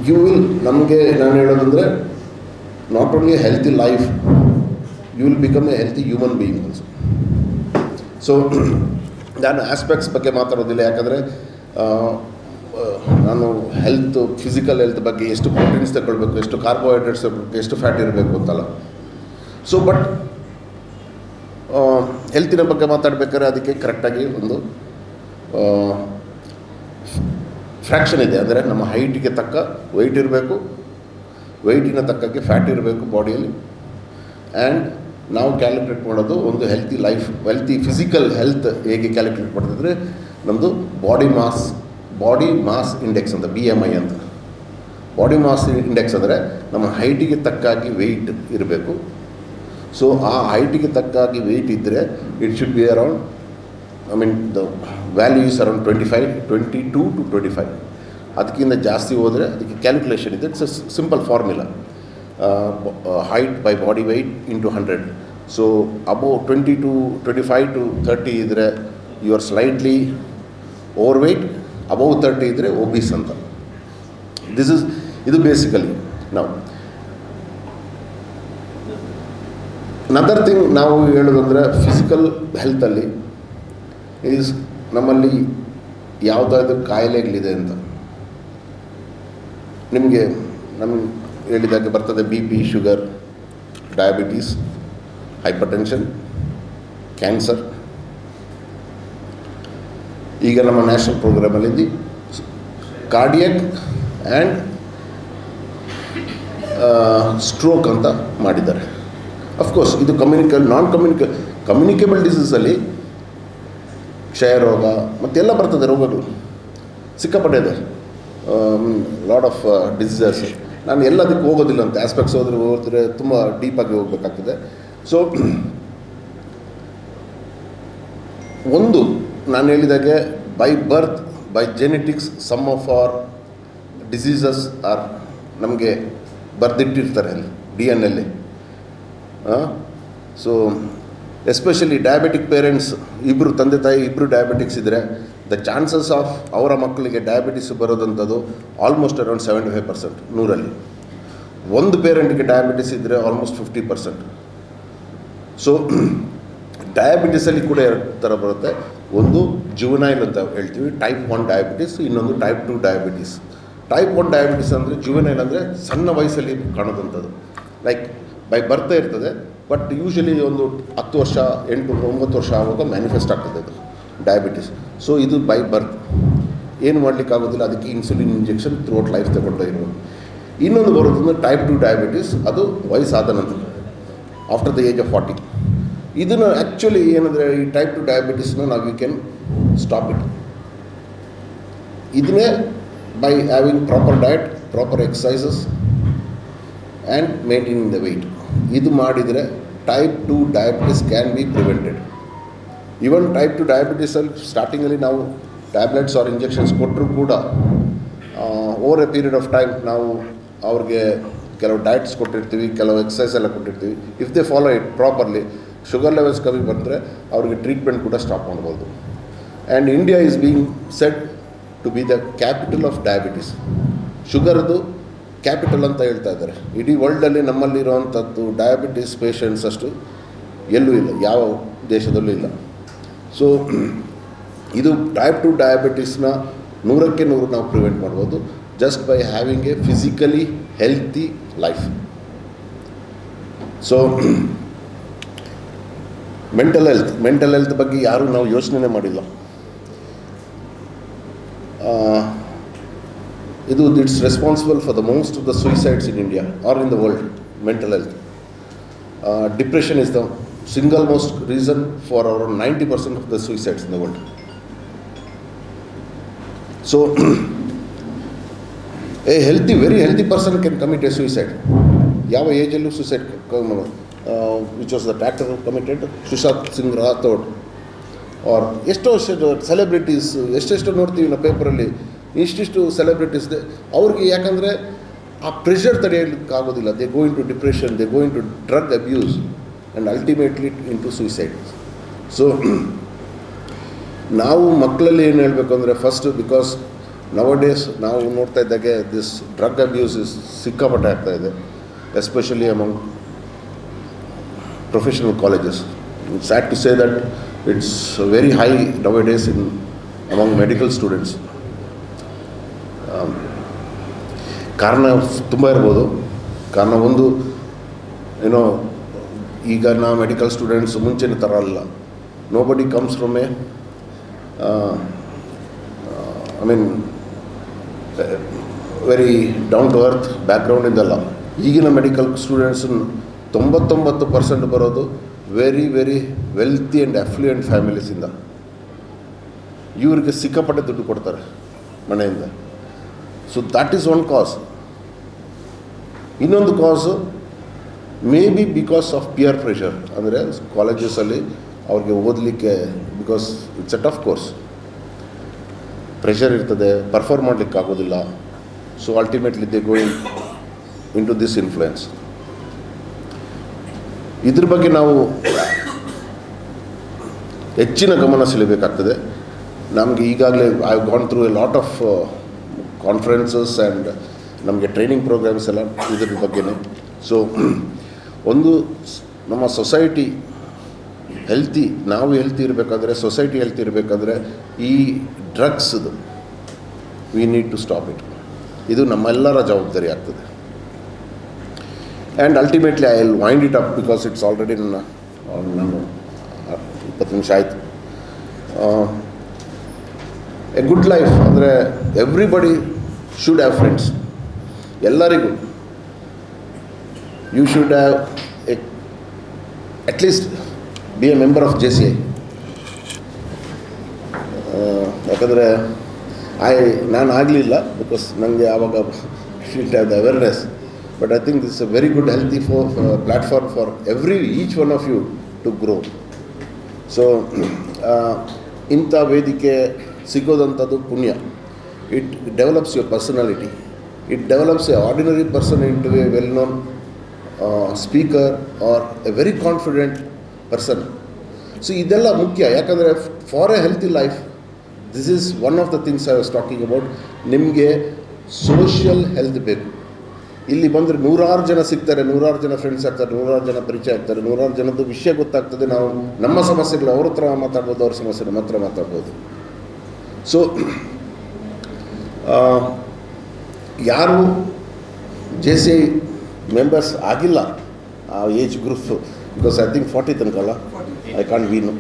ಯು ವಿಲ್, ನಮಗೆ ನಾನು ಹೇಳೋದಂದರೆ not only a healthy life, you will become a healthy human being also. So ನಾನು ಆಸ್ಪೆಕ್ಟ್ಸ್ ಬಗ್ಗೆ ಮಾತಾಡೋದಿಲ್ಲ, ಯಾಕಂದರೆ ನಾನು ಫಿಸಿಕಲ್ ಹೆಲ್ತ್ ಬಗ್ಗೆ ಎಷ್ಟು ಪ್ರೋಟೀನ್ಸ್ ತಗೊಳ್ಬೇಕು, ಎಷ್ಟು ಕಾರ್ಬೋಹೈಡ್ರೇಟ್ಸ್ ತಗೊಳ್ಬೇಕು, ಎಷ್ಟು ಫ್ಯಾಟ್ ಇರಬೇಕು ಅಂತಲ್ಲ. ಸೊ ಬಟ್ ಹೆಲ್ತಿನ ಬಗ್ಗೆ ಮಾತಾಡಬೇಕಾದ್ರೆ ಅದಕ್ಕೆ ಕರೆಕ್ಟಾಗಿ ಒಂದು ಫ್ರ್ಯಾಕ್ಷನ್ ಇದೆ. ಅಂದರೆ ನಮ್ಮ ಹೈಟಿಗೆ ತಕ್ಕ ವೆಯ್ಟ್ ಇರಬೇಕು, ವೆಯ್ಟಿನ ತಕ್ಕಕ್ಕೆ ಫ್ಯಾಟ್ ಇರಬೇಕು ಬಾಡಿಯಲ್ಲಿ. ಆ್ಯಂಡ್ ನಾವು ಕ್ಯಾಲ್ಕುಲೇಟ್ ಮಾಡೋದು ಒಂದು healthy life, healthy physical health ಹೇಗೆ ಕ್ಯಾಲ್ಕುಲೇಟ್ ಮಾಡ್ತಿದ್ರೆ ನಮ್ಮದು ಬಾಡಿ ಮಾಸ್ ಇಂಡೆಕ್ಸ್ ಅಂತ, BMI ಅಂತ. ಬಾಡಿ ಮಾಸ್ ಇಂಡೆಕ್ಸ್ ಅಂದರೆ ನಮ್ಮ ಹೈಟಿಗೆ ತಕ್ಕಾಗಿ ವೆಯ್ಟ್ ಇರಬೇಕು. ಸೊ ಆ ಹೈಟಿಗೆ ತಕ್ಕಾಗಿ ವೆಯ್ಟ್ ಇದ್ದರೆ it should be around, the value is around 22 to 25. ಅದಕ್ಕಿಂತ ಜಾಸ್ತಿ ಹೋದರೆ ಅದಕ್ಕೆ ಕ್ಯಾಲ್ಕುಲೇಷನ್ ಇದೆ. It's a simple formula, height by body weight into 100. So above 25 to 30 ಇದ್ದರೆ you are slightly overweight, above 30 ಇದ್ದರೆ obese ಅಂತ. ಇದು ಬೇಸಿಕಲಿ. ನಾವು ಅನದರ್ ಥಿಂಗ್ ನಾವು ಹೇಳೋದಂದರೆ ಫಿಸಿಕಲ್ ಹೆಲ್ತಲ್ಲಿ ಈಸ್ ನಮ್ಮಲ್ಲಿ ಯಾವುದಾದ್ರೂ ಕಾಯಿಲೆಗಳಿದೆ ಅಂತ ನಿಮಗೆ ಹೇಳಿದಾಗ ಬರ್ತದೆ. BP, sugar, diabetes, hypertension, cancer. ಈಗ ನಮ್ಮ ನ್ಯಾಷನಲ್ ಪ್ರೋಗ್ರಾಮಲ್ಲಿ ಕಾರ್ಡಿಯಕ್ ಆ್ಯಂಡ್ ಸ್ಟ್ರೋಕ್ ಅಂತ ಮಾಡಿದ್ದಾರೆ. ಅಫ್ಕೋರ್ಸ್ ಇದು ಕಮ್ಯುನಿಕೇಬಲ್ ಡಿಸೀಸಲ್ಲಿ ಕ್ಷಯ ರೋಗ ಮತ್ತೆಲ್ಲ ಬರ್ತದೆ, ರೋಗಗಳು ಸಿಕ್ಕಾಪಟ್ಟೆ, ಲಾಟ್ ಆಫ್ ಡಿಸೀಸಸ್. ನಾನು ಎಲ್ಲದಕ್ಕೆ ಹೋಗೋದಿಲ್ಲ ಅಂತ, ಆಸ್ಪೆಕ್ಟ್ಸ್ ಹೋದರೆ ತುಂಬ ಡೀಪಾಗಿ ಹೋಗಬೇಕಾಗ್ತದೆ. ಸೊ ಒಂದು ನಾನು ಹೇಳಿದಾಗೆ by birth, by genetics, some of our diseases are ನಮಗೆ ಬರೆದಿಟ್ಟಿರ್ತಾರೆ ಅಲ್ಲಿ DNA. So especially diabetic parents, ಇಬ್ಬರು ತಂದೆ ತಾಯಿ ಇಬ್ಬರು ಡಯಾಬಿಟಿಕ್ಸ್ ಇದ್ದರೆ ದ ಚಾನ್ಸಸ್ ಆಫ್ ಅವರ ಮಕ್ಕಳಿಗೆ ಡಯಾಬಿಟಿಸ್ ಬರೋದಂಥದ್ದು ಆಲ್ಮೋಸ್ಟ್ ಅರೌಂಡ್ 75%, 100ರಲ್ಲಿ. ಒಂದು ಪೇರೆಂಟ್ಗೆ ಡಯಾಬಿಟಿಸ್ ಇದ್ದರೆ ಆಲ್ಮೋಸ್ಟ್ 50%. ಸೊ ಡಯಾಬಿಟಿಸಲ್ಲಿ ಕೂಡ 2 ಥರ ಬರುತ್ತೆ. ಒಂದು ಜುವೆನೈಲ್ ಅಂತ ಹೇಳ್ತೀವಿ, ಟೈಪ್ 1 ಡಯಾಬಿಟಿಸ್, ಇನ್ನೊಂದು ಟೈಪ್ 2 ಡಯಾಬಿಟಿಸ್. ಟೈಪ್ 1 ಡಯಾಬಿಟಿಸ್ ಅಂದರೆ ಜುವೆನೈಲ್ ಅಂದರೆ ಸಣ್ಣ ವಯಸ್ಸಲ್ಲಿ ಕಾಣೋದಂಥದ್ದು, ಲೈಕ್ ಬೈ ಬರ್ತಾ ಇರ್ತದೆ. ಬಟ್ ಯೂಶಲಿ ಒಂದು 10 ವರ್ಷ, 8-9 ವರ್ಷ ಆಗುವಾಗ ಮ್ಯಾನಿಫೆಸ್ಟ್ ಆಗ್ತದೆ ಇದು ಡಯಾಬಿಟಿಸ್. ಸೊ ಇದು ಬೈ ಬರ್ತ್, ಏನು ಮಾಡಲಿಕ್ಕಾಗೋದಿಲ್ಲ, ಅದಕ್ಕೆ ಇನ್ಸುಲಿನ್ ಇಂಜೆಕ್ಷನ್ ಥ್ರೂಔಟ್ ಲೈಫ್ ತಗೊಳ್ತಾ ಇರ್ಬೋದು. ಇನ್ನೊಂದು ಬರೋದಂದ್ರೆ ಟೈಪ್ 2 ಡಯಾಬಿಟಿಸ್, ಅದು ವಯಸ್ಸಾದ ನಂತರ, ಆಫ್ಟರ್ ದ ಏಜ್ ಆಫ್ 40. ಇದನ್ನು ಆ್ಯಕ್ಚುಲಿ ಏನಂದರೆ ಈ ಟೈಪ್ 2 ಡಯಾಬಿಟಿಸ್ನ ನಾವು ಯು ಕ್ಯಾನ್ ಸ್ಟಾಪ್ ಇಟ್. ಇದನ್ನೇ by having proper diet, proper exercises and maintaining the weight. ಇದು ಮಾಡಿದರೆ type 2 diabetes can be prevented. Even type 2 ಡಯಾಬಿಟಿಸಲ್ಲಿ ಸ್ಟಾರ್ಟಿಂಗಲ್ಲಿ ನಾವು ಟ್ಯಾಬ್ಲೆಟ್ಸ್ ಆರ್ ಇಂಜೆಕ್ಷನ್ಸ್ ಕೊಟ್ಟರೂ ಕೂಡ over a period of time ನಾವು ಅವ್ರಿಗೆ ಕೆಲವು ಡಯಟ್ಸ್ ಕೊಟ್ಟಿರ್ತೀವಿ, ಕೆಲವು ಎಕ್ಸಸೈಸ್ ಎಲ್ಲ ಕೊಟ್ಟಿರ್ತೀವಿ. If they follow it properly, sugar levels ಕಮ್ಮಿ ಬಂದರೆ ಅವ್ರಿಗೆ ಟ್ರೀಟ್ಮೆಂಟ್ ಕೂಡ ಸ್ಟಾಪ್ ಮಾಡ್ಬೋದು. And India is being set to be the capital of diabetes. ಶುಗರ್ದು ಕ್ಯಾಪಿಟಲ್ ಅಂತ ಹೇಳ್ತಾ ಇದ್ದಾರೆ. ಇಡೀ ವರ್ಲ್ಡಲ್ಲಿ ನಮ್ಮಲ್ಲಿರುವಂಥದ್ದು ಡಯಾಬಿಟಿಸ್ ಪೇಷಂಟ್ಸ್ ಅಷ್ಟು ಎಲ್ಲೂ ಇಲ್ಲ, ಯಾವ ದೇಶದಲ್ಲೂ ಇಲ್ಲ. ಸೊ ಇದು ಟೈಪ್ 2 ಡಯಾಬಿಟಿಸ್ನ 100ಕ್ಕೆ 100 ನಾವು ಪ್ರಿವೆಂಟ್ ಮಾಡ್ಬೋದು just by having A physically healthy life. So mental health ಬಗ್ಗೆ ಯಾರೂ ನಾವು ಯೋಚನೆ ಮಾಡಿಲ್ಲ. It's responsible for the most of the suicides in India or in the world. Mental health, depression is the single most reason for around 90% of the suicides in the world. So a very healthy person can commit a suicide. ಯಾವ ಏಜಲ್ಲೂ suicide which was the actor who committed, Sushant Singh Rathod. ಆರ್ ಎಷ್ಟೋ celebrities ಎಷ್ಟೆಷ್ಟು ನೋಡ್ತೀವಿ ನಾವು ಪೇಪರಲ್ಲಿ, ಇಷ್ಟಿಷ್ಟು ಸೆಲೆಬ್ರಿಟೀಸ್ದೆ. ಅವ್ರಿಗೆ ಯಾಕಂದರೆ ಆ ಪ್ರೆಷರ್ ತಡೆಯಲಿಕ್ಕಾಗೋದಿಲ್ಲ. They go into depression, they go into drug abuse. And ultimately into suicide. So ನಾವು ಮಕ್ಕಳಲ್ಲಿ ಏನು ಹೇಳಬೇಕು ಅಂದರೆ ಫಸ್ಟ್, ಬಿಕಾಸ್ ನವಡೇಸ್ ನಾವು ನೋಡ್ತಾ ಇದ್ದಾಗೆ ದಿಸ್ ಡ್ರಗ್ ಅಬ್ಯೂಸ್ ಸಿಕ್ಕಾಪಟ್ಟೆ ಆಗ್ತಾಯಿದೆ, especially among professional colleges. It's sad to say that it's very high nowadays in among medical students. ಕಾರಣ ತುಂಬ ಇರ್ಬೋದು. ಕಾರಣ ಒಂದು ಏನೋ ಈಗ ನಾವು ಮೆಡಿಕಲ್ ಸ್ಟೂಡೆಂಟ್ಸ್ ಮುಂಚೆನೇ ಥರ ಅಲ್ಲ. Nobody comes from a I mean very down to earth ಬ್ಯಾಕ್ಗ್ರೌಂಡಿಂದಲ್ಲ. ಈಗಿನ ಮೆಡಿಕಲ್ ಸ್ಟೂಡೆಂಟ್ಸ್ 99% ಬರೋದು very very wealthy and affluent ಫ್ಯಾಮಿಲೀಸಿಂದ. ಇವರಿಗೆ ಸಿಕ್ಕಾಪಟ್ಟೆ ದುಡ್ಡು ಕೊಡ್ತಾರೆ ಮನೆಯಿಂದ. So that is one cause. ಇನ್ನೊಂದು cause maybe because of peer pressure. ಅಂದರೆ ಕಾಲೇಜಸಲ್ಲಿ ಅವ್ರಿಗೆ ಓದಲಿಕ್ಕೆ, because it's a tough course, pressure ಇರ್ತದೆ, ಪರ್ಫಾರ್ಮ್ ಮಾಡಲಿಕ್ಕೆ ಆಗೋದಿಲ್ಲ. So ultimately they going into this influence. ಇದ್ರ ಬಗ್ಗೆ ನಾವು ಹೆಚ್ಚಿನ ಗಮನ ಸೆಳೆಯಬೇಕಾಗ್ತದೆ. ನಮಗೆ ಈಗಾಗಲೇ I have gone through a lot of conferences and ನಮಗೆ ಟ್ರೈನಿಂಗ್ ಪ್ರೋಗ್ರಾಮ್ಸ್ ಎಲ್ಲ ಇದ್ರ ಬಗ್ಗೆನೇ. ಸೊ ಒಂದು ನಮ್ಮ ಸೊಸೈಟಿ ಹೆಲ್ತಿ, ನಾವು ಹೆಲ್ತಿ ಇರಬೇಕಾದ್ರೆ, ಸೊಸೈಟಿ ಹೆಲ್ತಿ ಇರಬೇಕಾದ್ರೆ ಈ ಡ್ರಗ್ಸ್ದು we need to stop it. ಇದು ನಮ್ಮೆಲ್ಲರ ಜವಾಬ್ದಾರಿ ಆಗ್ತದೆ. And ultimately I will wind it up because it's already ನಾನು 20 ನಿಮಿಷ ಆಯಿತು. ಎ ಗುಡ್ ಲೈಫ್ ಅಂದರೆ ಎವ್ರಿಬಡಿ ಶುಡ್ ಹ್ಯಾವ್ ಫ್ರೆಂಡ್ಸ್. ಎಲ್ಲರಿಗೂ you should have at least be A member of JCI. ಯಾಕಂದರೆ ನಾನು ಆಗಲಿಲ್ಲ ಬಿಕಾಸ್ ನನಗೆ ಆವಾಗ should have the awareness. But I think this is a very good healthy platform for each one of you to grow. So ಇಂಥ ವೇದಿಕೆ ಸಿಗೋದಂಥದ್ದು ಪುಣ್ಯ. It develops your personality. It develops a ordinary person into a well known speaker or a very confident person. So ಇದೆಲ್ಲ ಮುಖ್ಯ. ಯಾಕಂದರೆ for a healthy life this is one of the things I was talking about. ನಿಮಗೆ social health ಬೇಕು. ಇಲ್ಲಿ ಬಂದರೆ 100 ಜನ ಸಿಗ್ತಾರೆ, 100 ಜನ ಫ್ರೆಂಡ್ಸ್ ಆಗ್ತಾರೆ, 100 ಜನ ಪರಿಚಯ ಆಗ್ತಾರೆ, 100 ಜನದ್ದು ವಿಷಯ ಗೊತ್ತಾಗ್ತದೆ. ನಾವು ನಮ್ಮ ಸಮಸ್ಯೆಗಳು ಅವ್ರ ಹತ್ರ ಮಾತಾಡ್ಬೋದು, ಅವ್ರ ಸಮಸ್ಯೆ ನಮ್ಮ ಹತ್ರ ಮಾತಾಡ್ಬೋದು. ಸೊ ಯಾರು JCI ಮೆಂಬರ್ಸ್ ಆಗಿಲ್ಲ ಆ age group, because I think 40 ತನಕಲ್ಲ, I can't be no.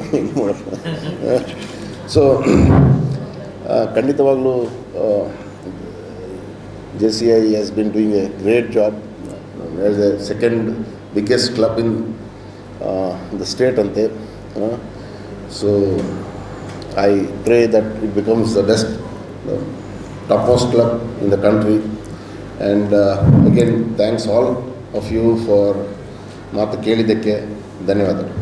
So ಖಂಡಿತವಾಗ್ಲೂ JCI has been doing a great job. As the second biggest club in the state ante. So I pray that it becomes the best, topmost club in the country. And again, thanks all of you for ಮಾತು ಕೇಳಿದ್ದಕ್ಕೆ ಧನ್ಯವಾದಗಳು.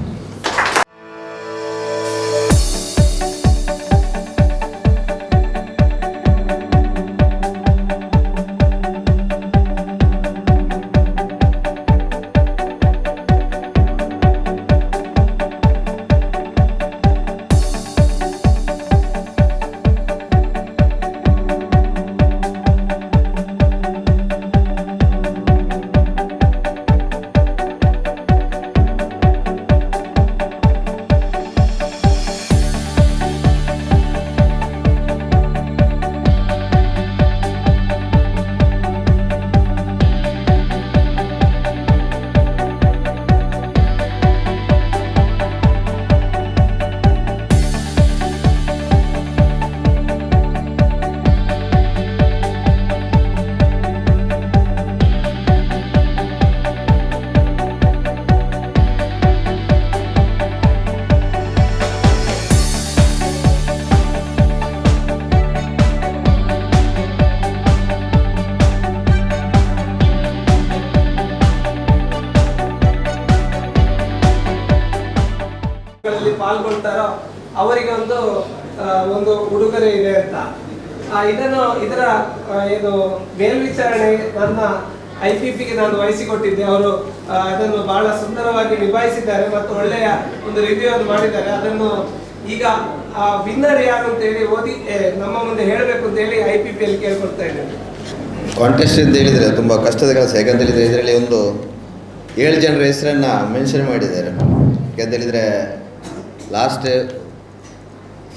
ಪಾಲ್ಗೊಳ್ತಾರೋ ಅವರಿಗೆ ಒಂದು ಉಡುಗೊರೆ ಇದೆ ಅಂತ. ಇದರ ಏನು ಮೇಲ್ವಿಚಾರಣೆ ನನ್ನ IPPಗೆ ನಾನು ವಹಿಸಿಕೊಟ್ಟಿದ್ದೆ. ಅವರು ಅದನ್ನು ಬಹಳ ಸುಂದರವಾಗಿ ನಿಭಾಯಿಸಿದ್ದಾರೆ ಮತ್ತು ಒಳ್ಳೆಯ ಒಂದು ರಿವ್ಯೂ ಅನ್ನು ಮಾಡಿದ್ದಾರೆ. ಅದನ್ನು ಈಗ ವಿನ್ನರ್ ಯಾರು ಅಂತೇಳಿ ಓದಿ ನಮ್ಮ ಮುಂದೆ ಹೇಳಬೇಕು ಅಂತೇಳಿ IPPಯಲ್ಲಿ ಕೇಳ್ಕೊಳ್ತಾ ಇದ್ದೇನೆ. ಕಾಂಟೆಸ್ಟ್ ಅಂತ ಹೇಳಿದರೆ ತುಂಬ ಕಷ್ಟದ ಕೆಲಸ. ಯಾಕಂತ ಹೇಳಿದರೆ ಇದರಲ್ಲಿ ಒಂದು 7 ಜನರ ಹೆಸರನ್ನು ಮೆನ್ಷನ್ ಮಾಡಿದ್ದಾರೆ. ಯಾಕಂತ ಹೇಳಿದರೆ ಲಾಸ್ಟ್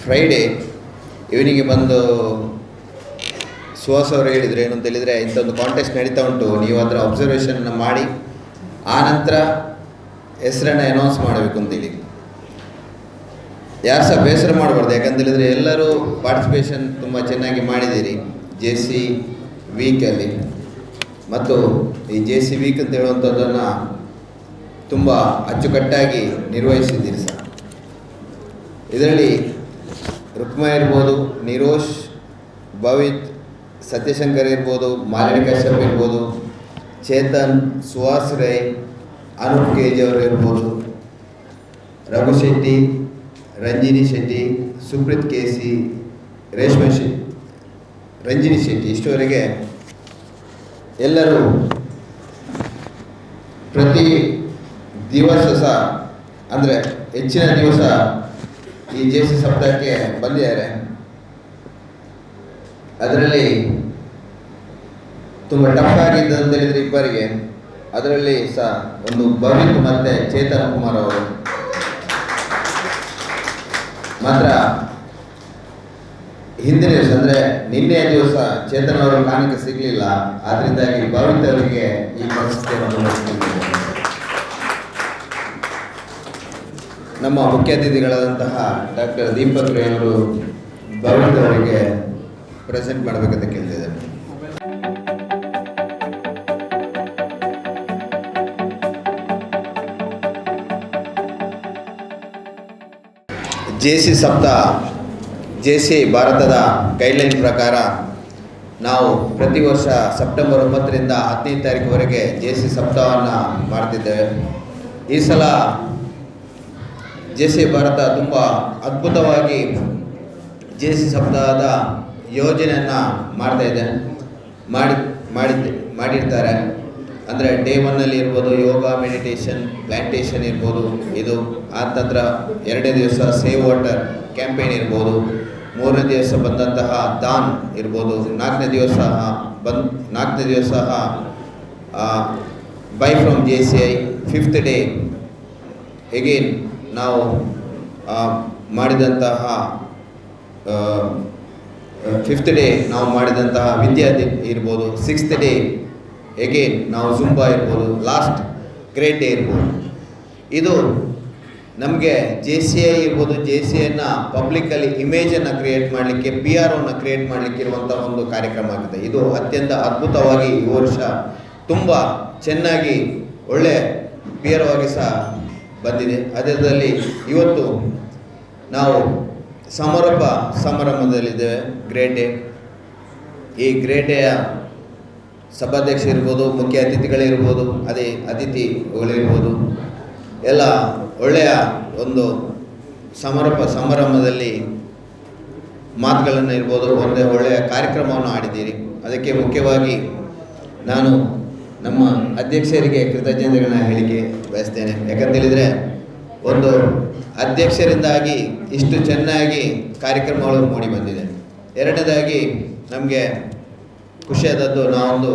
ಫ್ರೈಡೇ ಇವನಿಗೆ ಬಂದು ಸುಹಾಸ್ ಅವರು ಹೇಳಿದರು ಏನು ಅಂತ ಹೇಳಿದರೆ, ಇಂಥ ಒಂದು ಕಾಂಟೆಸ್ಟ್ ನಡೀತಾ ಉಂಟು, ನೀವು ಅದರ ಅಬ್ಸರ್ವೇಷನ್ನ ಮಾಡಿ ಆ ನಂತರ ಹೆಸರನ್ನು ಅನೌನ್ಸ್ ಮಾಡಬೇಕು ಅಂತೇಳಿ. ಯಾರು ಸಹ ಬೇಸರ ಮಾಡಬಾರ್ದು. ಯಾಕಂತ ಹೇಳಿದರೆ ಎಲ್ಲರೂ ಪಾರ್ಟಿಸಿಪೇಷನ್ ತುಂಬ ಚೆನ್ನಾಗಿ ಮಾಡಿದ್ದೀರಿ JC ವೀಕಲ್ಲಿ. ಮತ್ತು ಈ JC ವೀಕ್ ಅಂತ ಹೇಳುವಂಥದ್ದನ್ನು ತುಂಬ ಅಚ್ಚುಕಟ್ಟಾಗಿ ನಿರ್ವಹಿಸಿದ್ದೀರಿ ಸರ್. ಇದರಲ್ಲಿ ರುಕ್ಮಾ ಇರ್ಬೋದು, ನಿರೋಶ್, ಭವಿತ್, ಸತ್ಯಶಂಕರ್ ಇರ್ಬೋದು, ಮಾಲಿನಿ ಕಶ್ಯಪ್ ಇರ್ಬೋದು, ಚೇತನ್, ಸುಹಾಸ್ ರೈ, ಅನೂಪ್ KG ಅವರು ಇರ್ಬೋದು, ರಘು ಶೆಟ್ಟಿ, ರಂಜಿನಿ ಶೆಟ್ಟಿ, ಸುಪ್ರೀತ್ KC, ರೇಷ್ಮಾ ಶೆಟ್ಟಿ, ರಂಜಿನಿ ಶೆಟ್ಟಿ, ಇಷ್ಟುವರೆಗೆ ಎಲ್ಲರೂ ಪ್ರತಿ ದಿವಸ ಸಹ ಅಂದರೆ ಹೆಚ್ಚಿನ ದಿವಸ ಈ JC ಸಪ್ತಾಹಕ್ಕೆ ಬಂದಿದ್ದಾರೆ. ಅದರಲ್ಲಿ ತುಂಬ ಟಫ್ ಆಗಿದ್ದು ಅಂತ ಹೇಳಿದರೆ ಇಬ್ಬರಿಗೆ, ಅದರಲ್ಲಿ ಸಹ ಒಂದು ಭವಿತ್ ಮತ್ತು ಚೇತನ್ ಕುಮಾರ್ ಅವರು ಮಾತ್ರ ಹಿಂದಿನ ದಿವಸ ಅಂದರೆ ನಿನ್ನೆಯ ದಿವಸ ಚೇತನ್ ಅವರು ಕಾಣಕ್ಕೆ ಸಿಗಲಿಲ್ಲ. ಆದ್ದರಿಂದಾಗಿ ಭವಿತ್ ಅವರಿಗೆ ಈ ಪ್ರಶಸ್ತಿಯನ್ನು ನಮ್ಮ ಮುಖ್ಯ ಅತಿಥಿಗಳಾದಂತಹ ಡಾಕ್ಟರ್ ದೀಪಕ್ ರೈ ಅವರು ಭವಿತ್ ಅವರಿಗೆ ಪ್ರೆಸೆಂಟ್ ಮಾಡಬೇಕಂತ ಕೇಳಿದ್ದಾರೆ. JC ಸಪ್ತಾಹ JC ಭಾರತದ ಗೈಡ್ಲೈನ್ ಪ್ರಕಾರ ನಾವು ಪ್ರತಿ ವರ್ಷ ಸೆಪ್ಟೆಂಬರ್ 9ರಿಂದ 10ನೇ ತಾರೀಕುವರೆಗೆ JC ಸಪ್ತಾಹವನ್ನು ಮಾಡ್ತಿದ್ದೇವೆ. ಈ ಸಲ JC ಭಾರತ ತುಂಬ ಅದ್ಭುತವಾಗಿ JC ಸಪ್ತಾಹದ ಯೋಜನೆಯನ್ನು ಮಾಡ್ತಾಯಿದೆ, ಮಾಡಿರ್ತಾರೆ. ಅಂದರೆ ಡೇ 1ನಲ್ಲಿ ಇರ್ಬೋದು ಯೋಗ, ಮೆಡಿಟೇಷನ್, ಪ್ಲ್ಯಾಂಟೇಷನ್ ಇರ್ಬೋದು. ಇದು ಆ ನಂತರ 2ನೇ ದಿವಸ ಸೇವ್ ವಾಟರ್ ಕ್ಯಾಂಪೇನ್ ಇರ್ಬೋದು. 3ನೇ ದಿವಸ ಬಂದಂತಹ ದಾನ್ ಇರ್ಬೋದು. 4ನೇ ದಿವಸ by from JCI. 5th day again ನಾವು ಮಾಡಿದಂತಹ 5th ಡೇ ನಾವು ಮಾಡಿದಂತಹ ವಿದ್ಯಾರ್ಥಿ ಇರ್ಬೋದು. 6th ಡೇ ಎಗೇನ್ ನಾವು ಜುಂಬಾ ಇರ್ಬೋದು. ಲಾಸ್ಟ್ ಗ್ರೇಟ್ ಡೇ ಇರ್ಬೋದು. ಇದು ನಮಗೆ JCI ಇರ್ಬೋದು, JCIನ ಪಬ್ಲಿಕ್ಕಲ್ಲಿ ಇಮೇಜನ್ನು ಕ್ರಿಯೇಟ್ ಮಾಡಲಿಕ್ಕೆ, PROನ ಕ್ರಿಯೇಟ್ ಮಾಡಲಿಕ್ಕೆ ಇರುವಂಥ ಒಂದು ಕಾರ್ಯಕ್ರಮ ಆಗಿದೆ. ಇದು ಅತ್ಯಂತ ಅದ್ಭುತವಾಗಿ ಈ ವರ್ಷ ತುಂಬ ಚೆನ್ನಾಗಿ ಒಳ್ಳೆಯ PRO ಆಗಿ ಸಹ ಬಂದಿದೆ. ಅದರಲ್ಲಿ ಇವತ್ತು ನಾವು ಸಮಾರಂಭದಲ್ಲಿದ್ದೇವೆ. Great day. ಈ ಗ್ರೇಟ್ ಡೇಯ ಸಭಾಧ್ಯಕ್ಷರಿರ್ಬೋದು, ಮುಖ್ಯ ಅತಿಥಿಗಳಿರ್ಬೋದು, ಅದೇ ಅತಿಥಿಗಳಿರ್ಬೋದು, ಎಲ್ಲ ಒಳ್ಳೆಯ ಒಂದು ಸಮಾರಂಭದಲ್ಲಿ ಮಾತುಗಳನ್ನು ಇರ್ಬೋದು, ಒಂದು ಒಳ್ಳೆಯ ಕಾರ್ಯಕ್ರಮವನ್ನು ಆಡಿದ್ದೀರಿ. ಅದಕ್ಕೆ ಮುಖ್ಯವಾಗಿ ನಾನು ನಮ್ಮ ಅಧ್ಯಕ್ಷರಿಗೆ ಕೃತಜ್ಞತೆಗಳನ್ನ ಹೇಳಿಕೆ ಬಯಸ್ತೇನೆ. ಯಾಕಂತೇಳಿದರೆ ಒಂದು ಅಧ್ಯಕ್ಷರಿಂದಾಗಿ ಇಷ್ಟು ಚೆನ್ನಾಗಿ ಕಾರ್ಯಕ್ರಮಗಳು ಮೂಡಿ ಬಂದಿದೆ. ಎರಡನೇದಾಗಿ ನಮಗೆ ಖುಷಿಯಾದದ್ದು, ನಾವೊಂದು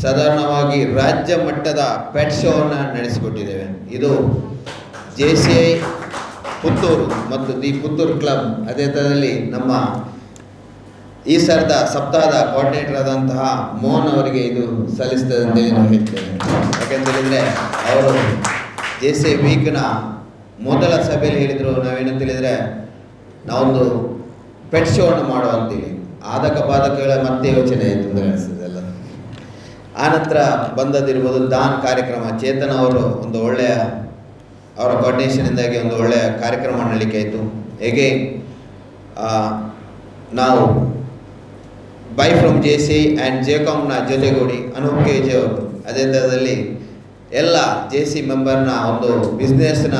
ಸಾಧಾರಣವಾಗಿ ರಾಜ್ಯ ಮಟ್ಟದ ಪೆಟ್ ಶೋವನ್ನು ನಡೆಸಿಕೊಟ್ಟಿದ್ದೇವೆ. ಇದು JCI ಪುತ್ತೂರು ಮತ್ತು ದಿ ಪುತ್ತೂರು ಕ್ಲಬ್ ಅದೇ ಥರದಲ್ಲಿ ನಮ್ಮ ಈ ಸರದ ಸಪ್ತಾಹದ ಕೋಆರ್ಡಿನೇಟರ್ ಆದಂತಹ ಮೋಹನ್ ಅವರಿಗೆ ಇದು ಸಲ್ಲಿಸ್ತದೆ ಅಂತೇಳಿ ನಾವು ಹೇಳ್ತೇವೆ. ಯಾಕೆಂತೇಳಿದರೆ ಅವರು JCI ವೀಕ್ನ ಮೊದಲ ಸಭೆಯಲ್ಲಿ ಹೇಳಿದರು, ನಾವೇನಂತೇಳಿದರೆ ನಾವೊಂದು ಪೆಟ್ ಶೋವನ್ನು ಮಾಡುವ ಅಂತೇಳಿ. ಬಾಧಕಗಳ ಮತ್ತೆ ಯೋಚನೆ ಆಯಿತು ಅಂತ ಅನಿಸ್ತದೆ ಎಲ್ಲ. ಆನಂತರ ಬಂದದಿರ್ಬೋದು ದಾನ್ ಕಾರ್ಯಕ್ರಮ. ಚೇತನ್ ಅವರು ಒಂದು ಒಳ್ಳೆಯ ಅವರ ಕೋಆರ್ಡಿನೇಷನಿಂದಾಗಿ ಒಂದು ಒಳ್ಳೆಯ ಕಾರ್ಯಕ್ರಮ ಮಾಡಲಿಕ್ಕೆ ಆಯಿತು. ಹೇಗೆ ನಾವು ಬೈ ಫ್ರಮ್ JCI ಆ್ಯಂಡ್ 𝐗𝐶 ಜೊತೆಗೂಡಿ ಅನೂಪ್ KG ಅವರು ಅದೇ ಥರದಲ್ಲಿ ಎಲ್ಲ JC ಮೆಂಬರ್ನ ಒಂದು ಬಿಸ್ನೆಸ್ನ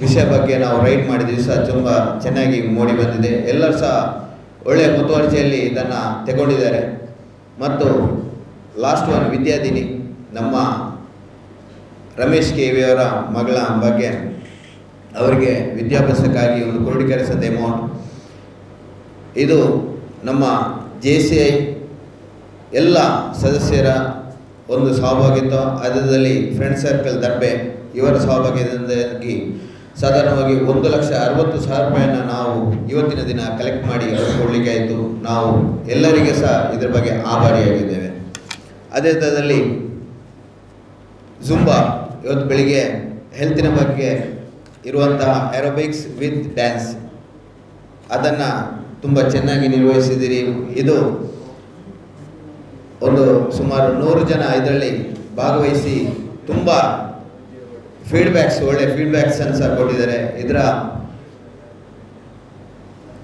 ವಿಷಯ ಬಗ್ಗೆ ನಾವು ರೈಡ್ ಮಾಡಿದ್ವಿ ಸಹ ತುಂಬ ಚೆನ್ನಾಗಿ ಮೂಡಿ ಬಂದಿದೆ. ಎಲ್ಲರೂ ಸಹ ಒಳ್ಳೆಯ ಮುತುವರ್ಜಿಯಲ್ಲಿ ಇದನ್ನು ತಗೊಂಡಿದ್ದಾರೆ. ಮತ್ತು ಲಾಸ್ಟ್ ಒನ್ ವಿದ್ಯಾದಿನಿ ನಮ್ಮ ರಮೇಶ್ ಕೆ.ವಿ ಅವರ ಮಗಳ ಬಗ್ಗೆ ಅವರಿಗೆ ವಿದ್ಯಾಭ್ಯಾಸಕ್ಕಾಗಿ ಒಂದು ಕ್ರೋಢೀಕರಿಸಿದ ಅಮೌಂಟ್. ಇದು ನಮ್ಮ JCI ಎಲ್ಲ ಸದಸ್ಯರ ಒಂದು ಸಹಭಾಗಿತ್ವ, ಅದರಲ್ಲಿ ಫ್ರೆಂಡ್ ಸರ್ಕಲ್ ದರ್ಬೆ ಇವರ ಸಹಭಾಗಿತ್ವದಿಂದಾಗಿ ಸಾಧಾರಣವಾಗಿ 1,60,000 ರೂಪಾಯಿಯನ್ನು ನಾವು ಇವತ್ತಿನ ದಿನ ಕಲೆಕ್ಟ್ ಮಾಡಿ ಕೊಡಲಿಕ್ಕೆ ಆಯಿತು. ನಾವು ಎಲ್ಲರಿಗೆ ಸಹ ಇದರ ಬಗ್ಗೆ ಆಭಾರಿಯಾಗಿದ್ದೇವೆ. ಅದೇ ಥರದಲ್ಲಿ ಜುಂಬಾ ಇವತ್ತು ಬೆಳಿಗ್ಗೆ ಹೆಲ್ತಿನ ಬಗ್ಗೆ ಇರುವಂತಹ ಏರೋಬಿಕ್ಸ್ ವಿತ್ ಡ್ಯಾನ್ಸ್ ಅದನ್ನು ತುಂಬ ಚೆನ್ನಾಗಿ ನಿರ್ವಹಿಸಿದ್ದೀರಿ. ಇದು ಒಂದು ಸುಮಾರು 100 ಜನ ಇದರಲ್ಲಿ ಭಾಗವಹಿಸಿ ತುಂಬ ಒಳ್ಳೆ ಫೀಡ್ಬ್ಯಾಕ್ಸನ್ನು ಸಹ ಕೊಟ್ಟಿದ್ದಾರೆ. ಇದರ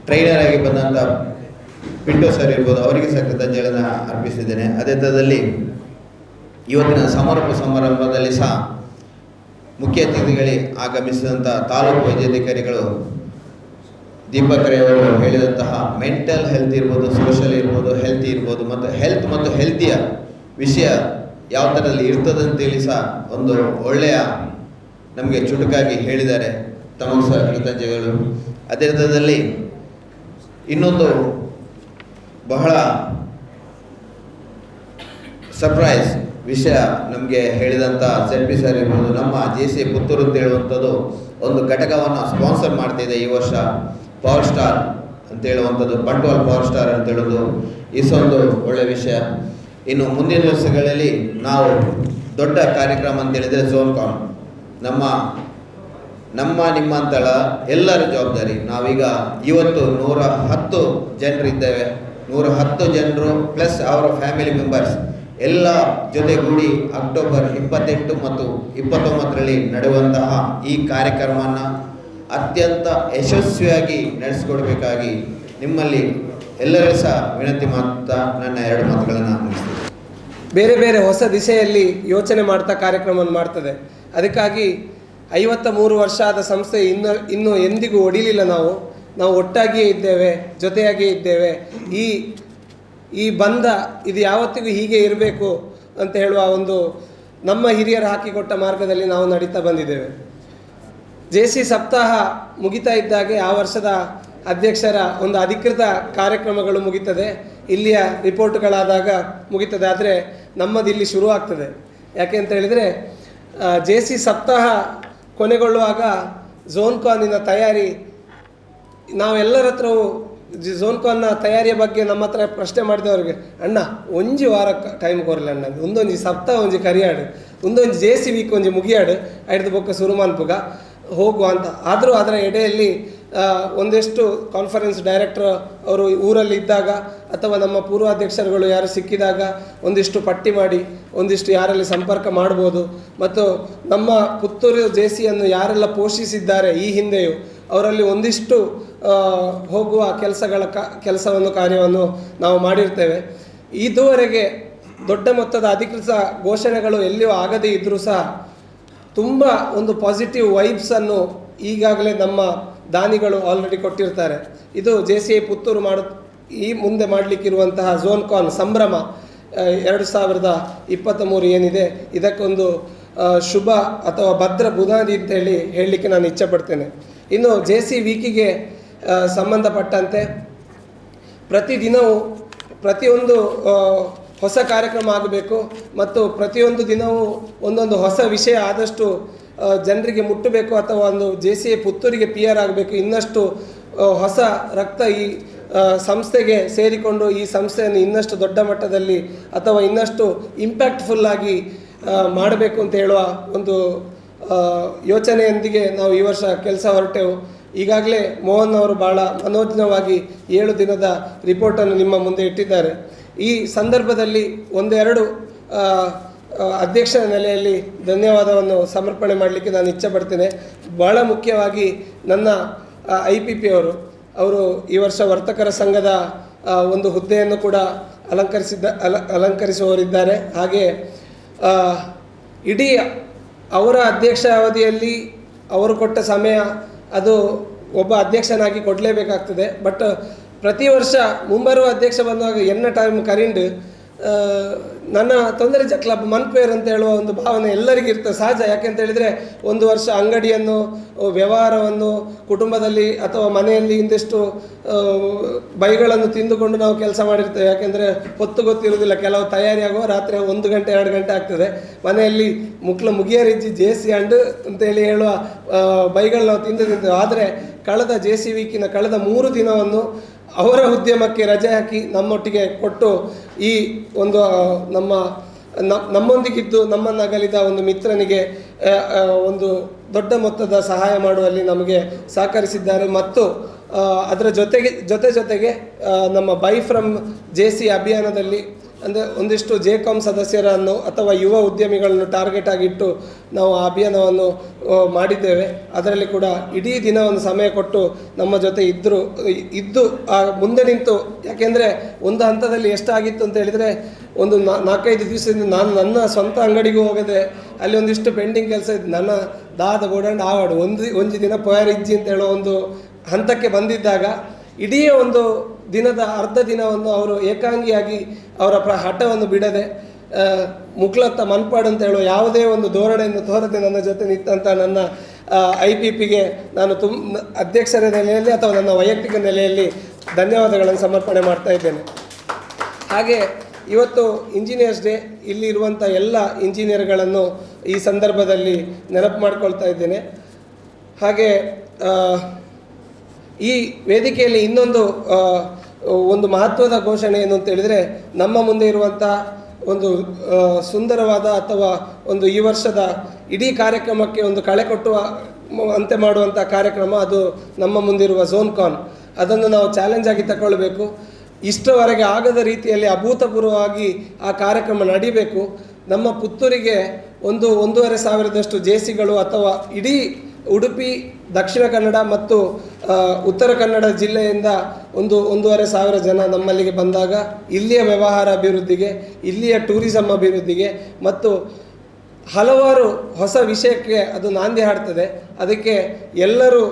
ಟ್ರೈನರ್ ಆಗಿ ಬಂದಂಥ ಪಿಂಟೋ ಸರ್ ಇರ್ಬೋದು, ಅವರಿಗೆ ಸಹ ಕೃತಜ್ಞತೆಗಳನ್ನು ಅರ್ಪಿಸಿದ್ದೇನೆ. ಅದೇ ಥರದಲ್ಲಿ ಇವತ್ತಿನ ಸಮಾರಂಭದಲ್ಲಿ ಸಹ ಮುಖ್ಯ ಅತಿಥಿಗಳಿಗೆ ಆಗಮಿಸಿದಂಥ ತಾಲೂಕು ವೈದ್ಯಾಧಿಕಾರಿಗಳು ದೀಪಕರವರು ಹೇಳಿದಂತಹ ಮೆಂಟಲ್ ಹೆಲ್ತ್ ಇರ್ಬೋದು, ಸೋಷಲ್ ಇರ್ಬೋದು, ಹೆಲ್ತಿ ಇರ್ಬೋದು ಮತ್ತು ಹೆಲ್ತ್ ಮತ್ತು ಹೆಲ್ತಿಯ ವಿಷಯ ಯಾವ ಥರದಲ್ಲಿ ಇರ್ತದಂತೇಳಿ ಸಹ ಒಂದು ಒಳ್ಳೆಯ ನಮಗೆ ಚುಟುಕಾಗಿ ಹೇಳಿದ್ದಾರೆ. ತಮಗೆ ಸಹ ಕೃತಜ್ಞತೆಗಳು. ಅದೇ ಥರದಲ್ಲಿ ಇನ್ನೊಂದು ಬಹಳ ಸರ್ಪ್ರೈಸ್ ವಿಷಯ ನಮಗೆ ಹೇಳಿದಂಥ ZP ಸರ್ ಇರ್ಬೋದು, ನಮ್ಮ JCI ಪುತ್ತೂರು ಅಂತ ಹೇಳುವಂಥದ್ದು ಒಂದು ಘಟಕವನ್ನು ಸ್ಪಾನ್ಸರ್ ಮಾಡ್ತಿದೆ ಈ ವರ್ಷ. ಪವರ್ ಸ್ಟಾರ್ ಅಂತ ಹೇಳುವಂಥದ್ದು, ಬಂಟ್ವಾಲ್ ಪವರ್ ಸ್ಟಾರ್ ಅಂತ ಹೇಳೋದು ಒಂದು ಒಳ್ಳೆಯ ವಿಷಯ. ಇನ್ನು ಮುಂದಿನ ದಿವಸಗಳಲ್ಲಿ ನಾವು ದೊಡ್ಡ ಕಾರ್ಯಕ್ರಮ ಅಂತ ಹೇಳಿದರೆ ಝೋನ್ಕಾನ್ ನಿಮ್ಮ ಅಂತಳ ಎಲ್ಲರ ಜವಾಬ್ದಾರಿ. ನಾವೀಗ ಇವತ್ತು 110 ಜನರಿದ್ದೇವೆ. 110 ಜನರು ಪ್ಲಸ್ ಅವರ ಫ್ಯಾಮಿಲಿ ಮೆಂಬರ್ಸ್ ಎಲ್ಲ ಜೊತೆಗೂಡಿ ಅಕ್ಟೋಬರ್ 28 ಮತ್ತು 29ರಲ್ಲಿ ನಡೆಯುವಂತಹ ಈ ಕಾರ್ಯಕ್ರಮವನ್ನು ಅತ್ಯಂತ ಯಶಸ್ವಿಯಾಗಿ ನಡೆಸಿಕೊಡ್ಬೇಕಾಗಿ ನಿಮ್ಮಲ್ಲಿ ಎಲ್ಲರೂ ಸಹ ವಿನಂತಿ ಮಾಡ್ತಾ ನನ್ನ 2 ಮಾತುಗಳನ್ನು ಮುಗಿಸ್ತೀನಿ. ಬೇರೆ ಬೇರೆ ಹೊಸ ದಿಶೆಯಲ್ಲಿ ಯೋಚನೆ ಮಾಡ್ತಾ ಕಾರ್ಯಕ್ರಮವನ್ನು ಮಾಡ್ತದೆ. ಅದಕ್ಕಾಗಿ 53 ವರ್ಷ ಆದ ಸಂಸ್ಥೆ ಇನ್ನೂ ಎಂದಿಗೂ ಒಡಿಲಿಲ್ಲ. ನಾವು ಒಟ್ಟಾಗಿಯೇ ಇದ್ದೇವೆ, ಜೊತೆಯಾಗಿಯೇ ಇದ್ದೇವೆ. ಈ ಬಂಧ ಇದು ಯಾವತ್ತಿಗೂ ಹೀಗೆ ಇರಬೇಕು ಅಂತ ಹೇಳುವ ಒಂದು ನಮ್ಮ ಹಿರಿಯರು ಹಾಕಿಕೊಟ್ಟ ಮಾರ್ಗದಲ್ಲಿ ನಾವು ನಡೀತಾ ಬಂದಿದ್ದೇವೆ. JC ಸಪ್ತಾಹ ಮುಗಿತಾ ಇದ್ದಾಗೆ ಆ ವರ್ಷದ ಅಧ್ಯಕ್ಷರ ಒಂದು ಅಧಿಕೃತ ಕಾರ್ಯಕ್ರಮಗಳು ಮುಗಿತದೆ, ಇಲ್ಲಿಯ ರಿಪೋರ್ಟ್ಗಳಾದಾಗ ಮುಗಿತದೆ. ಆದರೆ ನಮ್ಮದು ಇಲ್ಲಿ ಶುರುವಾಗ್ತದೆ. ಯಾಕೆ ಅಂತ ಹೇಳಿದರೆ JC ಸಪ್ತಾಹ ಕೊನೆಗೊಳ್ಳುವಾಗ ಝೋನ್ಕಾನಿನ ತಯಾರಿ, ನಾವೆಲ್ಲರ ಹತ್ರವೂ ಝೋನ್ಕಾನ್ನ ತಯಾರಿಯ ಬಗ್ಗೆ ನಮ್ಮ ಹತ್ರ ಪ್ರಶ್ನೆ ಮಾಡಿದವ್ರಿಗೆ, ಅಣ್ಣ ಒಂಜಿ ವಾರ ಟೈಮ್ ಕೊರಲ್ಲ ಅಣ್ಣ, ಒಂದೊಂದು ಸಪ್ತಾಹ ಒಂಜಿ ಕರಿಯಾಡು, ಒಂದೊಂದು JC ವೀಕ್ ಒಂಜಿ ಮುಗಿಯಾಡು ಐಡ್ದು ಬೊಕ್ಕ ಸುರುಮಾನ್ಪುಗ ಹೋಗುವ ಅಂತ. ಆದರೂ ಅದರ ಎಡೆಯಲ್ಲಿ ಒಂದಷ್ಟು ಕಾನ್ಫರೆನ್ಸ್ ಡೈರೆಕ್ಟರ್ ಅವರು ಊರಲ್ಲಿ ಇದ್ದಾಗ ಅಥವಾ ನಮ್ಮ ಪೂರ್ವಾಧ್ಯಕ್ಷರುಗಳು ಯಾರು ಸಿಕ್ಕಿದಾಗ ಒಂದಿಷ್ಟು ಪಟ್ಟಿ ಮಾಡಿ ಒಂದಿಷ್ಟು ಯಾರಲ್ಲಿ ಸಂಪರ್ಕ ಮಾಡ್ಬೋದು. ಮತ್ತು ನಮ್ಮ ಪುತ್ತೂರು JCಯನ್ನು ಯಾರೆಲ್ಲ ಪೋಷಿಸಿದ್ದಾರೆ ಈ ಹಿಂದೆಯೂ ಅವರಲ್ಲಿ ಒಂದಿಷ್ಟು ಹೋಗುವ ಕಾರ್ಯವನ್ನು ನಾವು ಮಾಡಿರ್ತೇವೆ. ಇದುವರೆಗೆ ದೊಡ್ಡ ಮೊತ್ತದ ಅಧಿಕೃತ ಘೋಷಣೆಗಳು ಎಲ್ಲಿಯೂ ಆಗದೇ ಇದ್ದರೂ ಸಹ ತುಂಬ ಒಂದು ಪಾಸಿಟಿವ್ ವೈಬ್ಸನ್ನು ಈಗಾಗಲೇ ನಮ್ಮ ದಾನಿಗಳು ಆಲ್ರೆಡಿ ಕೊಟ್ಟಿರ್ತಾರೆ. ಇದು JCI ಪುತ್ತೂರು ಈ ಮುಂದೆ ಮಾಡಲಿಕ್ಕಿರುವಂತಹ ಝೋನ್ಕಾನ್ ಸಂಭ್ರಮ 2023 ಏನಿದೆ, ಇದಕ್ಕೊಂದು ಶುಭ ಅಥವಾ ಭದ್ರ ಬುನಾದಿ ಅಂತೇಳಿ ಹೇಳಲಿಕ್ಕೆ ನಾನು ಇಚ್ಛೆಪಡ್ತೇನೆ. ಇನ್ನು JC ವೀಕಿಗೆ ಸಂಬಂಧಪಟ್ಟಂತೆ ಪ್ರತಿದಿನವೂ ಪ್ರತಿಯೊಂದು ಹೊಸ ಕಾರ್ಯಕ್ರಮ ಆಗಬೇಕು ಮತ್ತು ಪ್ರತಿಯೊಂದು ದಿನವೂ ಒಂದೊಂದು ಹೊಸ ವಿಷಯ ಆದಷ್ಟು ಜನರಿಗೆ ಮುಟ್ಟಬೇಕು ಅಥವಾ ಒಂದು JCI ಪುತ್ತೂರಿಗೆ PR ಆಗಬೇಕು. ಇನ್ನಷ್ಟು ಹೊಸ ರಕ್ತ ಈ ಸಂಸ್ಥೆಗೆ ಸೇರಿಕೊಂಡು ಈ ಸಂಸ್ಥೆಯನ್ನು ಇನ್ನಷ್ಟು ದೊಡ್ಡ ಮಟ್ಟದಲ್ಲಿ ಅಥವಾ ಇನ್ನಷ್ಟು ಇಂಪ್ಯಾಕ್ಟ್ಫುಲ್ಲಾಗಿ ಮಾಡಬೇಕು ಅಂತ ಹೇಳುವ ಒಂದು ಯೋಚನೆಯೊಂದಿಗೆ ನಾವು ಈ ವರ್ಷ ಕೆಲಸ ಹೊರಟೆವು. ಈಗಾಗಲೇ ಮೋಹನ್ ಅವರು ಭಾಳ ಮನೋಜ್ಞವಾಗಿ 7 ದಿನದ ರಿಪೋರ್ಟನ್ನು ನಿಮ್ಮ ಮುಂದೆ ಇಟ್ಟಿದ್ದಾರೆ. ಈ ಸಂದರ್ಭದಲ್ಲಿ ಒಂದೆರಡು ಅಧ್ಯಕ್ಷರ ನೆಲೆಯಲ್ಲಿ ಧನ್ಯವಾದವನ್ನು ಸಮರ್ಪಣೆ ಮಾಡಲಿಕ್ಕೆ ನಾನು ಇಚ್ಛೆಪಡ್ತೇನೆ. ಭಾಳ ಮುಖ್ಯವಾಗಿ ನನ್ನ IPP ಅವರು ಈ ವರ್ಷ ವರ್ತಕರ ಸಂಘದ ಒಂದು ಹುದ್ದೆಯನ್ನು ಕೂಡ ಅಲಂಕರಿಸುವವರಿದ್ದಾರೆ. ಹಾಗೆ ಇಡೀ ಅವರ ಅಧ್ಯಕ್ಷ ಅವಧಿಯಲ್ಲಿ ಅವರು ಕೊಟ್ಟ ಸಮಯ ಅದು ಒಬ್ಬ ಅಧ್ಯಕ್ಷನಾಗಿ ಕೊಡಲೇಬೇಕಾಗ್ತದೆ. ಬಟ್ ಪ್ರತಿ ವರ್ಷ ಮುಂಬರುವ ಅಧ್ಯಕ್ಷ ಬಂದಾಗ ಟೈಮ್ ಕರಿಂಡು ನನ್ನ ತೊಂದರೆಜ ಕ್ಲಬ್ ಮನ್ಪೇರ್ ಅಂತ ಹೇಳುವ ಒಂದು ಭಾವನೆ ಎಲ್ಲರಿಗೂ ಇರ್ತದೆ, ಸಹಜ. ಯಾಕೆಂತ ಹೇಳಿದರೆ ಒಂದು ವರ್ಷ ಅಂಗಡಿಯನ್ನು, ವ್ಯವಹಾರವನ್ನು, ಕುಟುಂಬದಲ್ಲಿ ಅಥವಾ ಮನೆಯಲ್ಲಿ ಇಂದಿಷ್ಟು ಬೈಗಳನ್ನು ತಿಂದುಕೊಂಡು ನಾವು ಕೆಲಸ ಮಾಡಿರ್ತೇವೆ. ಯಾಕೆಂದರೆ ಹೊತ್ತು ಗೊತ್ತಿರುವುದಿಲ್ಲ, ಕೆಲವು ತಯಾರಿಯಾಗುವ ರಾತ್ರಿ 1 ಗಂಟೆ 2 ಗಂಟೆ ಆಗ್ತದೆ. ಮನೆಯಲ್ಲಿ ಮುಗಿಯರಿಜ್ಜಿ ಜೇಸಿ ಅಂತೇಳಿ ಹೇಳುವ ಬೈಗಳು ನಾವು ತಿಂದಿದ್ದೇವೆ. ಆದರೆ ಕಳೆದ JC ವೀಕಿನ ಕಳೆದ 3 ದಿನವನ್ನು ಅವರ ಉದ್ಯಮಕ್ಕೆ ರಜೆ ಹಾಕಿ ನಮ್ಮೊಟ್ಟಿಗೆ ಕೊಟ್ಟು ಈ ಒಂದು ನಮ್ಮೊಂದಿಗಿದ್ದು ನಮ್ಮನ್ನು ಅಗಲಿದ ಒಂದು ಮಿತ್ರನಿಗೆ ಒಂದು ದೊಡ್ಡ ಮೊತ್ತದ ಸಹಾಯ ಮಾಡುವಲ್ಲಿ ನಮಗೆ ಸಹಕರಿಸಿದ್ದಾರೆ. ಮತ್ತು ಅದರ ಜೊತೆಗೆ ನಮ್ಮ ಬೈ ಫ್ರಮ್ JC ಅಭಿಯಾನದಲ್ಲಿ ಅಂದರೆ ಒಂದಿಷ್ಟು 𝐁𝐶OM ಸದಸ್ಯರನ್ನು ಅಥವಾ ಯುವ ಉದ್ಯಮಿಗಳನ್ನು ಟಾರ್ಗೆಟ್ ಆಗಿಟ್ಟು ನಾವು ಆ ಅಭಿಯಾನವನ್ನು ಮಾಡಿದ್ದೇವೆ. ಅದರಲ್ಲಿ ಕೂಡ ಇಡೀ ದಿನ ಒಂದು ಸಮಯ ಕೊಟ್ಟು ನಮ್ಮ ಜೊತೆ ಇದ್ದು ಮುಂದೆ ನಿಂತು, ಯಾಕೆಂದರೆ ಒಂದು ಹಂತದಲ್ಲಿ ಎಷ್ಟಾಗಿತ್ತು ಅಂತ ಹೇಳಿದರೆ, ಒಂದು 4-5 ದಿವಸದಿಂದ ನಾನು ನನ್ನ ಸ್ವಂತ ಅಂಗಡಿಗೂ ಹೋಗದೆ ಅಲ್ಲಿ ಒಂದಿಷ್ಟು ಪೆಂಡಿಂಗ್ ಕೆಲಸ ಇದ್ದು ನನ್ನ ದಾದ ಬೋಡಂಡ್ ಆವಾಡು ಒಂದು ದಿನ ಪೊಯಾರಿಜ್ಜಿ ಅಂತ ಹೇಳೋ ಒಂದು ಹಂತಕ್ಕೆ ಬಂದಿದ್ದಾಗ ಇಡೀ ಒಂದು ದಿನದ ಅರ್ಧ ದಿನವನ್ನು ಅವರು ಏಕಾಂಗಿಯಾಗಿ ಅವರ ಹಠವನ್ನು ಬಿಡದೆ ಮುಕ್ಲತ್ತ ಮನ್ಪಾಡು ಅಂತ ಹೇಳುವ ಯಾವುದೇ ಒಂದು ಧೋರಣೆಯನ್ನು ತೋರದೆ ನನ್ನ ಜೊತೆ ನಿಂತಂಥ ನನ್ನ IPPಗೆ ನಾನು ಅಧ್ಯಕ್ಷರ ನೆಲೆಯಲ್ಲಿ ಅಥವಾ ನನ್ನ ವೈಯಕ್ತಿಕ ನೆಲೆಯಲ್ಲಿ ಧನ್ಯವಾದಗಳನ್ನು ಸಮರ್ಪಣೆ ಮಾಡ್ತಾ ಇದ್ದೇನೆ. ಹಾಗೆ ಇವತ್ತು ಇಂಜಿನಿಯರ್ಸ್ ಡೇ, ಇಲ್ಲಿರುವಂಥ ಎಲ್ಲ ಇಂಜಿನಿಯರ್ಗಳನ್ನು ಈ ಸಂದರ್ಭದಲ್ಲಿ ನೆನಪು ಮಾಡಿಕೊಳ್ತಾ ಇದ್ದೇನೆ. ಹಾಗೆ ಈ ವೇದಿಕೆಯಲ್ಲಿ ಇನ್ನೊಂದು ಮಹತ್ವದ ಘೋಷಣೆ ಏನು ಅಂತ ಹೇಳಿದರೆ, ನಮ್ಮ ಮುಂದೆ ಇರುವಂಥ ಒಂದು ಸುಂದರವಾದ ಅಥವಾ ಒಂದು ಈ ವರ್ಷದ ಇಡೀ ಕಾರ್ಯಕ್ರಮಕ್ಕೆ ಒಂದು ಕಳೆ ಕೊಟ್ಟುವ ಅಂತೆ ಮಾಡುವಂಥ ಕಾರ್ಯಕ್ರಮ, ಅದು ನಮ್ಮ ಮುಂದಿರುವ ಝೋನ್ಕಾನ್. ಅದನ್ನು ನಾವು ಚಾಲೆಂಜ್ ಆಗಿ ತಗೊಳ್ಬೇಕು. ಇಷ್ಟರವರೆಗೆ ಆಗದ ರೀತಿಯಲ್ಲಿ ಅಭೂತಪೂರ್ವವಾಗಿ ಆ ಕಾರ್ಯಕ್ರಮ ನಡಿಬೇಕು. ನಮ್ಮ ಪುತ್ತೂರಿಗೆ 1,500 JCಗಳು ಅಥವಾ ಇಡೀ ಉಡುಪಿ, ದಕ್ಷಿಣ ಕನ್ನಡ ಮತ್ತು ಉತ್ತರ ಕನ್ನಡ ಜಿಲ್ಲೆಯಿಂದ 1,500 ಜನ ನಮ್ಮಲ್ಲಿಗೆ ಬಂದಾಗ ಇಲ್ಲಿಯ ವ್ಯವಹಾರ ಅಭಿವೃದ್ಧಿಗೆ, ಇಲ್ಲಿಯ ಟೂರಿಸಮ್ ಅಭಿವೃದ್ಧಿಗೆ ಮತ್ತು ಹಲವಾರು ಹೊಸ ವಿಷಯಕ್ಕೆ ಅದು ನಾಂದಿ ಹಾಡ್ತದೆ. ಅದಕ್ಕೆ ಎಲ್ಲರೂ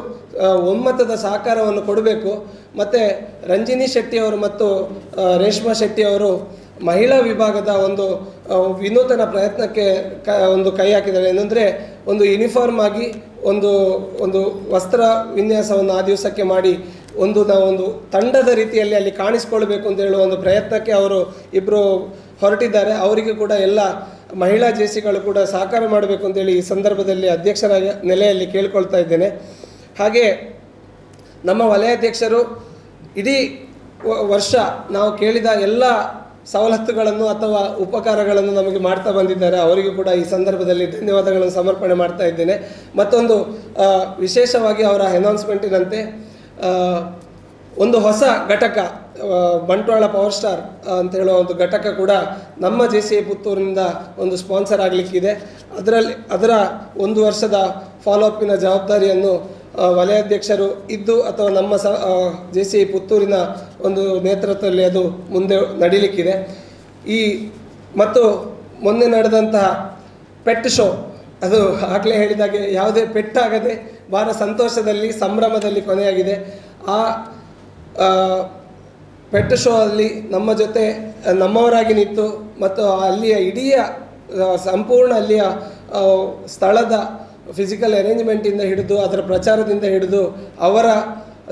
ಒಮ್ಮತದ ಸಹಕಾರವನ್ನು ಕೊಡಬೇಕು. ಮತ್ತು ರಂಜಿನಿ ಶೆಟ್ಟಿಯವರು ಮತ್ತು ರೇಷ್ಮಾ ಶೆಟ್ಟಿಯವರು ಮಹಿಳಾ ವಿಭಾಗದ ಒಂದು ವಿನೂತನ ಪ್ರಯತ್ನಕ್ಕೆ ಒಂದು ಕೈ ಹಾಕಿದ್ದಾರೆ. ಏನಂದರೆ ಒಂದು ಯೂನಿಫಾರ್ಮ್ ಆಗಿ ಒಂದು ವಸ್ತ್ರ ವಿನ್ಯಾಸವನ್ನು ಆ ದಿವಸಕ್ಕೆ ಮಾಡಿ ನಾವೊಂದು ತಂಡದ ರೀತಿಯಲ್ಲಿ ಅಲ್ಲಿ ಕಾಣಿಸ್ಕೊಳ್ಬೇಕು ಅಂತ ಹೇಳುವ ಒಂದು ಪ್ರಯತ್ನಕ್ಕೆ ಅವರು ಇಬ್ಬರು ಹೊರಟಿದ್ದಾರೆ. ಅವರಿಗೆ ಕೂಡ ಎಲ್ಲ ಮಹಿಳಾ JCಗಳು ಕೂಡ ಸಹಕಾರ ಮಾಡಬೇಕು ಅಂತೇಳಿ ಈ ಸಂದರ್ಭದಲ್ಲಿ ಅಧ್ಯಕ್ಷರ ನೆಲೆಯಲ್ಲಿ ಕೇಳ್ಕೊಳ್ತಾ ಇದ್ದೇನೆ. ಹಾಗೆ ನಮ್ಮ ವಲಯಾಧ್ಯಕ್ಷರು ಇಡೀ ವರ್ಷ ನಾವು ಕೇಳಿದ ಎಲ್ಲ ಸವಲತ್ತುಗಳನ್ನು ಅಥವಾ ಉಪಕಾರಗಳನ್ನು ನಮಗೆ ಮಾಡ್ತಾ ಬಂದಿದ್ದಾರೆ. ಅವರಿಗೂ ಕೂಡ ಈ ಸಂದರ್ಭದಲ್ಲಿ ಧನ್ಯವಾದಗಳನ್ನು ಸಮರ್ಪಣೆ ಮಾಡ್ತಾ ಇದ್ದೇನೆ. ಮತ್ತೊಂದು ವಿಶೇಷವಾಗಿ ಅವರ ಅನೌನ್ಸ್ಮೆಂಟಿನಂತೆ ಒಂದು ಹೊಸ ಘಟಕ, ಬಂಟ್ವಾಳ ಪವರ್ ಸ್ಟಾರ್ ಅಂತ ಹೇಳುವ ಒಂದು ಘಟಕ ಕೂಡ ನಮ್ಮ JC ಪುತ್ತೂರಿನಿಂದ ಒಂದು ಸ್ಪಾನ್ಸರ್ ಆಗಲಿಕ್ಕಿದೆ. ಅದರ 1 ವರ್ಷದ ಫಾಲೋಅಪ್ಪಿನ ಜವಾಬ್ದಾರಿಯನ್ನು ವಲಯಾಧ್ಯಕ್ಷರು ಇದ್ದು ಅಥವಾ ನಮ್ಮ JC ಪುತ್ತೂರಿನ ಒಂದು ನೇತೃತ್ವದಲ್ಲಿ ಅದು ಮುಂದೆ ನಡೀಲಿಕ್ಕಿದೆ. ಮತ್ತು ಮೊನ್ನೆ ನಡೆದಂತಹ ಪೆಟ್ ಶೋ, ಅದು ಆಗಲೇ ಹೇಳಿದಾಗೆ ಯಾವುದೇ ಪೆಟ್ಟಾಗದೆ ಭಾಳ ಸಂತೋಷದಲ್ಲಿ ಸಂಭ್ರಮದಲ್ಲಿ ಕೊನೆಯಾಗಿದೆ. ಆ ಪೆಟ್ ಶೋ ಅಲ್ಲಿ ನಮ್ಮ ಜೊತೆ ನಮ್ಮವರಾಗಿ ನಿಂತು ಮತ್ತು ಅಲ್ಲಿಯ ಇಡೀ ಸಂಪೂರ್ಣ ಅಲ್ಲಿಯ ಸ್ಥಳದ ಫಿಸಿಕಲ್ ಅರೇಂಜ್ಮೆಂಟಿಂದ ಹಿಡಿದು ಅದರ ಪ್ರಚಾರದಿಂದ ಹಿಡಿದು ಅವರ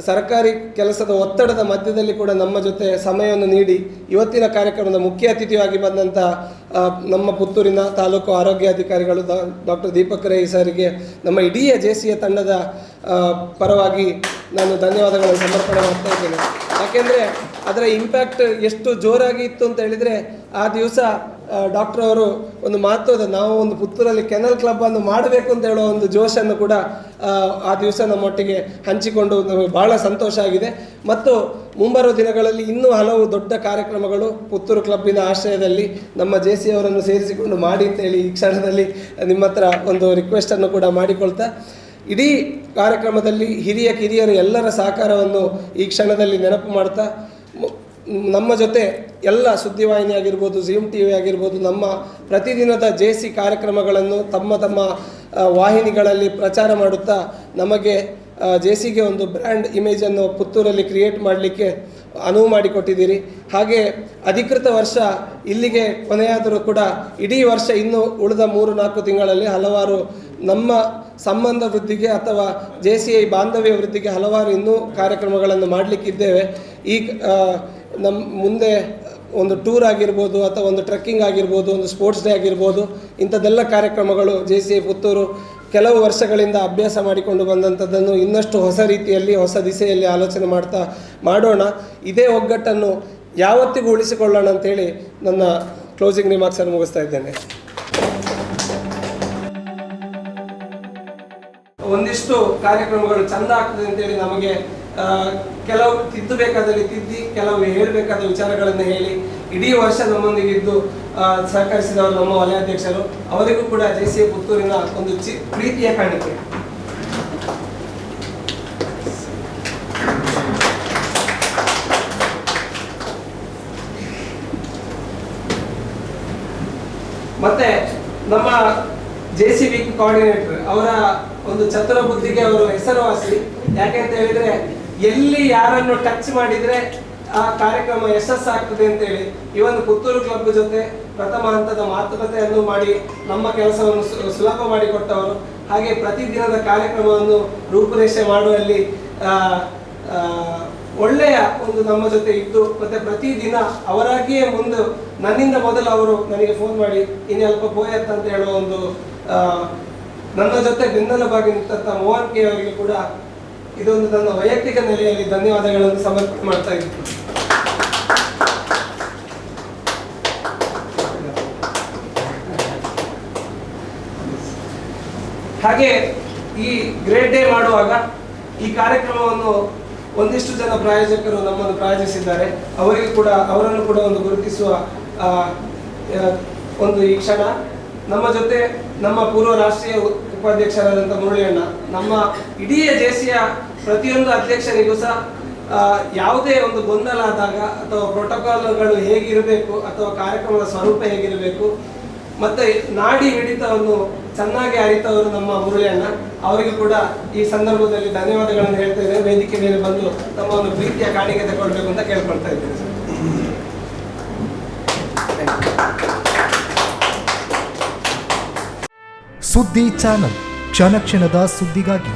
ಸರ್ಕಾರಿ ಕೆಲಸದ ಒತ್ತಡದ ಮಧ್ಯದಲ್ಲಿ ಕೂಡ ನಮ್ಮ ಜೊತೆ ಸಮಯವನ್ನು ನೀಡಿ ಇವತ್ತಿನ ಕಾರ್ಯಕ್ರಮದ ಮುಖ್ಯ ಅತಿಥಿಯಾಗಿ ಬಂದಂಥ ನಮ್ಮ ಪುತ್ತೂರಿನ ತಾಲೂಕು ಆರೋಗ್ಯಾಧಿಕಾರಿಗಳು ಡಾಕ್ಟರ್ ದೀಪಕ್ ರೈ ಸರಿಗೆ ನಮ್ಮ ಇಡೀ JCಯ ತಂಡದ ಪರವಾಗಿ ನಾನು ಧನ್ಯವಾದಗಳನ್ನು ಸಮರ್ಪಣೆ ಮಾಡ್ತಾ ಇದ್ದೇನೆ. ಯಾಕೆಂದರೆ ಅದರ ಇಂಪ್ಯಾಕ್ಟ್ ಎಷ್ಟು ಜೋರಾಗಿ ಇತ್ತು ಅಂತ ಹೇಳಿದರೆ, ಆ ದಿವಸ ಡಾಕ್ಟರ್ ಅವರು ಒಂದು ಮಹತ್ವದ ನಾವು ಒಂದು ಪುತ್ತೂರಲ್ಲಿ ಕೆನಲ್ ಕ್ಲಬ್ಬನ್ನು ಮಾಡಬೇಕು ಅಂತ ಹೇಳೋ ಒಂದು ಜೋಶನ್ನು ಕೂಡ ಆ ದಿವಸ ನಮ್ಮೊಟ್ಟಿಗೆ ಹಂಚಿಕೊಂಡು ನಮಗೆ ಭಾಳ ಸಂತೋಷ ಆಗಿದೆ. ಮತ್ತು ಮುಂಬರುವ ದಿನಗಳಲ್ಲಿ ಇನ್ನೂ ಹಲವು ದೊಡ್ಡ ಕಾರ್ಯಕ್ರಮಗಳು ಪುತ್ತೂರು ಕ್ಲಬ್ಬಿನ ಆಶ್ರಯದಲ್ಲಿ ನಮ್ಮ JC ಅವರನ್ನು ಸೇರಿಸಿಕೊಂಡು ಮಾಡಿ ಅಂತೇಳಿ ಈ ಕ್ಷಣದಲ್ಲಿ ನಿಮ್ಮ ಹತ್ರ ಒಂದು ರಿಕ್ವೆಸ್ಟನ್ನು ಕೂಡ ಮಾಡಿಕೊಳ್ತಾ, ಇಡೀ ಕಾರ್ಯಕ್ರಮದಲ್ಲಿ ಹಿರಿಯ ಕಿರಿಯರು ಎಲ್ಲರ ಸಹಕಾರವನ್ನು ಈ ಕ್ಷಣದಲ್ಲಿ ನೆನಪು ಮಾಡ್ತಾ, ನಮ್ಮ ಜೊತೆ ಎಲ್ಲ ಸುದ್ದಿವಾಹಿನಿ ಆಗಿರ್ಬೋದು, ಝೀಮ್ TV ಆಗಿರ್ಬೋದು, ನಮ್ಮ ಪ್ರತಿದಿನದ JC ಕಾರ್ಯಕ್ರಮಗಳನ್ನು ತಮ್ಮ ವಾಹಿನಿಗಳಲ್ಲಿ ಪ್ರಚಾರ ಮಾಡುತ್ತಾ ನಮಗೆ 𝐺𝐶ಗೆ ಒಂದು ಬ್ರ್ಯಾಂಡ್ ಇಮೇಜನ್ನು ಪುತ್ತೂರಲ್ಲಿ ಕ್ರಿಯೇಟ್ ಮಾಡಲಿಕ್ಕೆ ಅನುವು ಮಾಡಿಕೊಟ್ಟಿದ್ದೀರಿ. ಹಾಗೆ ಅಧಿಕೃತ ವರ್ಷ ಇಲ್ಲಿಗೆ ಕೊನೆಯಾದರೂ ಕೂಡ ಇಡೀ ವರ್ಷ ಇನ್ನೂ ಉಳಿದ 3-4 ತಿಂಗಳಲ್ಲಿ ಹಲವಾರು ನಮ್ಮ ಸಂಬಂಧ ವೃದ್ಧಿಗೆ ಅಥವಾ 𝐺𝐶 ಬಾಂಧವ್ಯ ವೃದ್ಧಿಗೆ ಹಲವಾರು ಇನ್ನೂ ಕಾರ್ಯಕ್ರಮಗಳನ್ನು ಮಾಡಲಿಕ್ಕಿದ್ದೇವೆ. ಈ ನಮ್ಮ ಮುಂದೆ ಒಂದು ಟೂರ್ ಆಗಿರ್ಬೋದು ಅಥವಾ ಒಂದು ಟ್ರೆಕ್ಕಿಂಗ್ ಆಗಿರ್ಬೋದು, ಒಂದು ಸ್ಪೋರ್ಟ್ಸ್ ಡೇ ಆಗಿರ್ಬೋದು, ಇಂಥದ್ದೆಲ್ಲ ಕಾರ್ಯಕ್ರಮಗಳು 𝐺𝐶 ಪುತ್ತೂರು ಕೆಲವು ವರ್ಷಗಳಿಂದ ಅಭ್ಯಾಸ ಮಾಡಿಕೊಂಡು ಬಂದಂಥದ್ದನ್ನು ಇನ್ನಷ್ಟು ಹೊಸ ರೀತಿಯಲ್ಲಿ ಹೊಸ ದಿಸೆಯಲ್ಲಿ ಆಲೋಚನೆ ಮಾಡೋಣ. ಇದೇ ಒಗ್ಗಟ್ಟನ್ನು ಯಾವತ್ತಿಗೂ ಉಳಿಸಿಕೊಳ್ಳೋಣ ಅಂತೇಳಿ ನನ್ನ ಕ್ಲೋಸಿಂಗ್ ರಿಮಾರ್ಕ್ಸನ್ನು ಮುಗಿಸ್ತಾ ಇದ್ದೇನೆ. ಒಂದಿಷ್ಟು ಕಾರ್ಯಕ್ರಮಗಳು ಚೆಂದ ಆಗ್ತದೆ ಅಂತೇಳಿ ನಮಗೆ ಕೆಲವು ತಿದ್ದಬೇಕಾದಲ್ಲಿ ತಿದ್ದಿ, ಕೆಲವು ಹೇಳಬೇಕಾದ ವಿಚಾರಗಳನ್ನು ಹೇಳಿ ಇಡೀ ವರ್ಷ ನಮ್ಮೊಂದಿಗೆ ಇದ್ದು ಸಹಕರಿಸಿದವರು ನಮ್ಮ ವಲಯಾಧ್ಯಕ್ಷರು. ಅವರಿಗೂ ಕೂಡ 𝐺𝐶 ಪುತ್ತೂರಿನ ಒಂದು ಪ್ರೀತಿಯ ಕಾಣಿಕೆ. ಮತ್ತೆ ನಮ್ಮ 𝐺𝐶 ವೀಕ್ ಕೋಆರ್ಡಿನೇಟರ್ ಅವರ ಒಂದು ಚತುರ ಬುದ್ಧಿಗೆ ಅವರು ಹೆಸರುವಾಸಿ. ಯಾಕೆಂತ ಹೇಳಿದ್ರೆ ಎಲ್ಲಿ ಯಾರನ್ನು ಟಚ್ ಮಾಡಿದ್ರೆ ಆ ಕಾರ್ಯಕ್ರಮ ಯಶಸ್ಸಾಗ್ತದೆ ಅಂತೇಳಿ ಇವನು ಪುತ್ತೂರು ಕ್ಲಬ್ ಜೊತೆ ಪ್ರಥಮ ಹಂತದ ಮಾತುಕತೆಯನ್ನು ಮಾಡಿ ನಮ್ಮ ಕೆಲಸವನ್ನು ಸುಲಭ ಮಾಡಿಕೊಟ್ಟವರು. ಹಾಗೆ ಪ್ರತಿದಿನದ ಕಾರ್ಯಕ್ರಮವನ್ನು ರೂಪುರೇಷೆ ಮಾಡುವಲ್ಲಿ ಒಳ್ಳೆಯ ಒಂದು ನಮ್ಮ ಜೊತೆ ಇದ್ದು, ಮತ್ತೆ ಪ್ರತಿದಿನ ಅವರಾಗಿಯೇ ಮುಂದೆ ನನ್ನಿಂದ ಮೊದಲು ಅವರು ನನಗೆ ಫೋನ್ ಮಾಡಿ ಇನ್ನು ಅಲ್ಪ ಪೋಯತ್ ಅಂತ ಹೇಳುವ ಒಂದು ನನ್ನ ಜೊತೆ ಬೆನ್ನೆಲುಬಾಗಿ ನಿಂತ ಮೋಹನ್ ಕೆ ಅವರಿಗೆ ಕೂಡ ಇದೊಂದು ನನ್ನ ವೈಯಕ್ತಿಕ ನೆಲೆಯಲ್ಲಿ ಧನ್ಯವಾದಗಳನ್ನು ಸಮರ್ಪಣೆ ಮಾಡ್ತಾ ಇದ್ದೀನಿ. ಹಾಗೆ ಈ ಗ್ರೇಟ್ ಡೇ ಮಾಡುವಾಗ ಈ ಕಾರ್ಯಕ್ರಮವನ್ನು ಒಂದಿಷ್ಟು ಜನ ಪ್ರಾಯೋಜಕರು ನಮ್ಮನ್ನು ಪ್ರಾಯೋಜಿಸಿದ್ದಾರೆ. ಅವರನ್ನು ಕೂಡ ಒಂದು ಗುರುತಿಸುವ ಒಂದು ಈ ಕ್ಷಣ. ನಮ್ಮ ಜೊತೆ ನಮ್ಮ ಪೂರ್ವ ರಾಷ್ಟ್ರೀಯ ಉಪಾಧ್ಯಕ್ಷರಾದಂಥ ಮುರಳಿಯಣ್ಣ, ನಮ್ಮ ಇಡೀ 𝐺𝐶ಯ ಪ್ರತಿಯೊಂದು ಅಧ್ಯಕ್ಷರಿಗೂ ಸಹ ಯಾವುದೇ ಒಂದು ಗೊಂದಲ ಆದಾಗ ಅಥವಾ ಪ್ರೋಟೋಕಾಲ್ಗಳು ಹೇಗಿರಬೇಕು ಅಥವಾ ಕಾರ್ಯಕ್ರಮದ ಸ್ವರೂಪ ಹೇಗಿರಬೇಕು ಮತ್ತೆ ನಾಡಿ ಮಿಡಿತವನ್ನು ಚೆನ್ನಾಗಿ ಅರಿತವರು ನಮ್ಮ ಮುರಳಿಯಣ್ಣ. ಅವರಿಗೂ ಕೂಡ ಈ ಸಂದರ್ಭದಲ್ಲಿ ಧನ್ಯವಾದಗಳನ್ನು ಹೇಳ್ತಾ ಇದ್ದೇನೆ. ವೇದಿಕೆ ಮೇಲೆ ಬಂದು ನಮ್ಮ ಒಂದು ಪ್ರೀತಿಯ ಕಾಣಿಕೆ ತಗೊಳ್ಬೇಕು ಅಂತ ಕೇಳ್ಕೊಳ್ತಾ ಇದ್ದೇನೆ. ಸುದ್ದಿ ಚಾನಲ್, ಕ್ಷಣ ಕ್ಷಣದ ಸುದ್ದಿಗಾಗಿ.